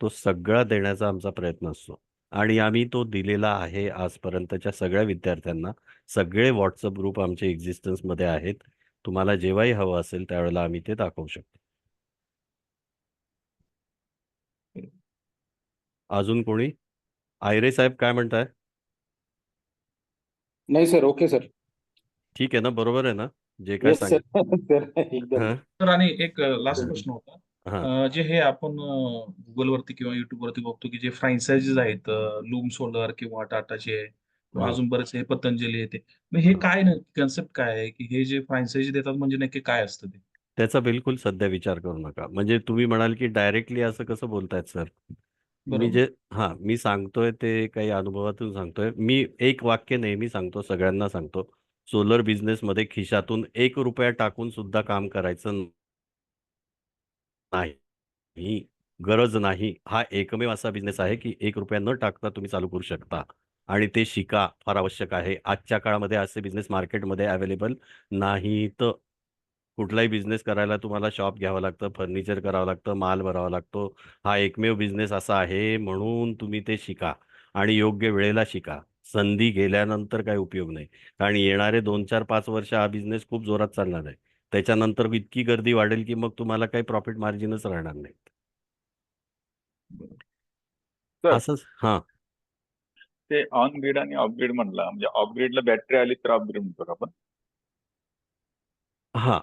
तो सगळा देण्याचा आमचा प्रयत्न असतो आणि आम्ही तो दिलेला आहे आजपर्यंतच्या सगळ्या विद्यार्थ्यांना. सगळे व्हॉट्सअप ग्रुप आमचे एक्झिस्टन्समध्ये आहेत. तुम्हाला जेव्हाही हवं असेल त्यावेळेला आम्ही ते दाखवू शकतो. अजून कोणी? आयरे साहेब काय म्हणताय? नाही सर, ओके सर. ठीक आहे ना, बरोबर आहे ना जे काय येस सर. सांगितलं? सर एकदम. हां तर आणि एक लास्ट प्रश्न होता. हां जे हे आपण Google वरती किंवा YouTube वरती बघतो की जे फ्रँचायझीज आहेत, लूम सोलर किंवा टाटाचे आहे किंवा हां. अजून बरेचसे पतंजली आहे ते. मग हे काय कन्सेप्ट काय आहे की हे जे फ्रँचायझी देतात म्हणजे नक्की काय असतं ते? त्याचा बिलकुल सध्या विचार करू नका. म्हणजे तुम्ही म्हणाल की डायरेक्टली असं कसं बोलतायत सर? मी बरोबर. जे मी सांगतोय ते काही अनुभवातून सांगतोय. मी एक वाक्य नेहमी सांगतो, सगळ्यांना सांगतो. सोलर बिझनेसमध्ये खिशातून ₹1 टाकून सुद्धा काम करायचं नाही. गरज नाही. हा एकमेव असा बिझनेस आहे की ₹1 न टाकता तुम्ही चालू करू शकता आणि ते शिका, फार आवश्यक आहे. आजच्या काळामध्ये असे बिझनेस मार्केटमध्ये अवेलेबल नाहीत. कुठलाही बिझनेस करायला तुम्हाला शॉप घ्यावं लागतं, फर्निचर करावं लागतं, माल भरावा लागतो. हा एकमेव बिझनेस असा आहे म्हणून तुम्ही ते शिका आणि योग्य वेळेला शिका. संधी गेल्यानंतर काही उपयोग नाही. कारण येणारे 2, 4, 5 वर्ष हा बिझनेस खूप जोरात चालणार आहे. त्याच्यानंतर इतकी गर्दी वाढेल की मग तुम्हाला काही प्रॉफिट मार्जिनच राहणार नाही. सर असंच हां. ते ऑन ग्रीड आणि ऑफ ग्रीड म्हणला म्हणजे ऑफ ग्रीडला बॅटरी आली तर ऑफ ग्रीड म्हणतो का आपण? हां.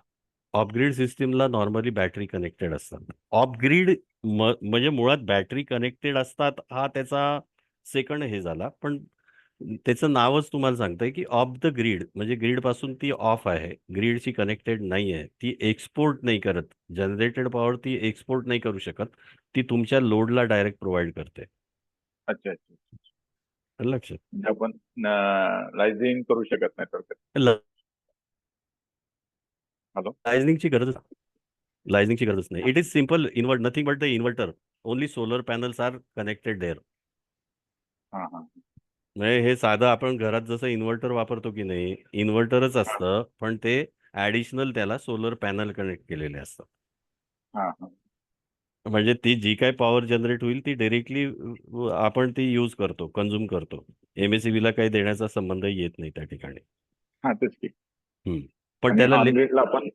ऑफ ग्रीड सिस्टमला नॉर्मली बॅटरी कनेक्टेड असतात. ऑफ ग्रीड म्हणजे मुळात बॅटरी कनेक्टेड असतात हा त्याचा सेकंड हे झाला. पण त्याचं नावच तुम्हाला सांगतंय की ऑफ द ग्रीड म्हणजे ग्रीडपासून ती ऑफ आहे. ग्रीडशी कनेक्टेड नाही आहे. ती एक्सपोर्ट नाही करत. जनरेटेड पॉवर ती एक्सपोर्ट नाही करू शकत. ती तुमच्या लोडला डायरेक्ट प्रोव्हाईड करते. अच्छा अच्छा. आलं लक्षात? म्हणजे आपण लायझिंग करू शकत नाही थोडक्यात. हॅलो. लायझनिंगची गरजच नाही. It is simple nothing but the inverter. Only solar panels are connected there. हां हां म्हणजे हे साधं आपण घरात जसं इन्व्हर्टर वापरतो की नाही, इन्व्हर्टरच असतं, पण ते ॲडिशनल त्याला सोलर पॅनल कनेक्ट केलेले असतात. हां हां. म्हणजे ती जी काही पॉवर जनरेट होईल ती डायरेक्टली आपण ती यूज करतो, कन्झ्युम करतो. एमएसईबीला काही देण्याचा संबंधही येत नाही त्या ठिकाणी. हां तेच की. हं. पण आणि त्याला ऑन ग्रीडला आपण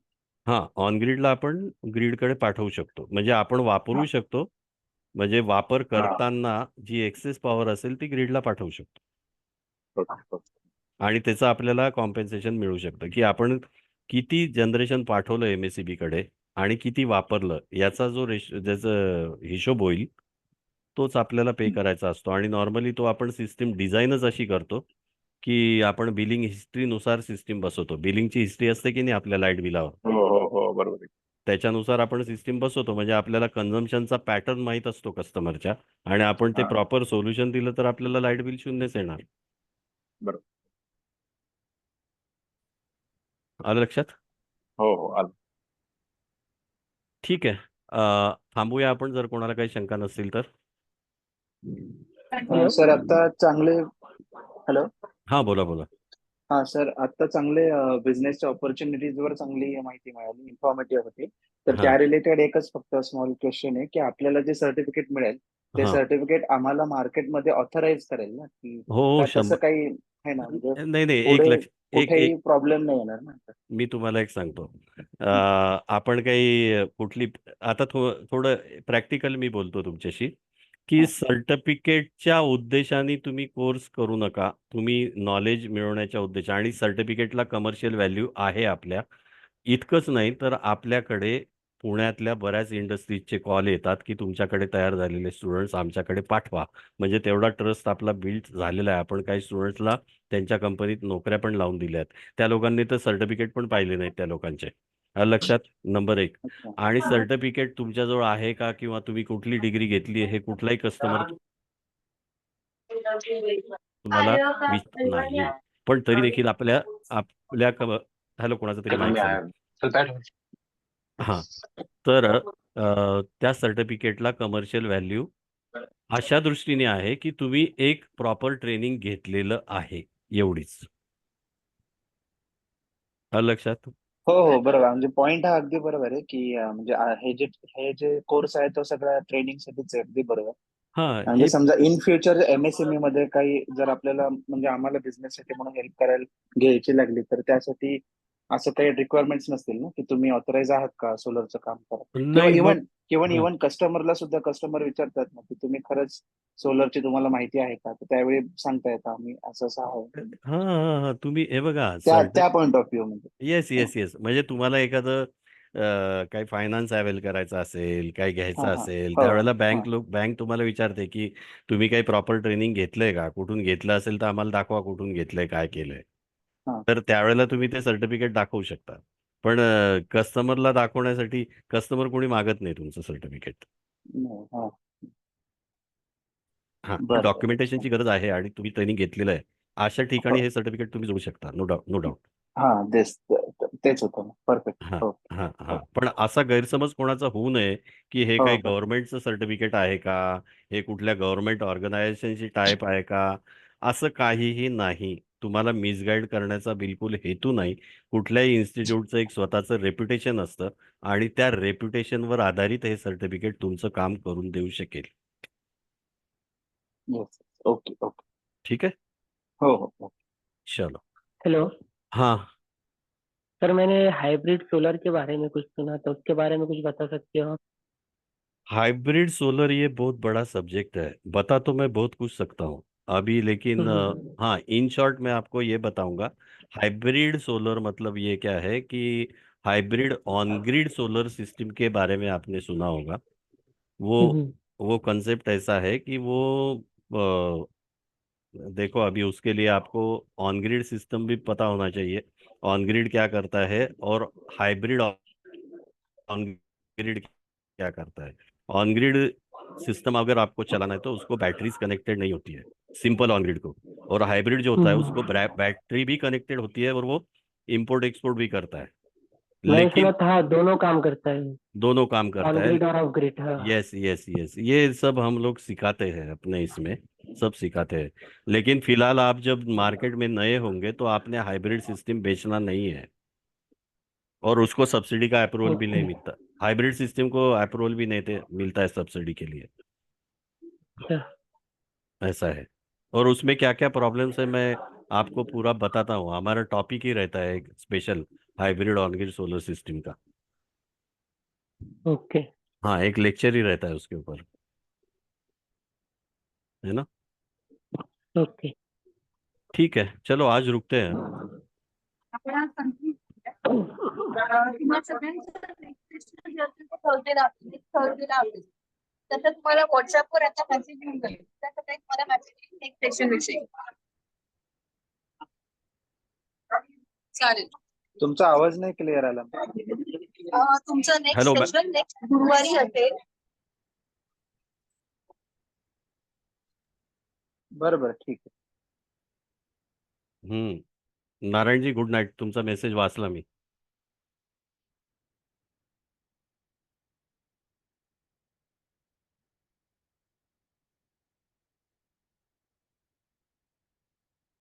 ऑन ग्रीडला आपण ग्रीडकडे पाठवू शकतो. म्हणजे आपण वापरू हां शकतो. म्हणजे वापर हां. करताना जी एक्सेस पॉवर असेल ती ग्रीडला पाठवू शकतो. ओके. आणि त्याचं आपल्याला कॉम्पेन्सेशन मिळू शकतं, की आपण किती जनरेशन पाठवलं एम-एस-ई-बीकडे आणि किती वापरलं याचा जो ज्याचं हिशोब होईल, तोच आपल्याला पे करायचा असतो. आणि नॉर्मली तो आपण सिस्टम डिझाईनच अशी करतो, की आपण बिलिंग हिस्ट्रीनुसार सिस्टम बसवतो. बिलिंगची हिस्ट्री असते की नाही आपल्या लाईट बिलावर. हो हो हो बरोबर आहे. त्याच्यानुसार आपण सिस्टम बसवतो. म्हणजे आपल्याला कन्झम्पशनचा पॅटर्न माहीत असतो कस्टमरच्या आणि आपण ते हां प्रॉपर सोल्युशन दिलं तर आपल्याला लाईट बिल 0च येणार. बरोबर. आलं लक्षात? हो हो आलं. ठीक आहे. थांबूया आपण जर कोणाला काही शंका नसतील तर. सर आता चांगले हॅलो. हां, बोला, बोला. हा सर आता चांगले बिझनेसच्या ऑपॉर्च्युनिटीज वर चांगली माहिती मिळाली, इन्फॉर्मेटिव्ह होती. तर हां, त्या रिलेटेड एकच फक्त स्मॉल क्वेश्चन आहे की आपल्याला जे सर्टिफिकेट मिळेल ते हां. सर्टिफिकेट आम्हाला मार्केटमध्ये ऑथराईज करेल ना, की हो, तसं काही आहे ना, म्हणजे नाही, नाही. पुढे कुठेही प्रॉब्लेम नाही येणार ना. मी तुम्हाला एक सांगतो. आपण काही कुठली आता थोडं प्रॅक्टिकल मी बोलतो तुमच्याशी, की हा. सर्टिफिकेटच्या उद्देशाने तुम्ही कोर्स करू नका. तुम्ही नॉलेज मिळवण्याच्या उद्देशाने आणि सर्टिफिकेटला कमर्शियल व्हॅल्यू आहे आपल्या. इतकंच नाही तर आपल्याकडे पुण्यातल्या बऱ्याच इंडस्ट्रीजचे कॉल येतात, की तुमच्याकडे तयार झालेले स्टुडंट्स आमच्याकडे पाठवा. म्हणजे तेवढा ट्रस्ट आपला बिल्ड झालेला आहे. आपण काही स्टुडंट्सला त्यांच्या कंपनीत नोकऱ्या पण लावून दिल्या आहेत. त्या लोकांनी तर सर्टिफिकेट पण पाहिले नाहीत त्या लोकांचे. आलं लक्षात? नंबर 1. अच्छा. आणि सर्टिफिकेट तुमच्याजवळ आहे का किंवा तुम्ही कुठली डिग्री घेतली आहे हे कुठलाही कस्टमर तुम्हाला नाही. पण तरी देखील आपल्या आपल्या हॅलो कोणाचा तरी माईक चालू आहे. हां. तर त्या सर्टिफिकेटला कमर्शियल व्हॅल्यू अशा दृष्टीने आहे, की तुम्ही एक प्रॉपर ट्रेनिंग घेतलेलं आहे, एवढीच. आलं लक्षात? हो हो बरोबर, म्हणजे पॉइंट हा अगदी बरोबर आहे की म्हणजे हे जे कोर्स आहे तो सगळा ट्रेनिंग साठीच आहे, अगदी बरोबर. हा म्हणजे ही समजा इन फ्युचर एमएसएमई मध्ये काही जर आपल्याला म्हणजे आम्हाला बिझनेस साठी म्हणून हेल्प करायला घ्यायची लागली तर त्यासाठी असं काही रिक्वायरमेंट्स नसतील ना की तुम्ही ऑथराईज आहात का सोलरचं काम करा, किंवा नाही मग इव्हन किंवा हा इव्हन कस्टमरला सुद्धा कस्टमर विचारतात ना की तुम्ही खरंच सोलरची तुम्हाला माहिती आहे का, तर त्यावेळी सांगता येतं आम्ही असं असं आहे. हा हा हा तुम्ही हे बघा त्या पॉइंट ऑफ व्ह्यू मध्ये. येस येस येस म्हणजे तुम्हाला एखादं काही फायनान्स अवेल करायचं असेल, काही हा घ्यायचं हा असेल, हो त्यावेळेला हा बँक तुम्हाला विचारते की तुम्ही काही प्रॉपर ट्रेनिंग घेतलंय का, कुठून घेतलं असेल तर आम्हाला दाखवा कुठून घेतलंय, काय केलंय. हा तर त्यावेळेला तुम्ही ते सर्टिफिकेट दाखवू शकता. पण कस्टमरला दाखवण्यासाठी कस्टमर कोणी मागत नाही तुमचं सर्टिफिकेट. नाही, हा हा बरं बरं अच्छा. डॉक्युमेंटेशनची गरज आहे आणि तुम्ही ट्रेनिंग घेतलेलं आहे अशा ठिकाणी हो हे सर्टिफिकेट तुम्ही जोडू शकता. No doubt no doubt. हा तेच होतं ना, परफेक्ट. हां, हो हां, हां. हो पण असा गैरसमज कोणाचा होऊ नये, की हे हो काही हो गव्हर्नमेंटचं सर्टिफिकेट आहे का? हे कुठल्या गव्हर्नमेंट ऑर्गनायझेशनशी टाइप आहे का? असं काहीही नाही. तुम्हाला मिसगाईड करण्याचा बिलकुल हेतू नाही. कुठल्याही इन्स्टिट्यूटचं एक स्वतःचं रेप्युटेशन असतं आणि त्या रेप्युटेशनवर आधारित हे सर्टिफिकेट तुमचं काम करून देऊ शकेल. Yes okay okay. ठीक है? हो हो हो. चलो. हेलो हाँ, सर, मैंने हाइब्रिड सोलर के बारे में कुछ सुना था, उसके बारे में कुछ बता सकते हो आप? हाइब्रिड सोलर ये बहुत बड़ा सब्जेक्ट है। बता तो मैं बहुत कुछ सकता हूँ अभी, लेकिन हम्म, हाँ इन शॉर्ट मैं आपको ये बताऊंगा। हाइब्रिड सोलर मतलब ये क्या है कि hybrid on grid solar system के बारे में आपने सुना होगा। वो हम्म, वो कंसेप्ट ऐसा है कि वो देखो अभी उसके लिए आपको ऑन ग्रिड सिस्टम भी पता होना चाहिए। ऑन ग्रिड क्या करता है और हाइब्रिड ऑन ग्रिड क्या करता है। ऑन ग्रिड सिस्टम अगर आपको चलाना है तो उसको बैटरीज कनेक्टेड नहीं होती है, सिंपल ऑन ग्रिड को। और हाइब्रिड जो होता है उसको हम्म। बैटरी भी कनेक्टेड होती है और वो इंपोर्ट एक्सपोर्ट भी करता है। मैंने सुना लेकिन था, हाँ, दोनों काम करता है, दोनों काम ऑन करता है। ग्रिड और ऑफ ग्रिड। हाँ। यस यस यस ये सब हम लोग सिखाते हैं अपने इसमें, सब सिखाते हैं। लेकिन फिलहाल आप जब मार्केट में नए होंगे तो आपने हाइब्रिड सिस्टम बेचना नहीं है और उसको सब्सिडी का अप्रूवल भी नहीं ओके। मिलता। हाइब्रिड सिस्टम को अप्रूवल भी नहीं मिलता है सब्सिडी के लिए। अच्छा। ऐसा है। और उसमें क्या क्या प्रॉब्लम्स है मैं आपको पूरा बताता हूँ। हमारा टॉपिक ही रहता है एक special hybrid on grid solar system का। ओके। हाँ एक लेक्चर ही रहता है उसके ऊपर, है ना। ओके। ठीक है चलो आज रुकते हैं। आपण आज confuse तुम्हाला सगळ्यांचं registration जे असेल ते Thursday ला असेल. तसं तुम्हाला व्हॉट्सअपवर आता मेसेज येऊन जाईल. त्यासाठी तुम्हाला मेसेज एक सेशन विषयी. चालेल. तुमचा आवाज नाही क्लिअर आला. तुमचं नेक्स्ट हेलो सेशन नेक्स्ट गुरुवारी असेल. बरं बरं ठीक आहे. नारायण जी गुड नाईट, तुमचा मेसेज वाचला मी.